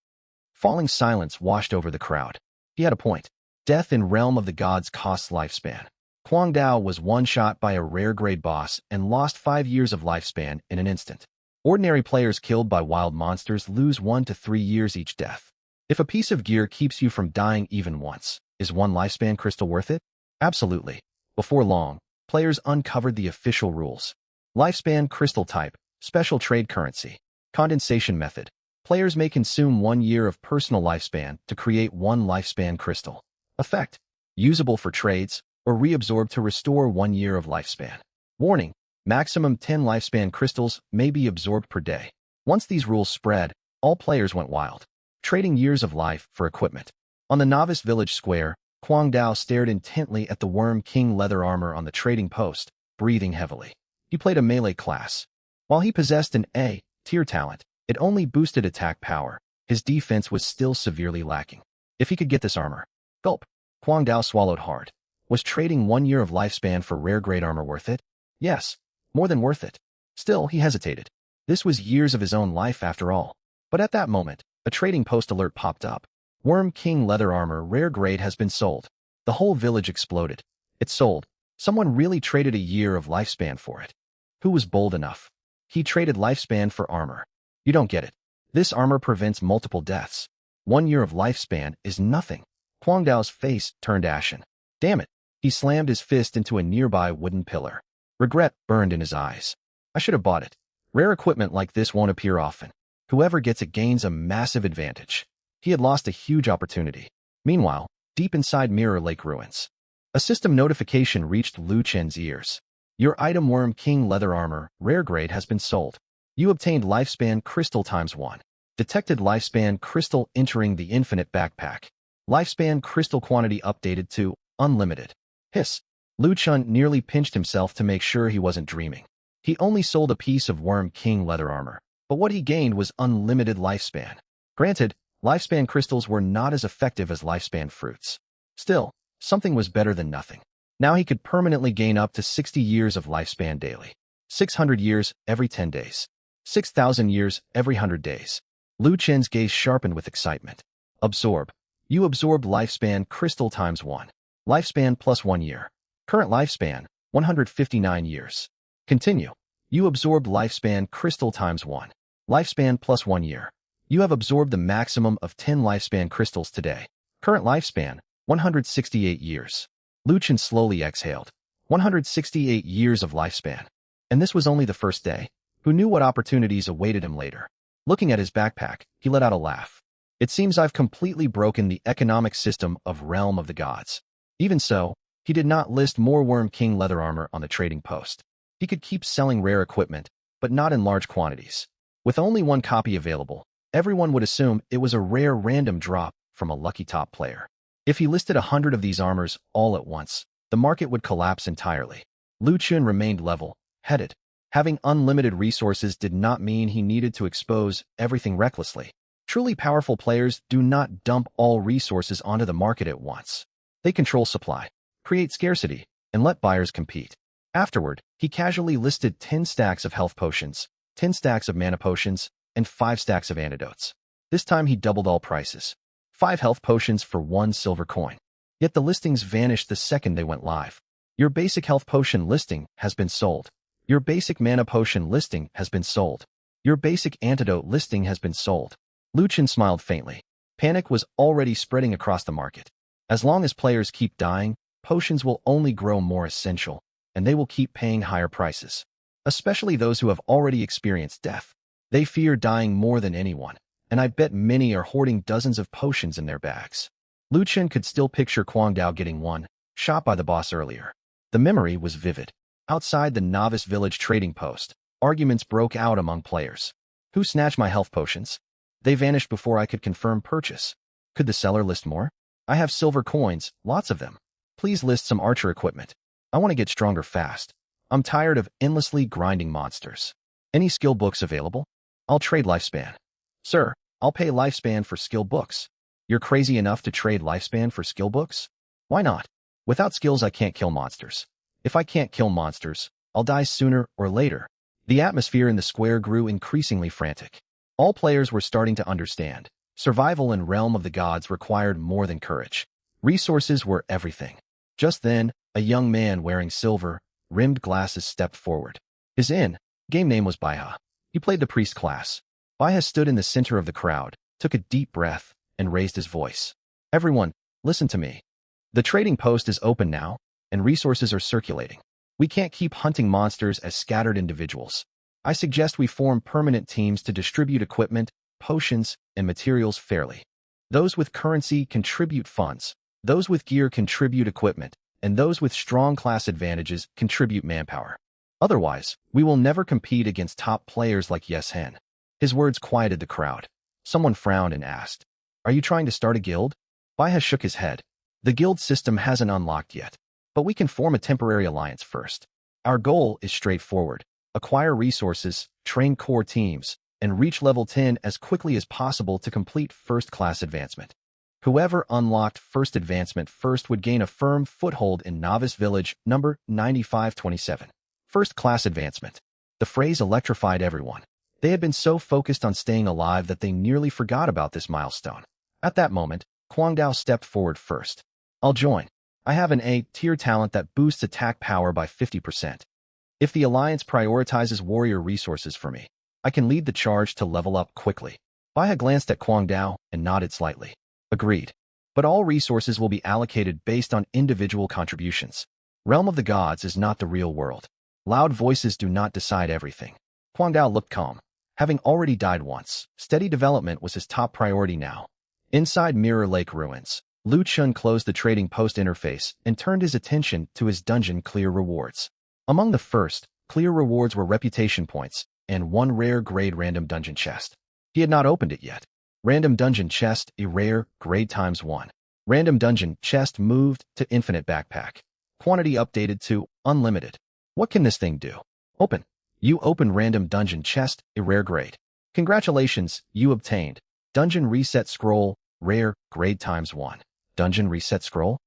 Falling silence washed over the crowd. He had a point. Death in Realm of the Gods costs lifespan. Kwang Dao was one-shot by a rare-grade boss and lost 5 years of lifespan in an instant. Ordinary players killed by wild monsters lose 1 to 3 years each death. If a piece of gear keeps you from dying even once, is 1 lifespan crystal worth it? Absolutely. Before long, players uncovered the official rules. Lifespan crystal type, special trade currency. Condensation method. Players may consume 1 year of personal lifespan to create 1 lifespan crystal. Effect. Usable for trades, or reabsorbed to restore 1 year of lifespan. Warning. Maximum 10 lifespan crystals may be absorbed per day. Once these rules spread, all players went wild, trading years of life for equipment. On the Novice Village Square, Kwang Dao stared intently at the Worm King Leather Armor on the trading post, breathing heavily. He played a melee class. While he possessed an A-tier talent, it only boosted attack power. His defense was still severely lacking. If he could get this armor. Gulp. Kwang Dao swallowed hard. Was trading 1 year of lifespan for rare grade armor worth it? Yes, more than worth it. Still, he hesitated. This was years of his own life after all. But at that moment, a trading post alert popped up. Worm King Leather Armor, Rare Grade has been sold. The whole village exploded. It's sold. Someone really traded a year of lifespan for it. Who was bold enough? He traded lifespan for armor. You don't get it. This armor prevents multiple deaths. 1 year of lifespan is nothing. Kwang Dao's face turned ashen. Damn it. He slammed his fist into a nearby wooden pillar. Regret burned in his eyes. I should have bought it. Rare equipment like this won't appear often. Whoever gets it gains a massive advantage. He had lost a huge opportunity. Meanwhile, deep inside Mirror Lake ruins, a system notification reached Lu Chen's ears. Your item Worm King Leather Armor, Rare Grade has been sold. You obtained Lifespan Crystal ×1. Detected Lifespan Crystal entering the Infinite Backpack. Lifespan Crystal quantity updated to Unlimited. Hiss. Lu Chun nearly pinched himself to make sure he wasn't dreaming. He only sold a piece of Worm King Leather Armor, but what he gained was unlimited lifespan. Granted, lifespan crystals were not as effective as lifespan fruits. Still, something was better than nothing. Now he could permanently gain up to 60 years of lifespan daily. 600 years every 10 days. 6,000 years every 100 days. Lu Chen's gaze sharpened with excitement. Absorb. You absorbed lifespan crystal ×1. Lifespan plus 1 year. Current lifespan, 159 years. Continue. You absorbed lifespan crystal ×1. Lifespan plus 1 year. You have absorbed the maximum of 10 lifespan crystals today. Current lifespan, 168 years. Lu Chen slowly exhaled. 168 years of lifespan. And this was only the first day. Who knew what opportunities awaited him later? Looking at his backpack, he let out a laugh. It seems I've completely broken the economic system of Realm of the Gods. Even so, he did not list more Worm King leather armor on the trading post. He could keep selling rare equipment, but not in large quantities. With only one copy available, everyone would assume it was a rare random drop from a lucky top player. If he listed 100 of these armors all at once, the market would collapse entirely. Lu Chun remained level-headed. Having unlimited resources did not mean he needed to expose everything recklessly. Truly powerful players do not dump all resources onto the market at once. They control supply, create scarcity, and let buyers compete. Afterward, he casually listed 10 stacks of health potions, 10 stacks of mana potions, and 5 stacks of antidotes. This time he doubled all prices. 5 health potions for 1 silver coin. Yet the listings vanished the second they went live. Your basic health potion listing has been sold. Your basic mana potion listing has been sold. Your basic antidote listing has been sold. Lu Chun smiled faintly. Panic was already spreading across the market. As long as players keep dying, potions will only grow more essential, and they will keep paying higher prices. Especially those who have already experienced death. They fear dying more than anyone, and I bet many are hoarding dozens of potions in their bags. Lu Chun could still picture Kwang Dao getting one shot by the boss earlier. The memory was vivid. Outside the novice village trading post, arguments broke out among players. Who snatched my health potions? They vanished before I could confirm purchase. Could the seller list more? I have silver coins, lots of them. Please list some archer equipment. I want to get stronger fast. I'm tired of endlessly grinding monsters. Any skill books available? I'll trade lifespan. Sir, I'll pay lifespan for skill books. You're crazy enough to trade lifespan for skill books? Why not? Without skills I can't kill monsters. If I can't kill monsters, I'll die sooner or later. The atmosphere in the square grew increasingly frantic. All players were starting to understand. Survival in Realm of the Gods required more than courage. Resources were everything. Just then, a young man wearing silver-rimmed glasses stepped forward. His game name was Baiha. He played the priest class. Baiha stood in the center of the crowd, took a deep breath, and raised his voice. Everyone, listen to me. The trading post is open now, and resources are circulating. We can't keep hunting monsters as scattered individuals. I suggest we form permanent teams to distribute equipment, potions, and materials fairly. Those with currency contribute funds, those with gear contribute equipment, and those with strong class advantages contribute manpower. Otherwise, we will never compete against top players like Yes Hen. His words quieted the crowd. Someone frowned and asked, "Are you trying to start a guild?" Baiha shook his head. The guild system hasn't unlocked yet, but we can form a temporary alliance first. Our goal is straightforward. Acquire resources, train core teams, and reach level 10 as quickly as possible to complete first-class advancement. Whoever unlocked first advancement first would gain a firm foothold in Novice Village number 9527. First-class advancement. The phrase electrified everyone. They had been so focused on staying alive that they nearly forgot about this milestone. At that moment, Kwang Dao stepped forward first. I'll join. I have an A-tier talent that boosts attack power by 50%. If the Alliance prioritizes warrior resources for me, I can lead the charge to level up quickly. Baiha glanced at Kwang Dao and nodded slightly. Agreed. But all resources will be allocated based on individual contributions. Realm of the Gods is not the real world. Loud voices do not decide everything. Kwang Dao looked calm. Having already died once, steady development was his top priority now. Inside Mirror Lake Ruins, Lu Chun closed the trading post interface and turned his attention to his dungeon clear rewards. Among the first, clear rewards were reputation points and one rare grade random dungeon chest. He had not opened it yet. Random dungeon chest, a rare, grade ×1. Random dungeon chest moved to infinite backpack. Quantity updated to unlimited. What can this thing do? Open. You opened random dungeon chest, a rare grade. Congratulations, you obtained. Dungeon reset scroll, rare, grade ×1. Dungeon reset scroll?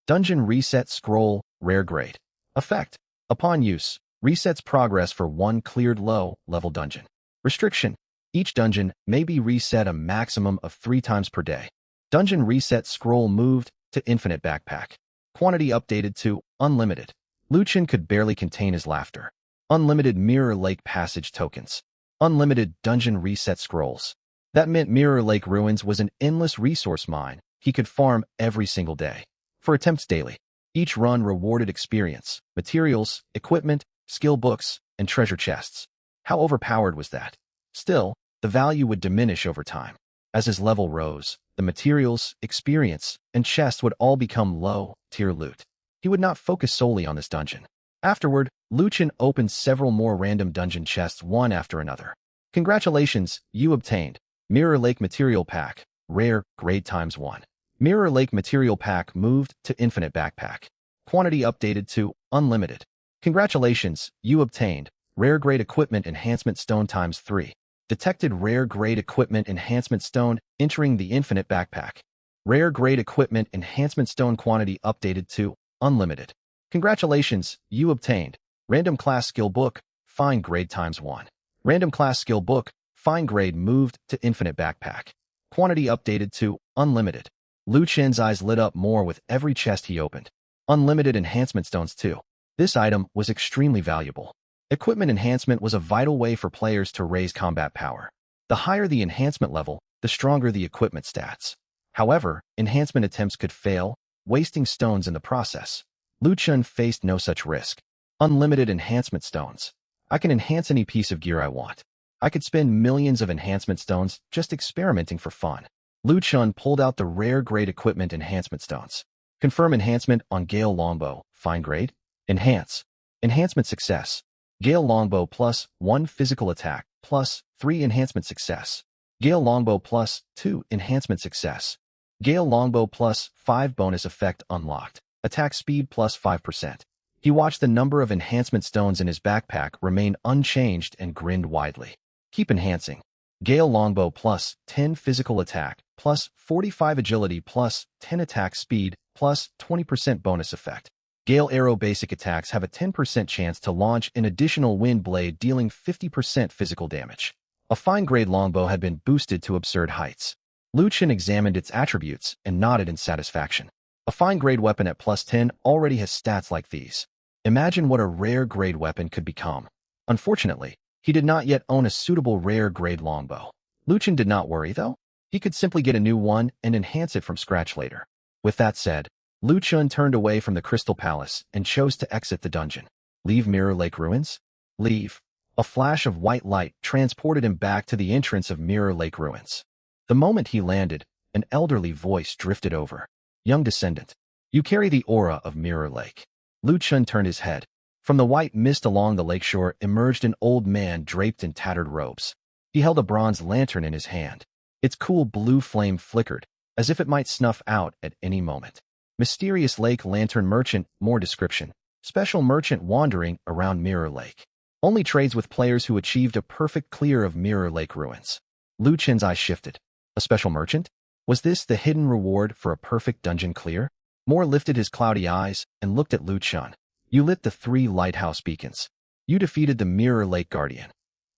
Dungeon reset scroll, rare grade. Effect. Upon use, resets progress for one cleared low-level dungeon. Restriction. Each dungeon may be reset a maximum of 3 times per day. Dungeon reset scroll moved to infinite backpack. Quantity updated to unlimited. Lu Chun could barely contain his laughter. Unlimited Mirror Lake passage tokens. Unlimited dungeon reset scrolls. That meant Mirror Lake Ruins was an endless resource mine he could farm every single day. For attempts daily, each run rewarded experience, materials, equipment, skill books, and treasure chests. How overpowered was that? Still, the value would diminish over time. As his level rose, the materials, experience, and chests would all become low-tier loot. He would not focus solely on this dungeon. Afterward, Luchin opened several more random dungeon chests one after another. Congratulations, you obtained Mirror Lake Material Pack, Rare, Grade ×1. Mirror Lake Material Pack moved to Infinite Backpack. Quantity updated to Unlimited. Congratulations, you obtained Rare Grade Equipment Enhancement Stone ×3. Detected Rare Grade Equipment Enhancement Stone entering the Infinite Backpack. Rare Grade Equipment Enhancement Stone quantity updated to Unlimited. Congratulations, you obtained Random Class Skill Book, Fine Grade ×1. Random Class Skill Book, Fine Grade moved to Infinite Backpack. Quantity updated to Unlimited. Lu Chen's eyes lit up more with every chest he opened. Unlimited Enhancement Stones too. This item was extremely valuable. Equipment enhancement was a vital way for players to raise combat power. The higher the enhancement level, the stronger the equipment stats. However, enhancement attempts could fail, wasting stones in the process. Lu Chen faced no such risk. Unlimited enhancement stones. I can enhance any piece of gear I want. I could spend millions of enhancement stones just experimenting for fun. Lu Chen pulled out the rare grade equipment enhancement stones. Confirm enhancement on Gale Longbow, Fine Grade. Enhance. Enhancement success. Gale Longbow plus 1 physical attack plus 3 enhancement success. Gale Longbow plus 2 enhancement success. Gale Longbow plus 5 bonus effect unlocked. Attack speed plus 5%. He watched the number of enhancement stones in his backpack remain unchanged and grinned widely. Keep enhancing. Gale Longbow plus 10 physical attack plus 45 agility plus 10 attack speed plus 20% bonus effect. Gale Arrow basic attacks have a 10% chance to launch an additional wind blade dealing 50% physical damage. A fine grade longbow had been boosted to absurd heights. Lu Chen examined its attributes and nodded in satisfaction. A fine grade weapon at plus 10 already has stats like these. Imagine what a rare grade weapon could become. Unfortunately, he did not yet own a suitable rare grade longbow. Lu Chen did not worry though. He could simply get a new one and enhance it from scratch later. With that said, Lu Chen turned away from the Crystal Palace and chose to exit the dungeon. Leave Mirror Lake Ruins? Leave. A flash of white light transported him back to the entrance of Mirror Lake Ruins. The moment he landed, an elderly voice drifted over. Young descendant, you carry the aura of Mirror Lake. Lu Chen turned his head. From the white mist along the lakeshore emerged an old man draped in tattered robes. He held a bronze lantern in his hand. Its cool blue flame flickered, as if it might snuff out at any moment. Mysterious Lake Lantern Merchant, more description. Special merchant wandering around Mirror Lake. Only trades with players who achieved a perfect clear of Mirror Lake ruins. Lu Chen's eyes shifted. A special merchant? Was this the hidden reward for a perfect dungeon clear? Moore lifted his cloudy eyes and looked at Lu Chen. You lit the 3 lighthouse beacons. You defeated the Mirror Lake Guardian.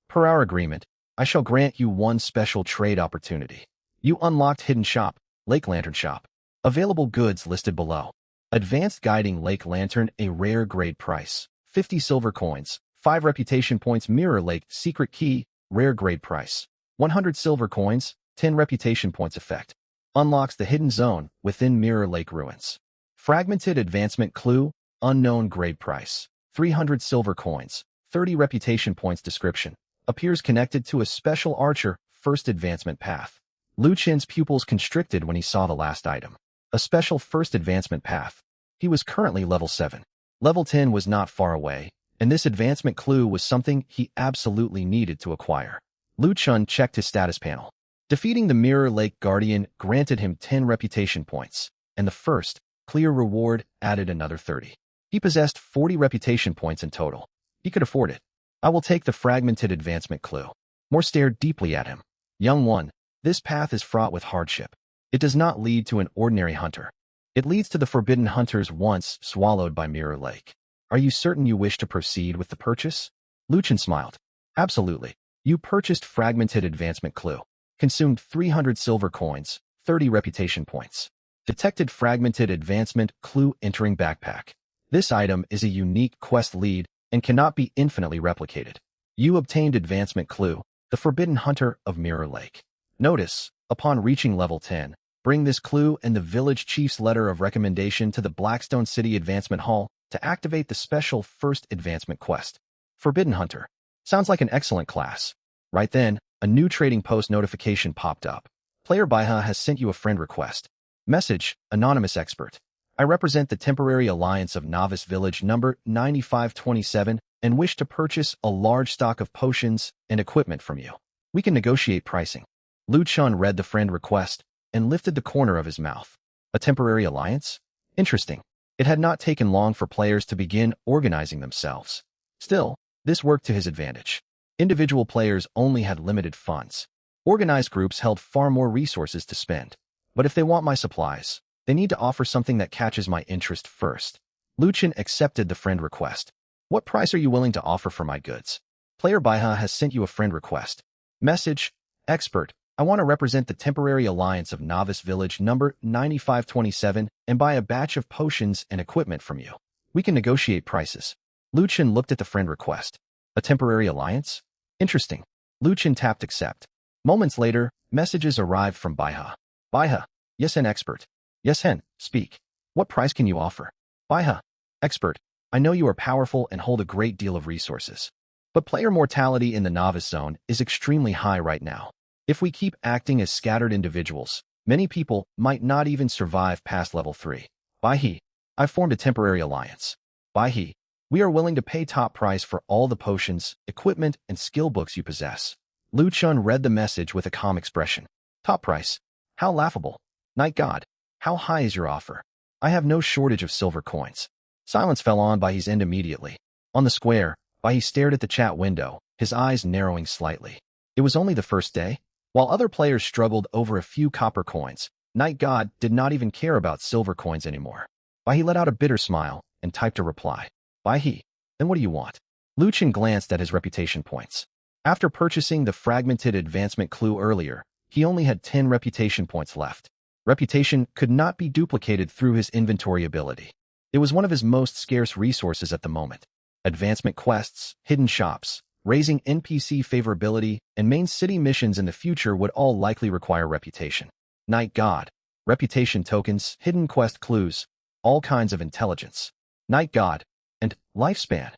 Per our agreement, I shall grant you 1 special trade opportunity. You unlocked Hidden Shop, Lake Lantern Shop. Available goods listed below. Advanced Guiding Lake Lantern, a rare grade price. 50 silver coins, 5 reputation points. Mirror Lake Secret Key, rare grade price. 100 silver coins, 10 reputation points effect. Unlocks the hidden zone within Mirror Lake Ruins. Fragmented Advancement Clue, unknown grade price. 300 silver coins, 30 reputation points. Description. Appears connected to a special archer, first advancement path. Lu Chen's pupils constricted when he saw the last item. A special first advancement path. He was currently level 7. Level 10 was not far away, and this advancement clue was something he absolutely needed to acquire. Lu Chen checked his status panel. Defeating the Mirror Lake Guardian granted him 10 reputation points, and the first, clear reward added another 30. He possessed 40 reputation points in total. He could afford it. I will take the fragmented advancement clue. Moore stared deeply at him. Young one, this path is fraught with hardship. It does not lead to an ordinary hunter. It leads to the forbidden hunters once swallowed by Mirror Lake. Are you certain you wish to proceed with the purchase? Lu Chen smiled. Absolutely. You purchased fragmented advancement clue. Consumed 300 silver coins, 30 reputation points. Detected fragmented advancement clue entering backpack. This item is a unique quest lead and cannot be infinitely replicated. You obtained advancement clue, the forbidden hunter of Mirror Lake. Notice, upon reaching level 10, bring this clue and the village chief's letter of recommendation to the Blackstone City Advancement Hall to activate the special first advancement quest. Forbidden Hunter. Sounds like an excellent class. Right then, a new trading post notification popped up. Player Baiha has sent you a friend request. Message, Anonymous Expert. I represent the temporary alliance of Novice Village number 9527 and wish to purchase a large stock of potions and equipment from you. We can negotiate pricing. Lu Chun read the friend request and lifted the corner of his mouth. A temporary alliance? Interesting. It had not taken long for players to begin organizing themselves. Still, this worked to his advantage. Individual players only had limited funds. Organized groups held far more resources to spend. But if they want my supplies, they need to offer something that catches my interest first. Lu Chun accepted the friend request. What price are you willing to offer for my goods? Player Baiha has sent you a friend request. Message, Expert. I want to represent the temporary alliance of Novice Village number 9527 and buy a batch of potions and equipment from you. We can negotiate prices. Lu Chun looked at the friend request. A temporary alliance? Interesting. Lu Chun tapped accept. Moments later, messages arrived from Baiha. Baiha. Yes, an expert. Yes, hen. Speak. What price can you offer? Baiha. Expert. I know you are powerful and hold a great deal of resources. But player mortality in the novice zone is extremely high right now. If we keep acting as scattered individuals, many people might not even survive past level 3. Baihe. I've formed a temporary alliance. Baihe. We are willing to pay top price for all the potions, equipment, and skill books you possess. Lu Chun read the message with a calm expression. Top price? How laughable. Night God. How high is your offer? I have no shortage of silver coins. Silence fell on Baihe's end immediately. On the square, Baihe stared at the chat window, his eyes narrowing slightly. It was only the first day. While other players struggled over a few copper coins, Night God did not even care about silver coins anymore. Baihe let out a bitter smile and typed a reply. Baihe, then what do you want? Lu Chun glanced at his reputation points. After purchasing the fragmented advancement clue earlier, he only had 10 reputation points left. Reputation could not be duplicated through his inventory ability. It was one of his most scarce resources at the moment. Advancement quests, hidden shops, raising NPC favorability, and main city missions in the future would all likely require reputation. Night God, reputation tokens, hidden quest clues, all kinds of intelligence. Night God, and lifespan.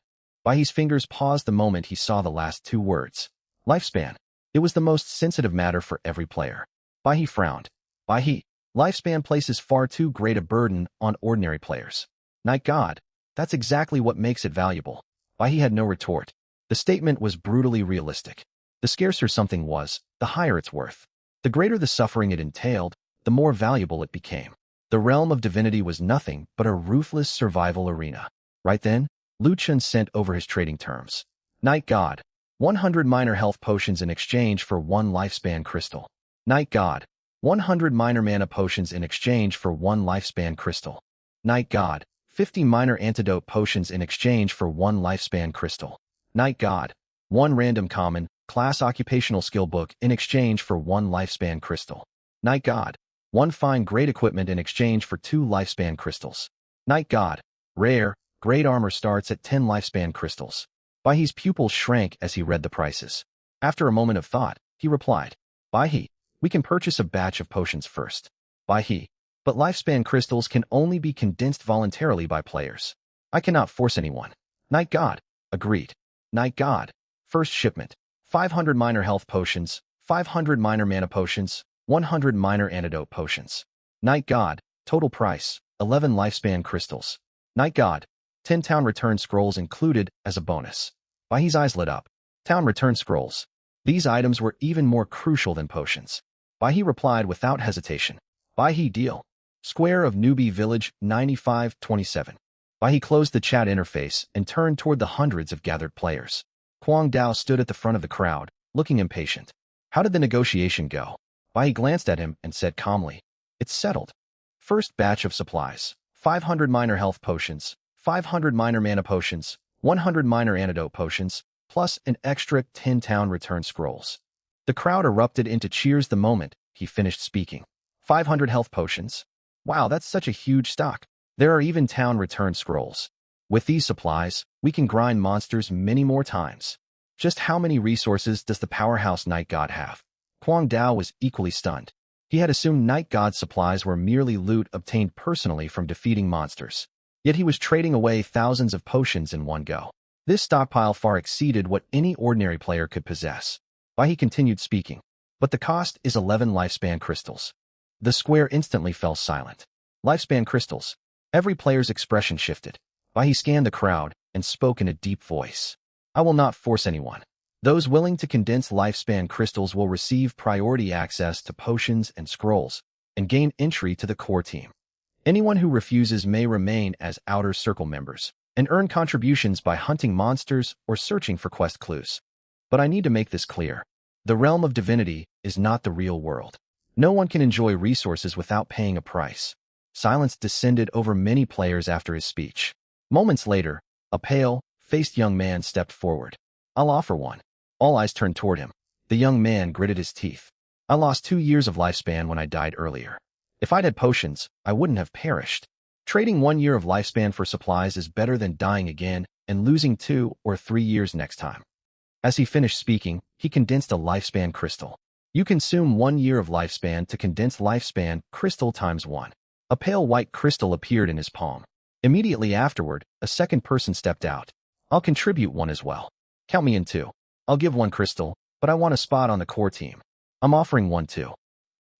Baihe's fingers paused the moment he saw the last two words. Lifespan. It was the most sensitive matter for every player. Baihe frowned. Baihe, lifespan places far too great a burden on ordinary players. Night God, that's exactly what makes it valuable. Baihe had no retort. The statement was brutally realistic. The scarcer something was, the higher its worth. The greater the suffering it entailed, the more valuable it became. The realm of divinity was nothing but a ruthless survival arena. Right then, Lu Chun sent over his trading terms. Night God, 100 minor health potions in exchange for 1 lifespan crystal. Night God, 100 minor mana potions in exchange for 1 lifespan crystal. Night God, 50 minor antidote potions in exchange for 1 lifespan crystal. Night God, 1 random common, class occupational skill book in exchange for 1 lifespan crystal. Night God, 1 fine great equipment in exchange for 2 lifespan crystals. Night God, rare, great armor starts at 10 lifespan crystals. Baihe's pupils shrank as he read the prices. After a moment of thought, he replied, Baihe, we can purchase a batch of potions first. Baihe, but lifespan crystals can only be condensed voluntarily by players. I cannot force anyone. Night God, agreed. Night God, first shipment, 500 minor health potions, 500 minor mana potions, 100 minor antidote potions. Night God, total price, 11 lifespan crystals. Night God, 10 town return scrolls included as a bonus. Baihe's eyes lit up. Town return scrolls. These items were even more crucial than potions. Baihe replied without hesitation. Baihe deal. Square of Newbie Village 9527. Baihe closed the chat interface and turned toward the hundreds of gathered players. Quang Dao stood at the front of the crowd, looking impatient. How did the negotiation go? Baihe glanced at him and said calmly, It's settled. First batch of supplies, 500 minor health potions, 500 minor mana potions, 100 minor antidote potions, plus an extra 10 town return scrolls. The crowd erupted into cheers the moment he finished speaking. 500 health potions? Wow, that's such a huge stock. There are even town return scrolls. With these supplies, we can grind monsters many more times. Just how many resources does the powerhouse Night God have? Quang Dao was equally stunned. He had assumed Night God's supplies were merely loot obtained personally from defeating monsters. Yet he was trading away thousands of potions in one go. This stockpile far exceeded what any ordinary player could possess. Baihe continued speaking. but the cost is 11 lifespan crystals. The square instantly fell silent. Lifespan crystals. Every player's expression shifted. He scanned the crowd and spoke in a deep voice. I will not force anyone. Those willing to condense lifespan crystals will receive priority access to potions and scrolls and gain entry to the core team. Anyone who refuses may remain as Outer Circle members and earn contributions by hunting monsters or searching for quest clues. But I need to make this clear. The realm of divinity is not the real world. No one can enjoy resources without paying a price. Silence descended over many players after his speech. Moments later, a pale-faced young man stepped forward. I'll offer one. All eyes turned toward him. The young man gritted his teeth. I lost 2 years of lifespan when I died earlier. If I'd had potions, I wouldn't have perished. Trading 1 year of lifespan for supplies is better than dying again and losing 2 or 3 years next time. As he finished speaking, he condensed a lifespan crystal. You consume 1 year of lifespan to condense lifespan crystal times 1. A pale white crystal appeared in his palm. Immediately afterward, a second person stepped out. I'll contribute one as well. Count me in too. I'll give 1 crystal, but I want a spot on the core team. I'm offering 1 too.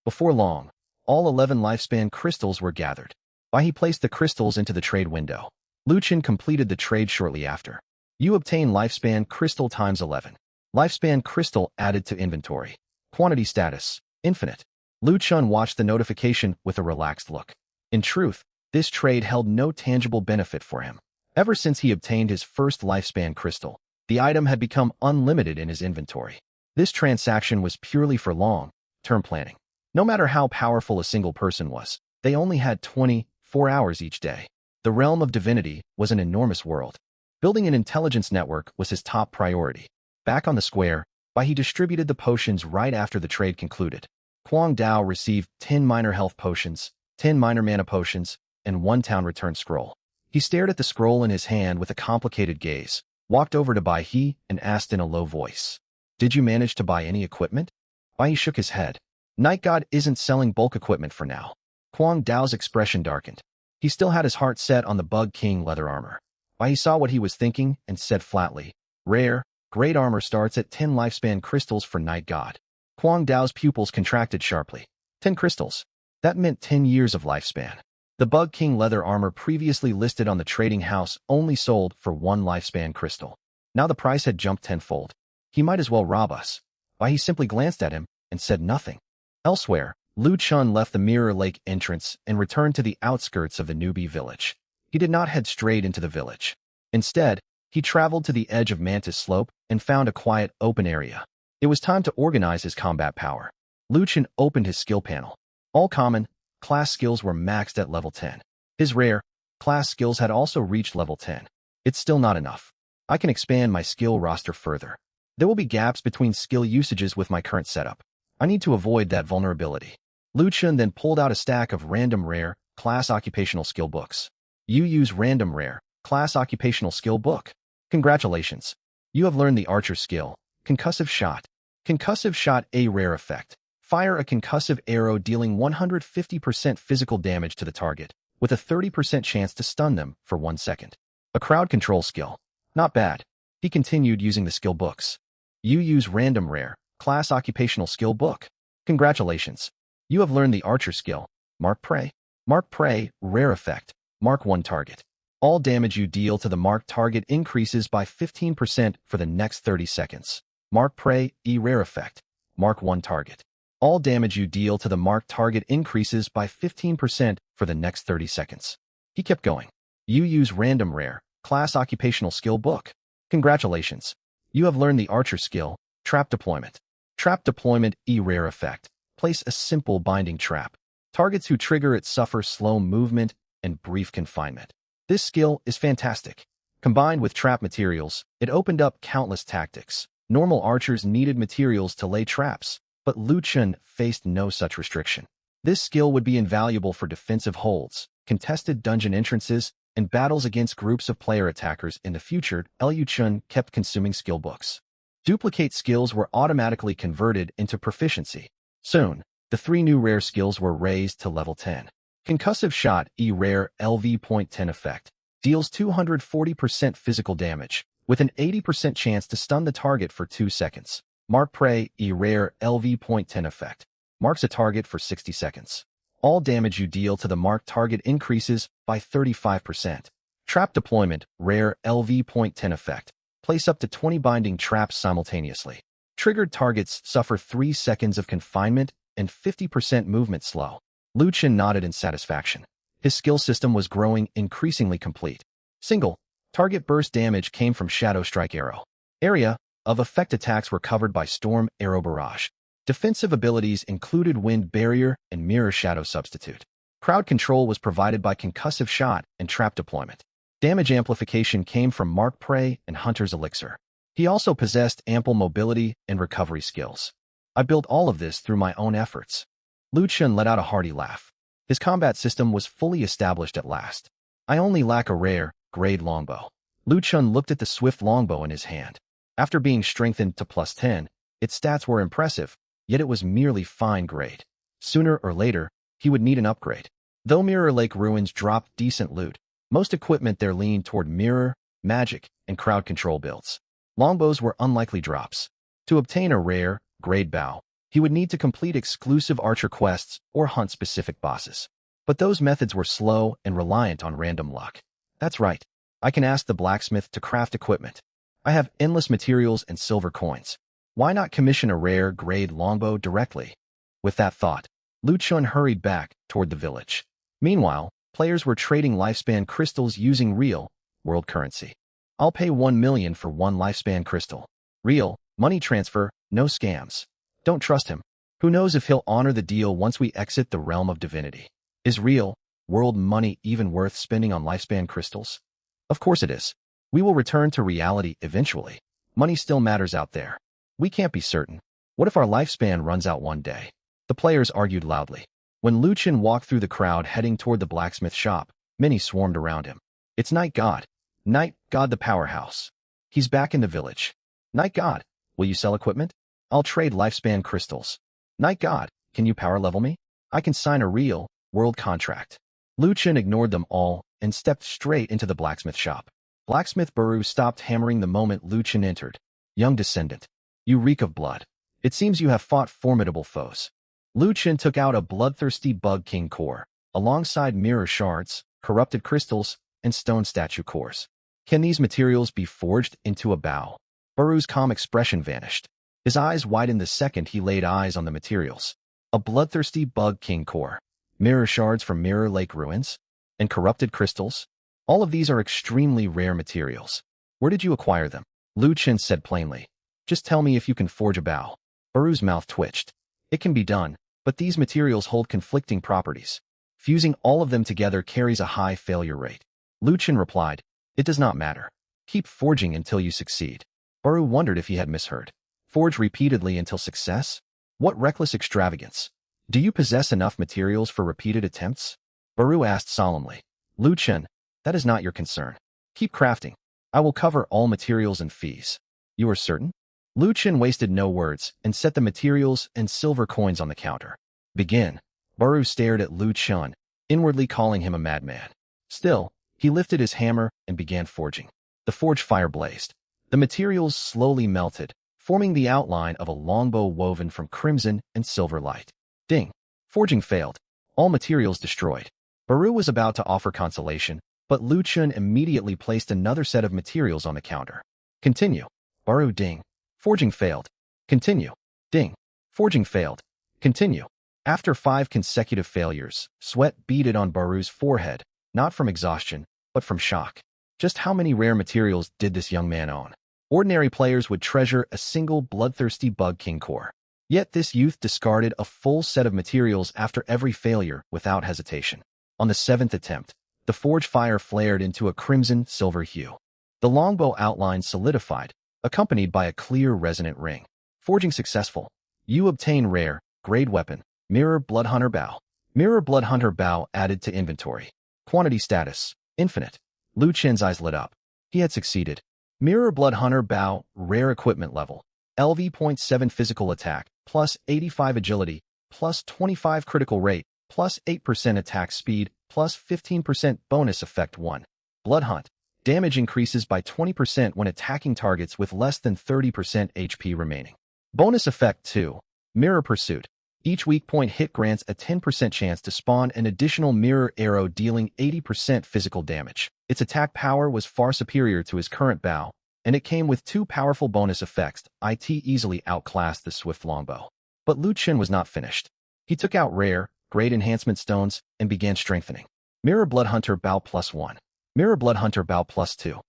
Before long, all 11 lifespan crystals were gathered. He placed the crystals into the trade window. Lu Chen completed the trade shortly after. You obtain lifespan crystal times 11. Lifespan crystal added to inventory. Quantity status, infinite. Lu Chen watched the notification with a relaxed look. In truth, this trade held no tangible benefit for him. Ever since he obtained his first lifespan crystal, the item had become unlimited in his inventory. This transaction was purely for long-term planning. No matter how powerful a single person was, they only had 24 hours each day. The realm of divinity was an enormous world. Building an intelligence network was his top priority. Back on the square, he distributed the potions right after the trade concluded. Huang Dao received 10 minor health potions, 10 minor mana potions, and 1 town return scroll. He stared at the scroll in his hand with a complicated gaze, walked over to Bai He, and asked in a low voice, "Did you manage to buy any equipment?" Bai He shook his head. Night God isn't selling bulk equipment for now. Huang Dao's expression darkened. He still had his heart set on the Bug King leather armor. Bai He saw what he was thinking and said flatly, "Rare, great armor starts at 10 lifespan crystals for Night God." Huang Dao's pupils contracted sharply. 10 crystals. That meant 10 years of lifespan. The Bug King leather armor previously listed on the trading house only sold for 1 lifespan crystal. Now the price had jumped tenfold. He might as well rob us. He simply glanced at him and said nothing. Elsewhere, Lu Chun left the Mirror Lake entrance and returned to the outskirts of the newbie village. He did not head straight into the village. Instead, he traveled to the edge of Mantis Slope and found a quiet, open area. It was time to organize his combat power. Lu Chun opened his skill panel. All common, class skills were maxed at level 10. His rare, class skills had also reached level 10. It's still not enough. I can expand my skill roster further. There will be gaps between skill usages with my current setup. I need to avoid that vulnerability. Lu Chun then pulled out a stack of random rare, class occupational skill books. You use random rare, class occupational skill book. Congratulations. You have learned the archer skill, concussive shot. Concussive shot, a rare effect. Fire a concussive arrow dealing 150% physical damage to the target, with a 30% chance to stun them for 1 second. A crowd control skill. Not bad. He continued using the skill books. You use random rare, class occupational skill book. Congratulations. You have learned the archer skill, mark prey. Mark prey, rare effect. Mark 1 target. All damage you deal to the marked target increases by 15% for the next 30 seconds. Mark prey, rare effect. Mark 1 target. All damage you deal to the marked target increases by 15% for the next 30 seconds. He kept going. You use random rare, class occupational skill book. Congratulations. You have learned the archer skill, trap deployment. Trap deployment, rare effect. Place a simple binding trap. Targets who trigger it suffer slow movement and brief confinement. This skill is fantastic. Combined with trap materials, it opened up countless tactics. Normal archers needed materials to lay traps, but Lu Chun faced no such restriction. This skill would be invaluable for defensive holds, contested dungeon entrances, and battles against groups of player attackers in the future. Lu Chun kept consuming skill books. Duplicate skills were automatically converted into proficiency. Soon, the 3 new rare skills were raised to level 10. Concussive shot, rare, LV.10 effect. Deals 240% physical damage, with an 80% chance to stun the target for 2 seconds. Mark Prey, a rare LV.10 effect. Marks a target for 60 seconds. All damage you deal to the marked target increases by 35%. Trap deployment, rare LV.10 effect. Place up to 20 binding traps simultaneously. Triggered targets suffer 3 seconds of confinement and 50% movement slow. Lu Chen nodded in satisfaction. His skill system was growing increasingly complete. Single target burst damage came from Shadow Strike Arrow. Area of effect attacks were covered by Storm Arrow Barrage. Defensive abilities included Wind Barrier and Mirror Shadow Substitute. Crowd control was provided by Concussive Shot and Trap deployment. Damage amplification came from Mark Prey and Hunter's Elixir. He also possessed ample mobility and recovery skills. I built all of this through my own efforts. Lu Chen let out a hearty laugh. His combat system was fully established at last. I only lack a rare, grade longbow. Lu Chen looked at the swift longbow in his hand. After being strengthened to +10, its stats were impressive, yet it was merely fine grade. Sooner or later, he would need an upgrade. Though Mirror Lake Ruins dropped decent loot, most equipment there leaned toward mirror, magic, and crowd control builds. Longbows were unlikely drops. To obtain a rare, grade bow, he would need to complete exclusive archer quests or hunt specific bosses. But those methods were slow and reliant on random luck. That's right. I can ask the blacksmith to craft equipment. I have endless materials and silver coins. Why not commission a rare, grade longbow directly? With that thought, Lu Chen hurried back toward the village. Meanwhile, players were trading lifespan crystals using real, world currency. I'll pay 1 million for 1 lifespan crystal. Real, money transfer, no scams. Don't trust him. Who knows if he'll honor the deal once we exit the realm of divinity. Is real, world money even worth spending on lifespan crystals? Of course it is. We will return to reality eventually. Money still matters out there. We can't be certain. What if our lifespan runs out one day? The players argued loudly. When Lu Chen walked through the crowd heading toward the blacksmith shop, many swarmed around him. It's Night God. Night God the powerhouse. He's back in the village. Night God, will you sell equipment? I'll trade lifespan crystals. Night God, can you power level me? I can sign a real, world contract. Lu Chen ignored them all and stepped straight into the blacksmith shop. Blacksmith Baru stopped hammering the moment Lu Chen entered. Young descendant, you reek of blood. It seems you have fought formidable foes. Lu Chen took out a bloodthirsty Bug King core, alongside mirror shards, corrupted crystals, and stone statue cores. Can these materials be forged into a bow? Baru's calm expression vanished. His eyes widened the second he laid eyes on the materials. A bloodthirsty Bug King core, mirror shards from Mirror Lake Ruins, and corrupted crystals. All of these are extremely rare materials. Where did you acquire them? Lu Chen said plainly. Just tell me if you can forge a bow. Baru's mouth twitched. It can be done, but these materials hold conflicting properties. Fusing all of them together carries a high failure rate. Lu Chen replied, it does not matter. Keep forging until you succeed. Baru wondered if he had misheard. Forge repeatedly until success? What reckless extravagance. Do you possess enough materials for repeated attempts? Baru asked solemnly. Lu Chen, that is not your concern. Keep crafting. I will cover all materials and fees. You are certain? Lu Chen wasted no words and set the materials and silver coins on the counter. Begin. Baru stared at Lu Chen, inwardly calling him a madman. Still, he lifted his hammer and began forging. The forge fire blazed. The materials slowly melted, forming the outline of a longbow woven from crimson and silver light. Ding. Forging failed. All materials destroyed. Baru was about to offer consolation, but Lu Chen immediately placed another set of materials on the counter. Continue. Baru ding. Forging failed. Continue. Ding. Forging failed. Continue. After 5 consecutive failures, sweat beaded on Baru's forehead, not from exhaustion, but from shock. Just how many rare materials did this young man own? Ordinary players would treasure a single bloodthirsty Bug King core. Yet this youth discarded a full set of materials after every failure without hesitation. On the 7th attempt, the forge fire flared into a crimson-silver hue. The longbow outline solidified, accompanied by a clear resonant ring. Forging successful. You obtain rare, grade weapon, Mirror Bloodhunter Bow. Mirror Bloodhunter Bow added to inventory. Quantity status, infinite. Lu Chen's eyes lit up. He had succeeded. Mirror Bloodhunter Bow, rare equipment level. LV.7 physical attack, plus 85 agility, plus 25 critical rate, plus 8% attack speed, plus 15% bonus effect 1. Bloodhunt. Damage increases by 20% when attacking targets with less than 30% HP remaining. Bonus effect 2. Mirror Pursuit. Each weak point hit grants a 10% chance to spawn an additional mirror arrow dealing 80% physical damage. Its attack power was far superior to his current bow, and it came with 2 powerful bonus effects. It easily outclassed the swift longbow. But Lu Chen was not finished. He took out rare, great enhancement stones and began strengthening. Mirror Bloodhunter Bow +1. Mirror Bloodhunter Bow +2.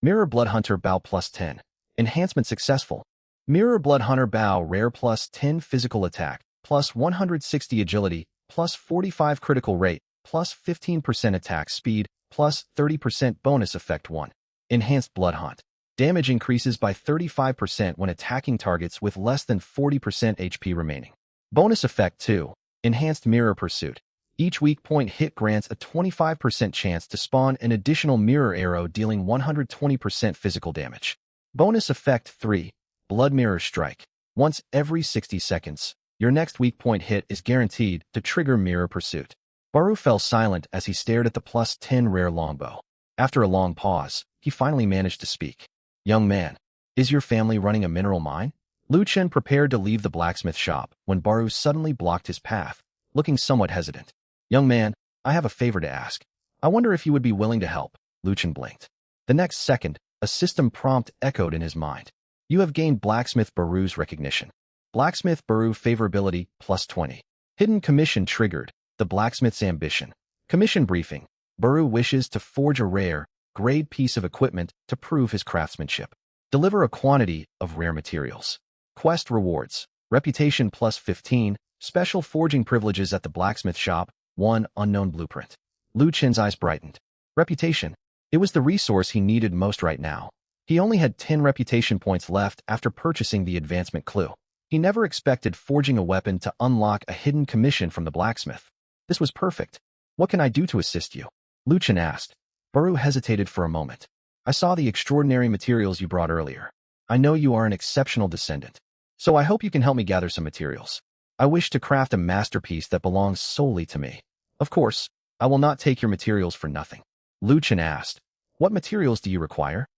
Mirror Bloodhunter Bow +10. Enhancement successful. Mirror Bloodhunter Bow Rare +10 physical attack, +160 agility, +45 critical rate, +15% attack speed, +30% bonus effect 1. Enhanced Blood Hunt. Damage increases by 35% when attacking targets with less than 40% HP remaining. Bonus effect 2. Enhanced Mirror Pursuit. Each weak point hit grants a 25% chance to spawn an additional mirror arrow dealing 120% physical damage. Bonus effect 3. Blood Mirror Strike. Once every 60 seconds, your next weak point hit is guaranteed to trigger Mirror Pursuit. Baru fell silent as he stared at the +10 rare longbow. After a long pause, he finally managed to speak. "Young man, is your family running a mineral mine?" Lu Chen prepared to leave the blacksmith shop when Baru suddenly blocked his path, looking somewhat hesitant. "Young man, I have a favor to ask. I wonder if you would be willing to help." Lu Chen blinked. The next second, a system prompt echoed in his mind. "You have gained Blacksmith Baru's recognition. Blacksmith Baru favorability +20. Hidden commission triggered. The blacksmith's ambition. Commission briefing. Baru wishes to forge a rare, grade piece of equipment to prove his craftsmanship. Deliver a quantity of rare materials. Quest rewards. Reputation +15. Special forging privileges at the blacksmith shop. 1 unknown blueprint." Lu Chen's eyes brightened. Reputation. It was the resource he needed most right now. He only had 10 reputation points left after purchasing the advancement clue. He never expected forging a weapon to unlock a hidden commission from the blacksmith. This was perfect. "What can I do to assist you?" Lu Chen asked. Baru hesitated for a moment. "I saw the extraordinary materials you brought earlier. I know you are an exceptional descendant, so I hope you can help me gather some materials. I wish to craft a masterpiece that belongs solely to me. Of course, I will not take your materials for nothing." Lu Chen asked, "What materials do you require?"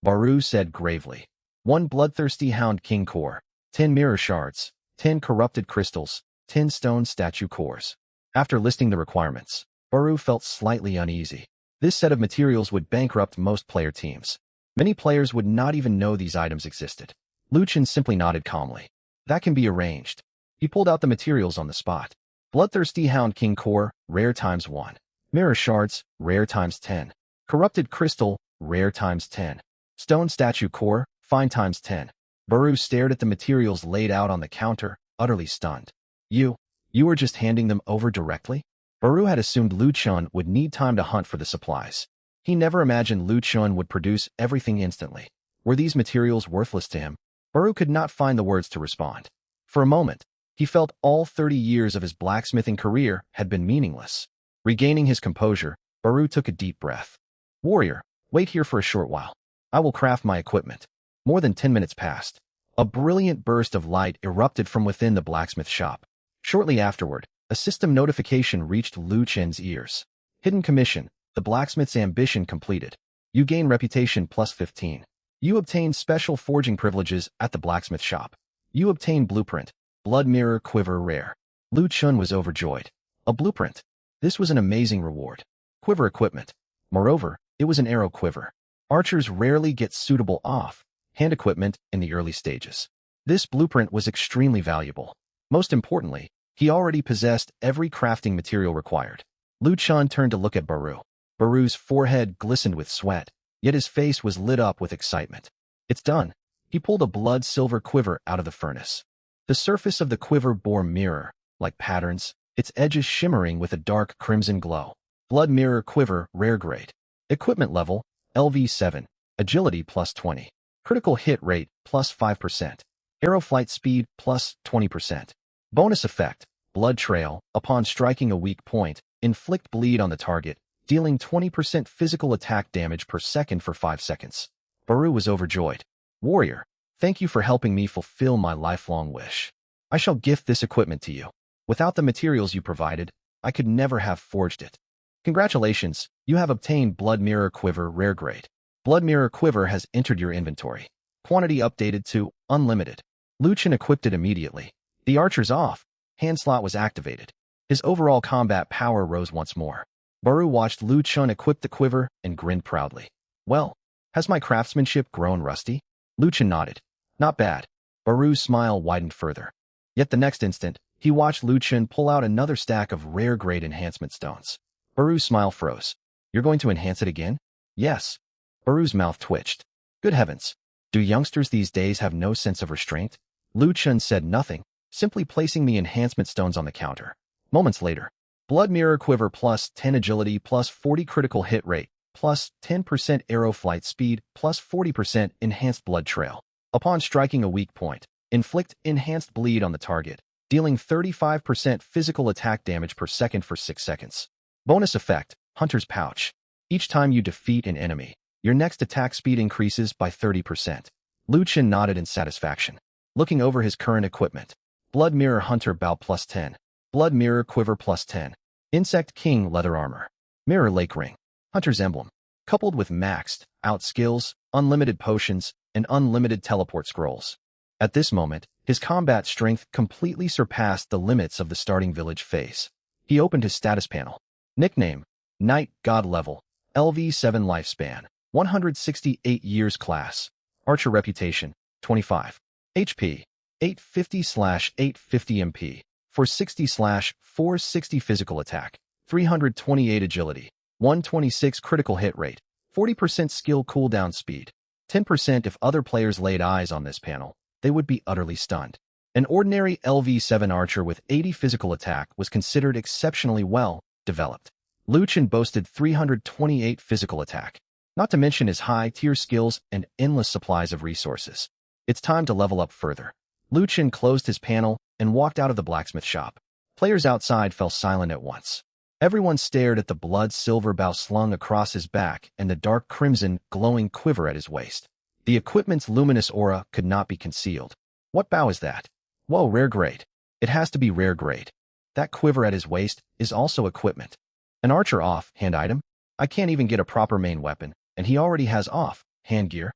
Baru said gravely, 1 bloodthirsty hound king core, 10 mirror shards, 10 corrupted crystals, 10 stone statue cores. After listing the requirements, Baru felt slightly uneasy. This set of materials would bankrupt most player teams. Many players would not even know these items existed. Lu Chen simply nodded calmly. "That can be arranged." He pulled out the materials on the spot. Bloodthirsty Hound King Core, rare ×1. Mirror Shards, rare ×10. Corrupted Crystal, rare ×10. Stone Statue Core, fine ×10. Baru stared at the materials laid out on the counter, utterly stunned. You were just handing them over directly?" Baru had assumed Lu Chen would need time to hunt for the supplies. He never imagined Lu Chen would produce everything instantly. Were these materials worthless to him? Baru could not find the words to respond. For a moment, he felt all 30 years of his blacksmithing career had been meaningless. Regaining his composure, Baru took a deep breath. "Warrior, wait here for a short while. I will craft my equipment." More than 10 minutes passed. A brilliant burst of light erupted from within the blacksmith shop. Shortly afterward, a system notification reached Lu Chen's ears. Hidden commission, the blacksmith's ambition completed. You gain reputation +15. You obtain special forging privileges at the blacksmith shop. You obtain blueprint, blood mirror quiver rare. Lu Chen was overjoyed. A blueprint. This was an amazing reward. Quiver equipment. Moreover, it was an arrow quiver. Archers rarely get suitable off-hand equipment in the early stages. This blueprint was extremely valuable. Most importantly, he already possessed every crafting material required. Lu Chen turned to look at Baru. Baru's forehead glistened with sweat, yet his face was lit up with excitement. "It's done." He pulled a blood-silver quiver out of the furnace. The surface of the quiver bore mirror-like patterns, its edges shimmering with a dark crimson glow. Blood mirror quiver rare grade. Equipment level, LV7. Agility +20. Critical hit rate +5%. Arrow flight speed +20%. Bonus effect, blood trail. Upon striking a weak point, inflict bleed on the target, dealing 20% physical attack damage per second for 5 seconds. Baru was overjoyed. "Warrior, thank you for helping me fulfill my lifelong wish. I shall gift this equipment to you. Without the materials you provided, I could never have forged it." "Congratulations, you have obtained Blood Mirror Quiver rare grade. Blood Mirror Quiver has entered your inventory. Quantity updated to unlimited. Liu Chen equipped it immediately. The archer's off. Hand slot was activated. His overall combat power rose once more. Baru watched Liu Chen equip the quiver and grinned proudly. Well, has my craftsmanship grown rusty? Liu Chen nodded. Not bad. Baru's smile widened further. Yet the next instant, he watched Liu Chen pull out another stack of rare-grade enhancement stones. Baru's smile froze. You're going to enhance it again? Yes. Baru's mouth twitched. Good heavens. Do youngsters these days have no sense of restraint? Liu Chen said nothing, simply placing the enhancement stones on the counter. Moments later, Blood Mirror Quiver plus 10 agility plus 40 critical hit rate plus 10% arrow flight speed plus 40% enhanced blood trail. Upon striking a weak point, inflict enhanced bleed on the target, dealing 35% physical attack damage per second for 6 seconds. Bonus effect, Hunter's Pouch. Each time you defeat an enemy, your next attack speed increases by 30%. Liu Chen nodded in satisfaction, looking over his current equipment. Blood Mirror Hunter Bow plus 10. Blood Mirror Quiver plus 10. Insect King Leather Armor. Mirror Lake Ring. Hunter's Emblem. Coupled with maxed out skills, unlimited potions, and unlimited teleport scrolls. At this moment, his combat strength completely surpassed the limits of the starting village phase. He opened his status panel. Nickname, Knight God Level, LV7 Lifespan, 168 Years Class. Archer Reputation, 25. HP, 850/850 MP, 460/460 Physical Attack, 328 Agility, 126 Critical Hit Rate, 40% Skill Cooldown Speed, 10% if other players laid eyes on this panel, they would be utterly stunned. An ordinary LV7 archer with 80 physical attack was considered exceptionally well developed. Liu Chen boasted 328 physical attack, not to mention his high-tier skills and endless supplies of resources. It's time to level up further. Liu Chen closed his panel and walked out of the blacksmith shop. Players outside fell silent at once. Everyone stared at the blood-silver bow slung across his back and the dark crimson glowing quiver at his waist. The equipment's luminous aura could not be concealed. What bow is that? Whoa, rare grade. It has to be rare grade. That quiver at his waist is also equipment. An archer off-hand item? I can't even get a proper main weapon, and he already has off-hand gear.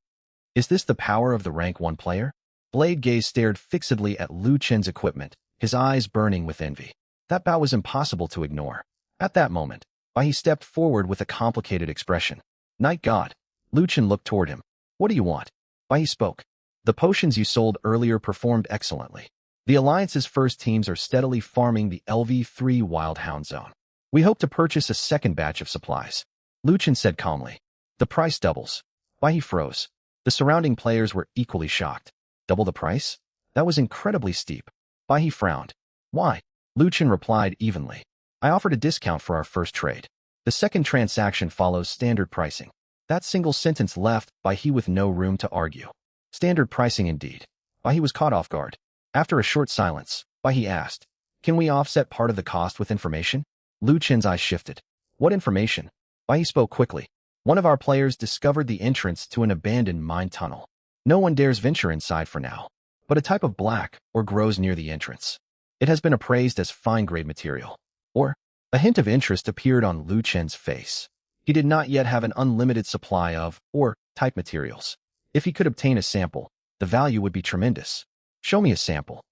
Is this the power of the rank 1 player? Blade Gaze stared fixedly at Liu Chen's equipment, his eyes burning with envy. That bow was impossible to ignore. At that moment, he stepped forward with a complicated expression. Night God. Liu Chen looked toward him. What do you want? He spoke. The potions you sold earlier performed excellently. The Alliance's first teams are steadily farming the LV3 Wild Hound Zone. We hope to purchase a second batch of supplies. Liu Chen said calmly. The price doubles. He froze. The surrounding players were equally shocked. Double the price? That was incredibly steep. He frowned. Why? Liu Chen replied evenly. I offered a discount for our first trade. The second transaction follows standard pricing. That single sentence left he with no room to argue. Standard pricing indeed. He was caught off guard. After a short silence, he asked, Can we offset part of the cost with information? Liu Chen's eyes shifted. What information? He spoke quickly. One of our players discovered the entrance to an abandoned mine tunnel. No one dares venture inside for now, but a type of black ore grows near the entrance. It has been appraised as fine-grade material. Or, a hint of interest appeared on Liu Chen's face. He did not yet have an unlimited supply of ore-type materials. If he could obtain a sample, the value would be tremendous. Show me a sample.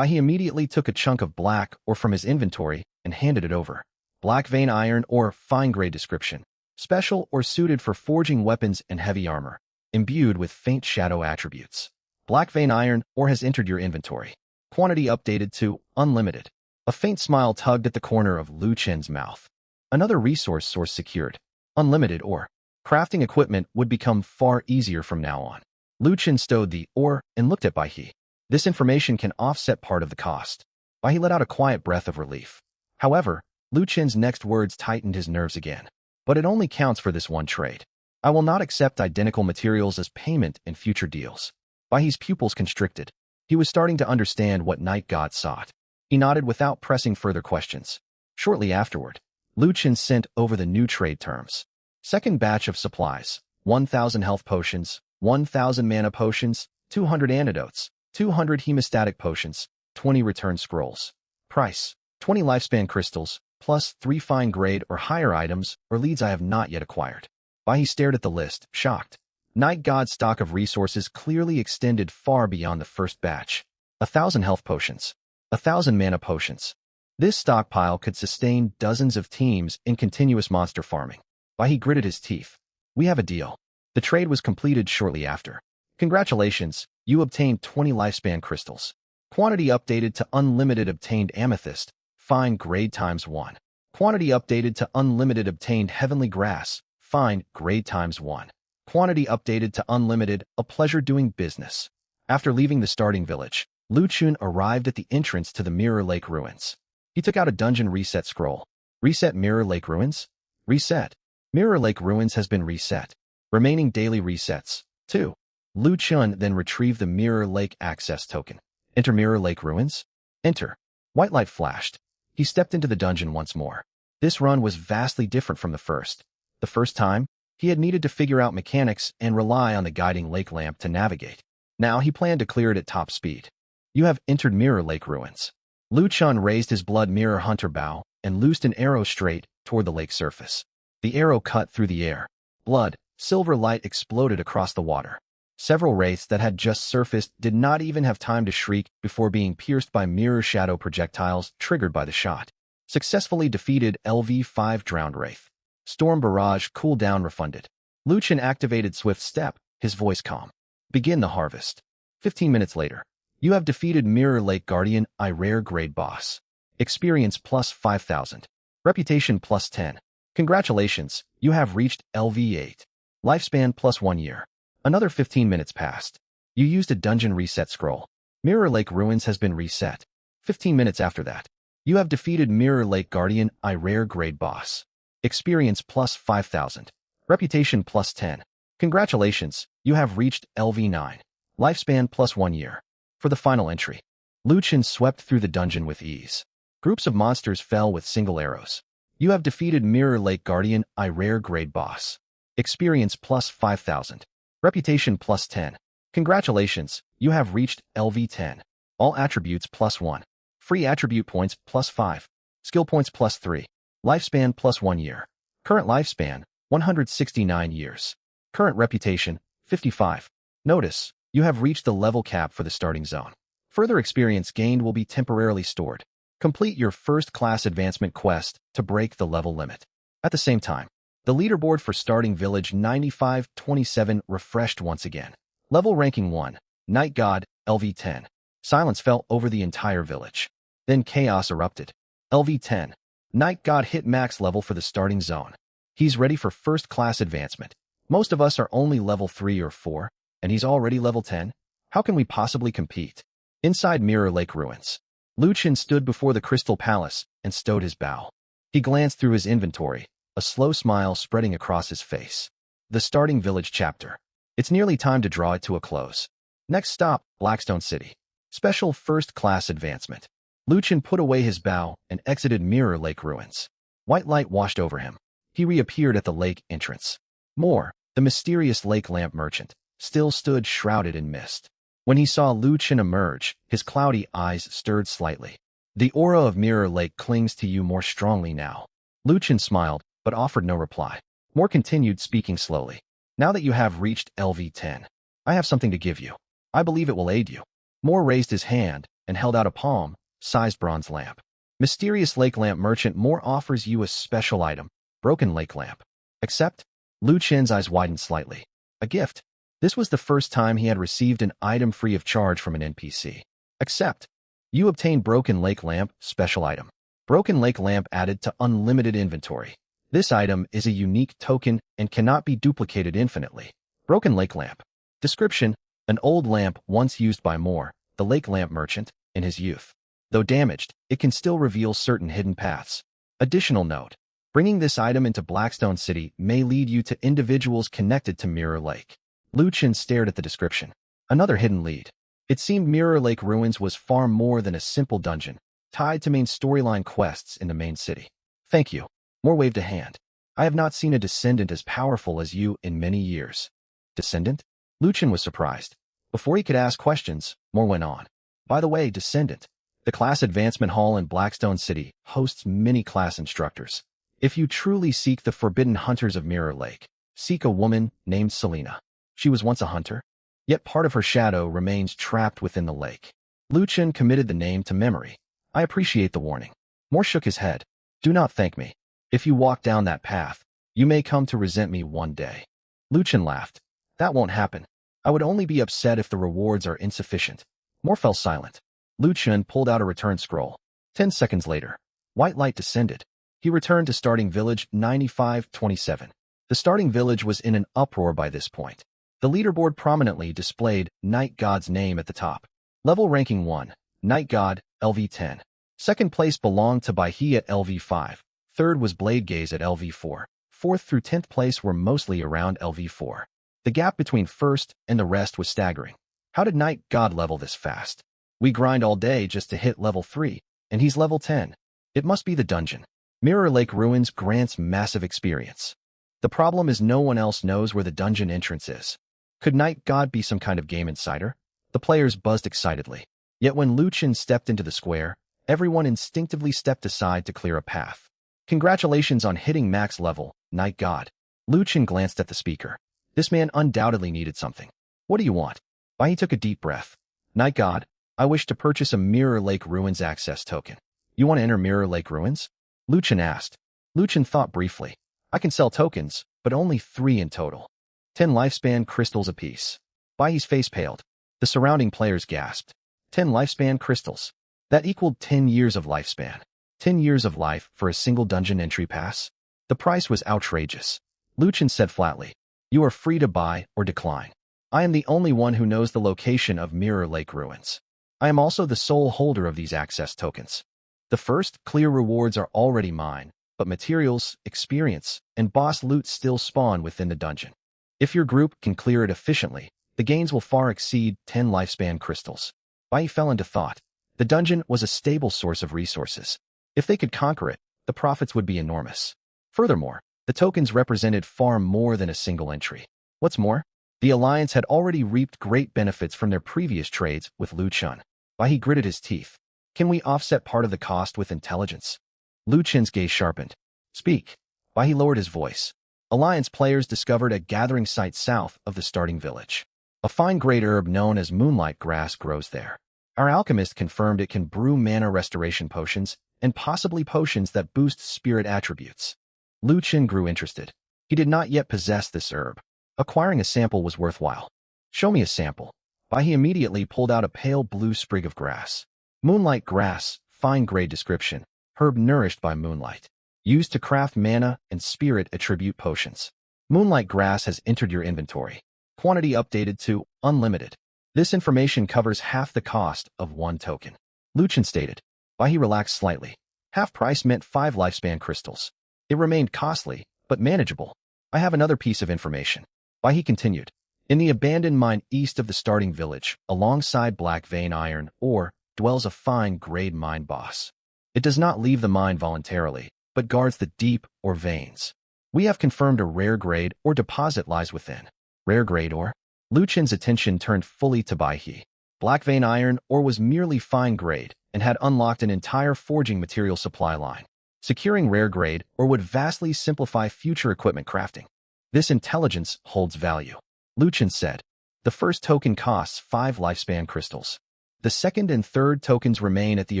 He immediately took a chunk of black ore from his inventory and handed it over. Black vein iron ore, fine-grade description. Special or suited for forging weapons and heavy armor, imbued with faint shadow attributes. Black vein iron ore has entered your inventory. Quantity updated to unlimited. A faint smile tugged at the corner of Liu Chen's mouth. Another resource source secured. Unlimited ore. Crafting equipment would become far easier from now on. Liu Chen stowed the ore and looked at Baihe. This information can offset part of the cost. Baihe let out a quiet breath of relief. However, Liu Chen's next words tightened his nerves again. But it only counts for this one trade. I will not accept identical materials as payment in future deals. Baihe's pupils constricted. He was starting to understand what Night God sought. He nodded without pressing further questions. Shortly afterward, Liu Chen sent over the new trade terms. Second batch of supplies, 1,000 health potions, 1,000 mana potions, 200 antidotes, 200 hemostatic potions, 20 return scrolls. Price, 20 lifespan crystals, plus 3 fine grade or higher items or leads I have not yet acquired. Baihe stared at the list, shocked. Night God's stock of resources clearly extended far beyond the first batch. 1,000 health potions, 1,000 mana potions. This stockpile could sustain dozens of teams in continuous monster farming. Why, he gritted his teeth. We have a deal. The trade was completed shortly after. Congratulations, you obtained 20 lifespan crystals. Quantity updated to unlimited obtained amethyst, fine grade ×1. Quantity updated to unlimited obtained heavenly grass, fine grade ×1. Quantity updated to unlimited, a pleasure doing business. After leaving the starting village, Lu Chun arrived at the entrance to the Mirror Lake ruins. He took out a dungeon reset scroll. Reset Mirror Lake ruins? Reset. Mirror Lake ruins has been reset. Remaining daily resets, 2. Lu Chun then retrieved the Mirror Lake access token. Enter Mirror Lake ruins? Enter. White light flashed. He stepped into the dungeon once more. This run was vastly different from the first. The first time, he had needed to figure out mechanics and rely on the guiding lake lamp to navigate. Now he planned to clear it at top speed. You have entered Mirror Lake ruins. Lu Chun raised his blood mirror hunter bow and loosed an arrow straight toward the lake surface. The arrow cut through the air. Blood, silver light exploded across the water. Several wraiths that had just surfaced did not even have time to shriek before being pierced by mirror shadow projectiles triggered by the shot. Successfully defeated LV5 drowned wraith. Storm barrage cooldown refunded. Lu Chun activated swift step, his voice calm. Begin the harvest. 15 minutes later. You have defeated Mirror Lake Guardian, I rare grade boss. Experience plus 5,000. Reputation plus 10. Congratulations, you have reached LV8. Lifespan plus 1 year. Another 15 minutes passed. You used a dungeon reset scroll. Mirror Lake ruins has been reset. 15 minutes after that. You have defeated Mirror Lake Guardian, I rare grade boss. Experience plus 5,000. Reputation plus 10. Congratulations, you have reached LV9. Lifespan plus 1 year. For the final entry, Lu Chun swept through the dungeon with ease. Groups of monsters fell with single arrows. You have defeated Mirror Lake Guardian, I rare grade boss. Experience plus 5,000. Reputation plus 10. Congratulations, you have reached LV10. All attributes plus 1. Free attribute points plus 5. Skill points plus 3. Lifespan plus 1 year. Current lifespan, 169 years. Current reputation, 55. Notice, you have reached the level cap for the starting zone. Further experience gained will be temporarily stored. Complete your first class advancement quest to break the level limit. At the same time, the leaderboard for starting village 9527 refreshed once again. Level ranking 1, Night God, LV10. Silence fell over the entire village. Then chaos erupted. LV10. Night God hit max level for the starting zone. He's ready for first class advancement. Most of us are only level 3 or 4, and he's already level 10? How can we possibly compete? Inside Mirror Lake ruins, Lu Chun stood before the Crystal Palace and stowed his bow. He glanced through his inventory, a slow smile spreading across his face. The starting village chapter. It's nearly time to draw it to a close. Next stop, Blackstone City. Special first-class advancement. Lu Chun put away his bow and exited Mirror Lake ruins. White light washed over him. He reappeared at the lake entrance. The mysterious lake lamp merchant, still stood shrouded in mist. When he saw Lu Chun emerge, his cloudy eyes stirred slightly. The aura of Mirror Lake clings to you more strongly now. Lu Chun smiled, but offered no reply. Moore continued speaking slowly. Now that you have reached LV10, I have something to give you. I believe it will aid you. Moore raised his hand and held out a palm-sized bronze lamp. Mysterious lake lamp merchant Moore offers you a special item, broken lake lamp. Accept? Lu Chun's eyes widened slightly. A gift. This was the first time he had received an item free of charge from an NPC. Accept. You obtain Broken Lake Lamp, special item. Broken Lake Lamp added to unlimited inventory. This item is a unique token and cannot be duplicated infinitely. Broken Lake Lamp. Description: an old lamp once used by Moore, the lake lamp merchant, in his youth. Though damaged, it can still reveal certain hidden paths. Additional note: bringing this item into Blackstone City may lead you to individuals connected to Mirror Lake. Lu Chun stared at the description. Another hidden lead. It seemed Mirror Lake Ruins was far more than a simple dungeon, tied to main storyline quests in the main city. Thank you. Moore waved a hand. I have not seen a descendant as powerful as you in many years. Descendant? Lu Chun was surprised. Before he could ask questions, Moore went on. By the way, Descendant, the class advancement hall in Blackstone City hosts many class instructors. If you truly seek the forbidden hunters of Mirror Lake, seek a woman named Selena. She was once a hunter, yet part of her shadow remains trapped within the lake. Lu Chen committed the name to memory. I appreciate the warning. Moore shook his head. Do not thank me. If you walk down that path, you may come to resent me one day. Lu Chen laughed. That won't happen. I would only be upset if the rewards are insufficient. Moore fell silent. Lu Chen pulled out a return scroll. 10 seconds later, white light descended. He returned to starting village 9527. The starting village was in an uproar by this point. The leaderboard prominently displayed Night God's name at the top. Level ranking 1, Night God, LV10. Second place belonged to Baihe at LV5. Third was Blade Gaze at LV4. Fourth through 10th place were mostly around LV4. The gap between first and the rest was staggering. How did Night God level this fast? We grind all day just to hit level 3, and he's level 10. It must be the dungeon. Mirror Lake Ruins grants massive experience. The problem is no one else knows where the dungeon entrance is. Could Night God be some kind of game insider? The players buzzed excitedly. Yet when Lu Chen stepped into the square, everyone instinctively stepped aside to clear a path. Congratulations on hitting max level, Night God. Lu Chen glanced at the speaker. This man undoubtedly needed something. What do you want? Bai took a deep breath. Night God, I wish to purchase a Mirror Lake Ruins access token. You want to enter Mirror Lake Ruins? Lu Chen asked. Lu Chen thought briefly. I can sell tokens, but only 3 in total. 10 lifespan crystals apiece. Bai's face paled. The surrounding players gasped. 10 lifespan crystals. That equaled 10 years of lifespan. 10 years of life for a single dungeon entry pass? The price was outrageous. Lu Chen said flatly, you are free to buy or decline. I am the only one who knows the location of Mirror Lake Ruins. I am also the sole holder of these access tokens. The first clear rewards are already mine, but materials, experience, and boss loot still spawn within the dungeon. If your group can clear it efficiently, the gains will far exceed 10 lifespan crystals. Bai fell into thought. The dungeon was a stable source of resources. If they could conquer it, the profits would be enormous. Furthermore, the tokens represented far more than a single entry. What's more, the Alliance had already reaped great benefits from their previous trades with Lu Chen. Bai gritted his teeth. Can we offset part of the cost with intelligence? Lu Chen's gaze sharpened. Speak. Bai lowered his voice. Alliance players discovered a gathering site south of the starting village. A fine-grade herb known as moonlight grass grows there. Our alchemist confirmed it can brew mana restoration potions and possibly potions that boost spirit attributes. Lu Chen grew interested. He did not yet possess this herb. Acquiring a sample was worthwhile. Show me a sample. Bai immediately pulled out a pale blue sprig of grass. Moonlight grass, fine-grade description, herb nourished by moonlight. Used to craft mana and spirit attribute potions. Moonlight grass has entered your inventory. Quantity updated to unlimited. This information covers half the cost of 1 token. Lu Chen stated. Bai relaxed slightly. Half price meant 5 lifespan crystals. It remained costly, but manageable. I have another piece of information. Bai continued. In the abandoned mine east of the starting village, alongside black vein iron ore, dwells a fine-grade mine boss. It does not leave the mine voluntarily, but guards the deep or veins. We have confirmed a rare grade or deposit lies within. Rare grade ore? Lu Chen's attention turned fully to Baihe. Black vein iron ore was merely fine grade and had unlocked an entire forging material supply line. Securing rare grade ore would vastly simplify future equipment crafting. This intelligence holds value. Lu Chen said. The first token costs 5 lifespan crystals. The second and third tokens remain at the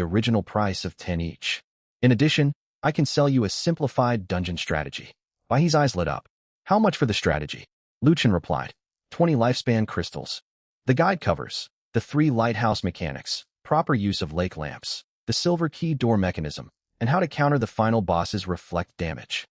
original price of 10 each. In addition, I can sell you a simplified dungeon strategy. Baihe's eyes lit up. How much for the strategy? Lu Chen replied. 20 lifespan crystals. The guide covers the 3 lighthouse mechanics, proper use of lake lamps, the silver key door mechanism, and how to counter the final boss's reflect damage.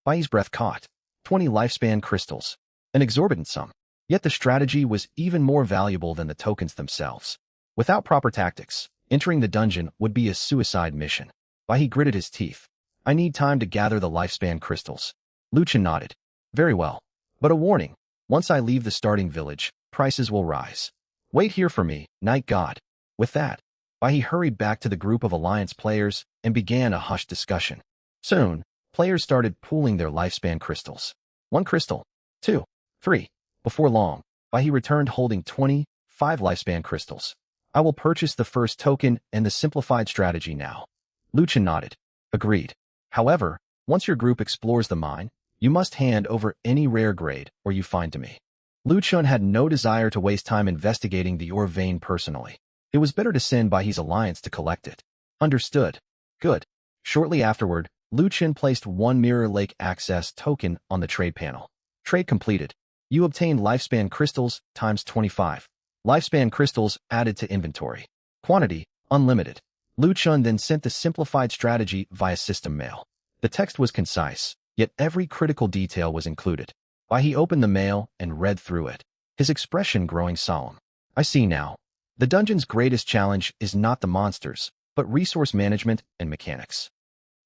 Baihe's breath caught. 20 lifespan crystals. An exorbitant sum. Yet the strategy was even more valuable than the tokens themselves. Without proper tactics, entering the dungeon would be a suicide mission. Baihe gritted his teeth. I need time to gather the lifespan crystals. Lu Chen nodded. Very well. But a warning. Once I leave the starting village, prices will rise. Wait here for me, Night God. With that, Baihe hurried back to the group of Alliance players and began a hushed discussion. Soon, players started pooling their lifespan crystals. 1 crystal. 2. 3. Before long, Baihe returned holding 25 lifespan crystals. I will purchase the first token and the simplified strategy now. Lu Chen nodded. Agreed. However, once your group explores the mine, you must hand over any rare grade or you find to me. Lu Chen had no desire to waste time investigating the ore vein personally. It was better to send by his alliance to collect it. Understood. Good. Shortly afterward, Lu Chen placed one Mirror Lake access token on the trade panel. Trade completed. You obtained lifespan crystals times 25. Lifespan crystals added to inventory. Quantity, unlimited. Lu Chen then sent the simplified strategy via system mail. The text was concise, yet every critical detail was included. He opened the mail and read through it, his expression growing solemn. I see now. The dungeon's greatest challenge is not the monsters, but resource management and mechanics.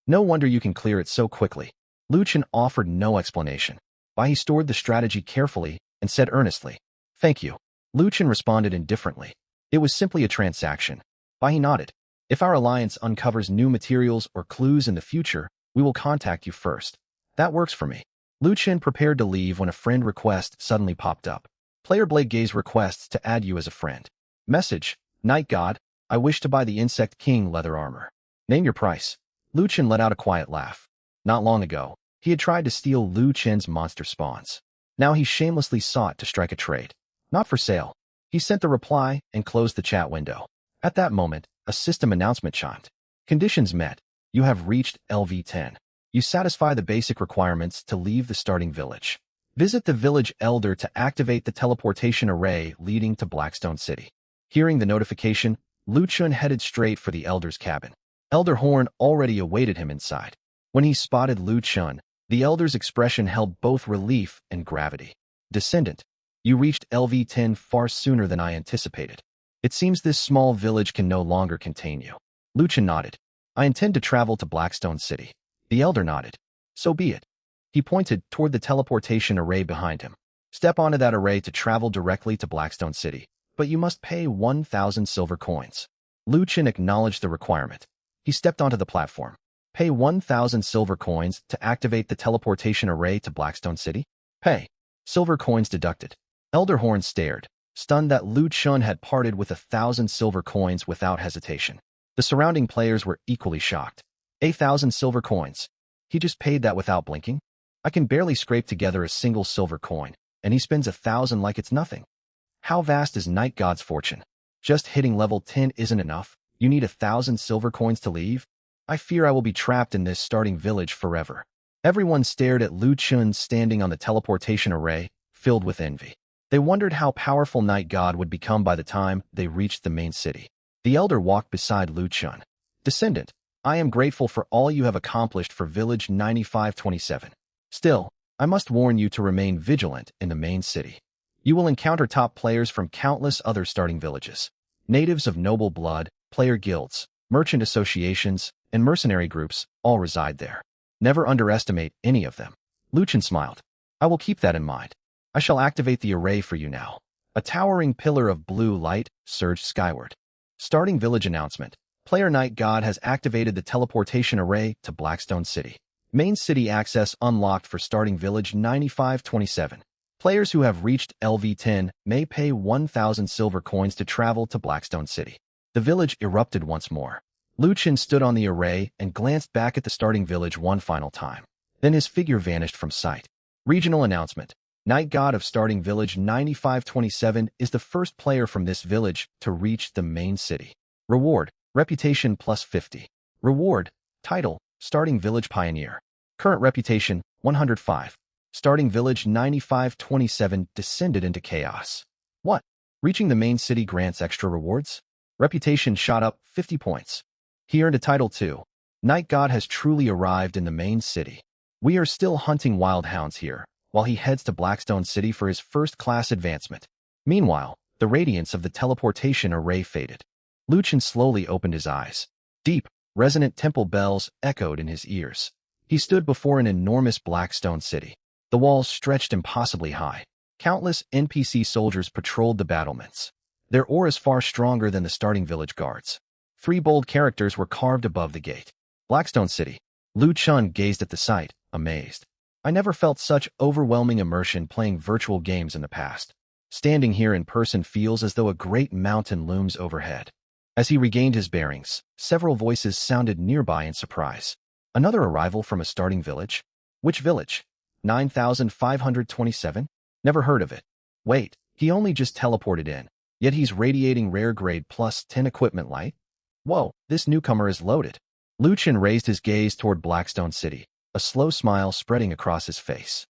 No wonder you can clear it so quickly. Lu Chen offered no explanation. He stored the strategy carefully and said earnestly, "Thank you." Lu Chen responded indifferently. It was simply a transaction. He nodded. "If our alliance uncovers new materials or clues in the future, we will contact you first." "That works for me." Lu Chen prepared to leave when a friend request suddenly popped up. Player Blake Gaze requests to add you as a friend. Message: Night God, I wish to buy the Insect King leather armor. Name your price. Lu Chen let out a quiet laugh. Not long ago, he had tried to steal Lu Chen's monster spawns. Now he shamelessly sought to strike a trade. Not for sale. He sent the reply and closed the chat window. At that moment, a system announcement chimed. Conditions met. You have reached LV10. You satisfy the basic requirements to leave the starting village. Visit the village elder to activate the teleportation array leading to Blackstone City. Hearing the notification, Lu Chen headed straight for the elder's cabin. Elder Horn already awaited him inside. When he spotted Lu Chen, the elder's expression held both relief and gravity. Descendant, you reached LV10 far sooner than I anticipated. It seems this small village can no longer contain you. Lu Chen nodded. I intend to travel to Blackstone City. The elder nodded. So be it. He pointed toward the teleportation array behind him. Step onto that array to travel directly to Blackstone City, but you must pay 1,000 silver coins. Lu Chen acknowledged the requirement. He stepped onto the platform. Pay 1,000 silver coins to activate the teleportation array to Blackstone City? Pay. Silver coins deducted. Elder Horn stared, stunned that Lu Chen had parted with 1,000 silver coins without hesitation. The surrounding players were equally shocked. 1,000 silver coins. He just paid that without blinking? I can barely scrape together a single silver coin, and he spends 1,000 like it's nothing. How vast is Night God's fortune? Just hitting level 10 isn't enough. You need 1,000 silver coins to leave? I fear I will be trapped in this starting village forever. Everyone stared at Lu Chen standing on the teleportation array, filled with envy. They wondered how powerful Night God would become by the time they reached the main city. The elder walked beside Lu Chen. Descendant, I am grateful for all you have accomplished for Village 9527. Still, I must warn you to remain vigilant in the main city. You will encounter top players from countless other starting villages. Natives of noble blood, player guilds, merchant associations, and mercenary groups all reside there. Never underestimate any of them. Lu Chen smiled. I will keep that in mind. I shall activate the array for you now. A towering pillar of blue light surged skyward. Starting village announcement. Player Night God has activated the teleportation array to Blackstone City. Main city access unlocked for starting village 9527. Players who have reached LV10 may pay 1,000 silver coins to travel to Blackstone City. The village erupted once more. Lu Chen stood on the array and glanced back at the starting village one final time. Then his figure vanished from sight. Regional announcement. Night God of starting village 9527 is the first player from this village to reach the main city. Reward, reputation plus 50. Reward, title, starting village pioneer. Current reputation, 105. Starting village 9527 descended into chaos. What? Reaching the main city grants extra rewards? Reputation shot up 50 points. He earned a title too. Night God has truly arrived in the main city. We are still hunting wild hounds here, while he heads to Blackstone City for his first-class advancement. Meanwhile, the radiance of the teleportation array faded. Lu Chen slowly opened his eyes. Deep, resonant temple bells echoed in his ears. He stood before an enormous Blackstone City. The walls stretched impossibly high. Countless NPC soldiers patrolled the battlements. Their auras far stronger than the starting village guards. 3 bold characters were carved above the gate. Blackstone City. Lu Chen gazed at the sight, amazed. I never felt such overwhelming immersion playing virtual games in the past. Standing here in person feels as though a great mountain looms overhead. As he regained his bearings, several voices sounded nearby in surprise. Another arrival from a starting village? Which village? 9527? Never heard of it. Wait, he only just teleported in. Yet he's radiating rare grade plus 10 equipment light. Whoa, this newcomer is loaded. Luchin raised his gaze toward Blackstone City, a slow smile spreading across his face.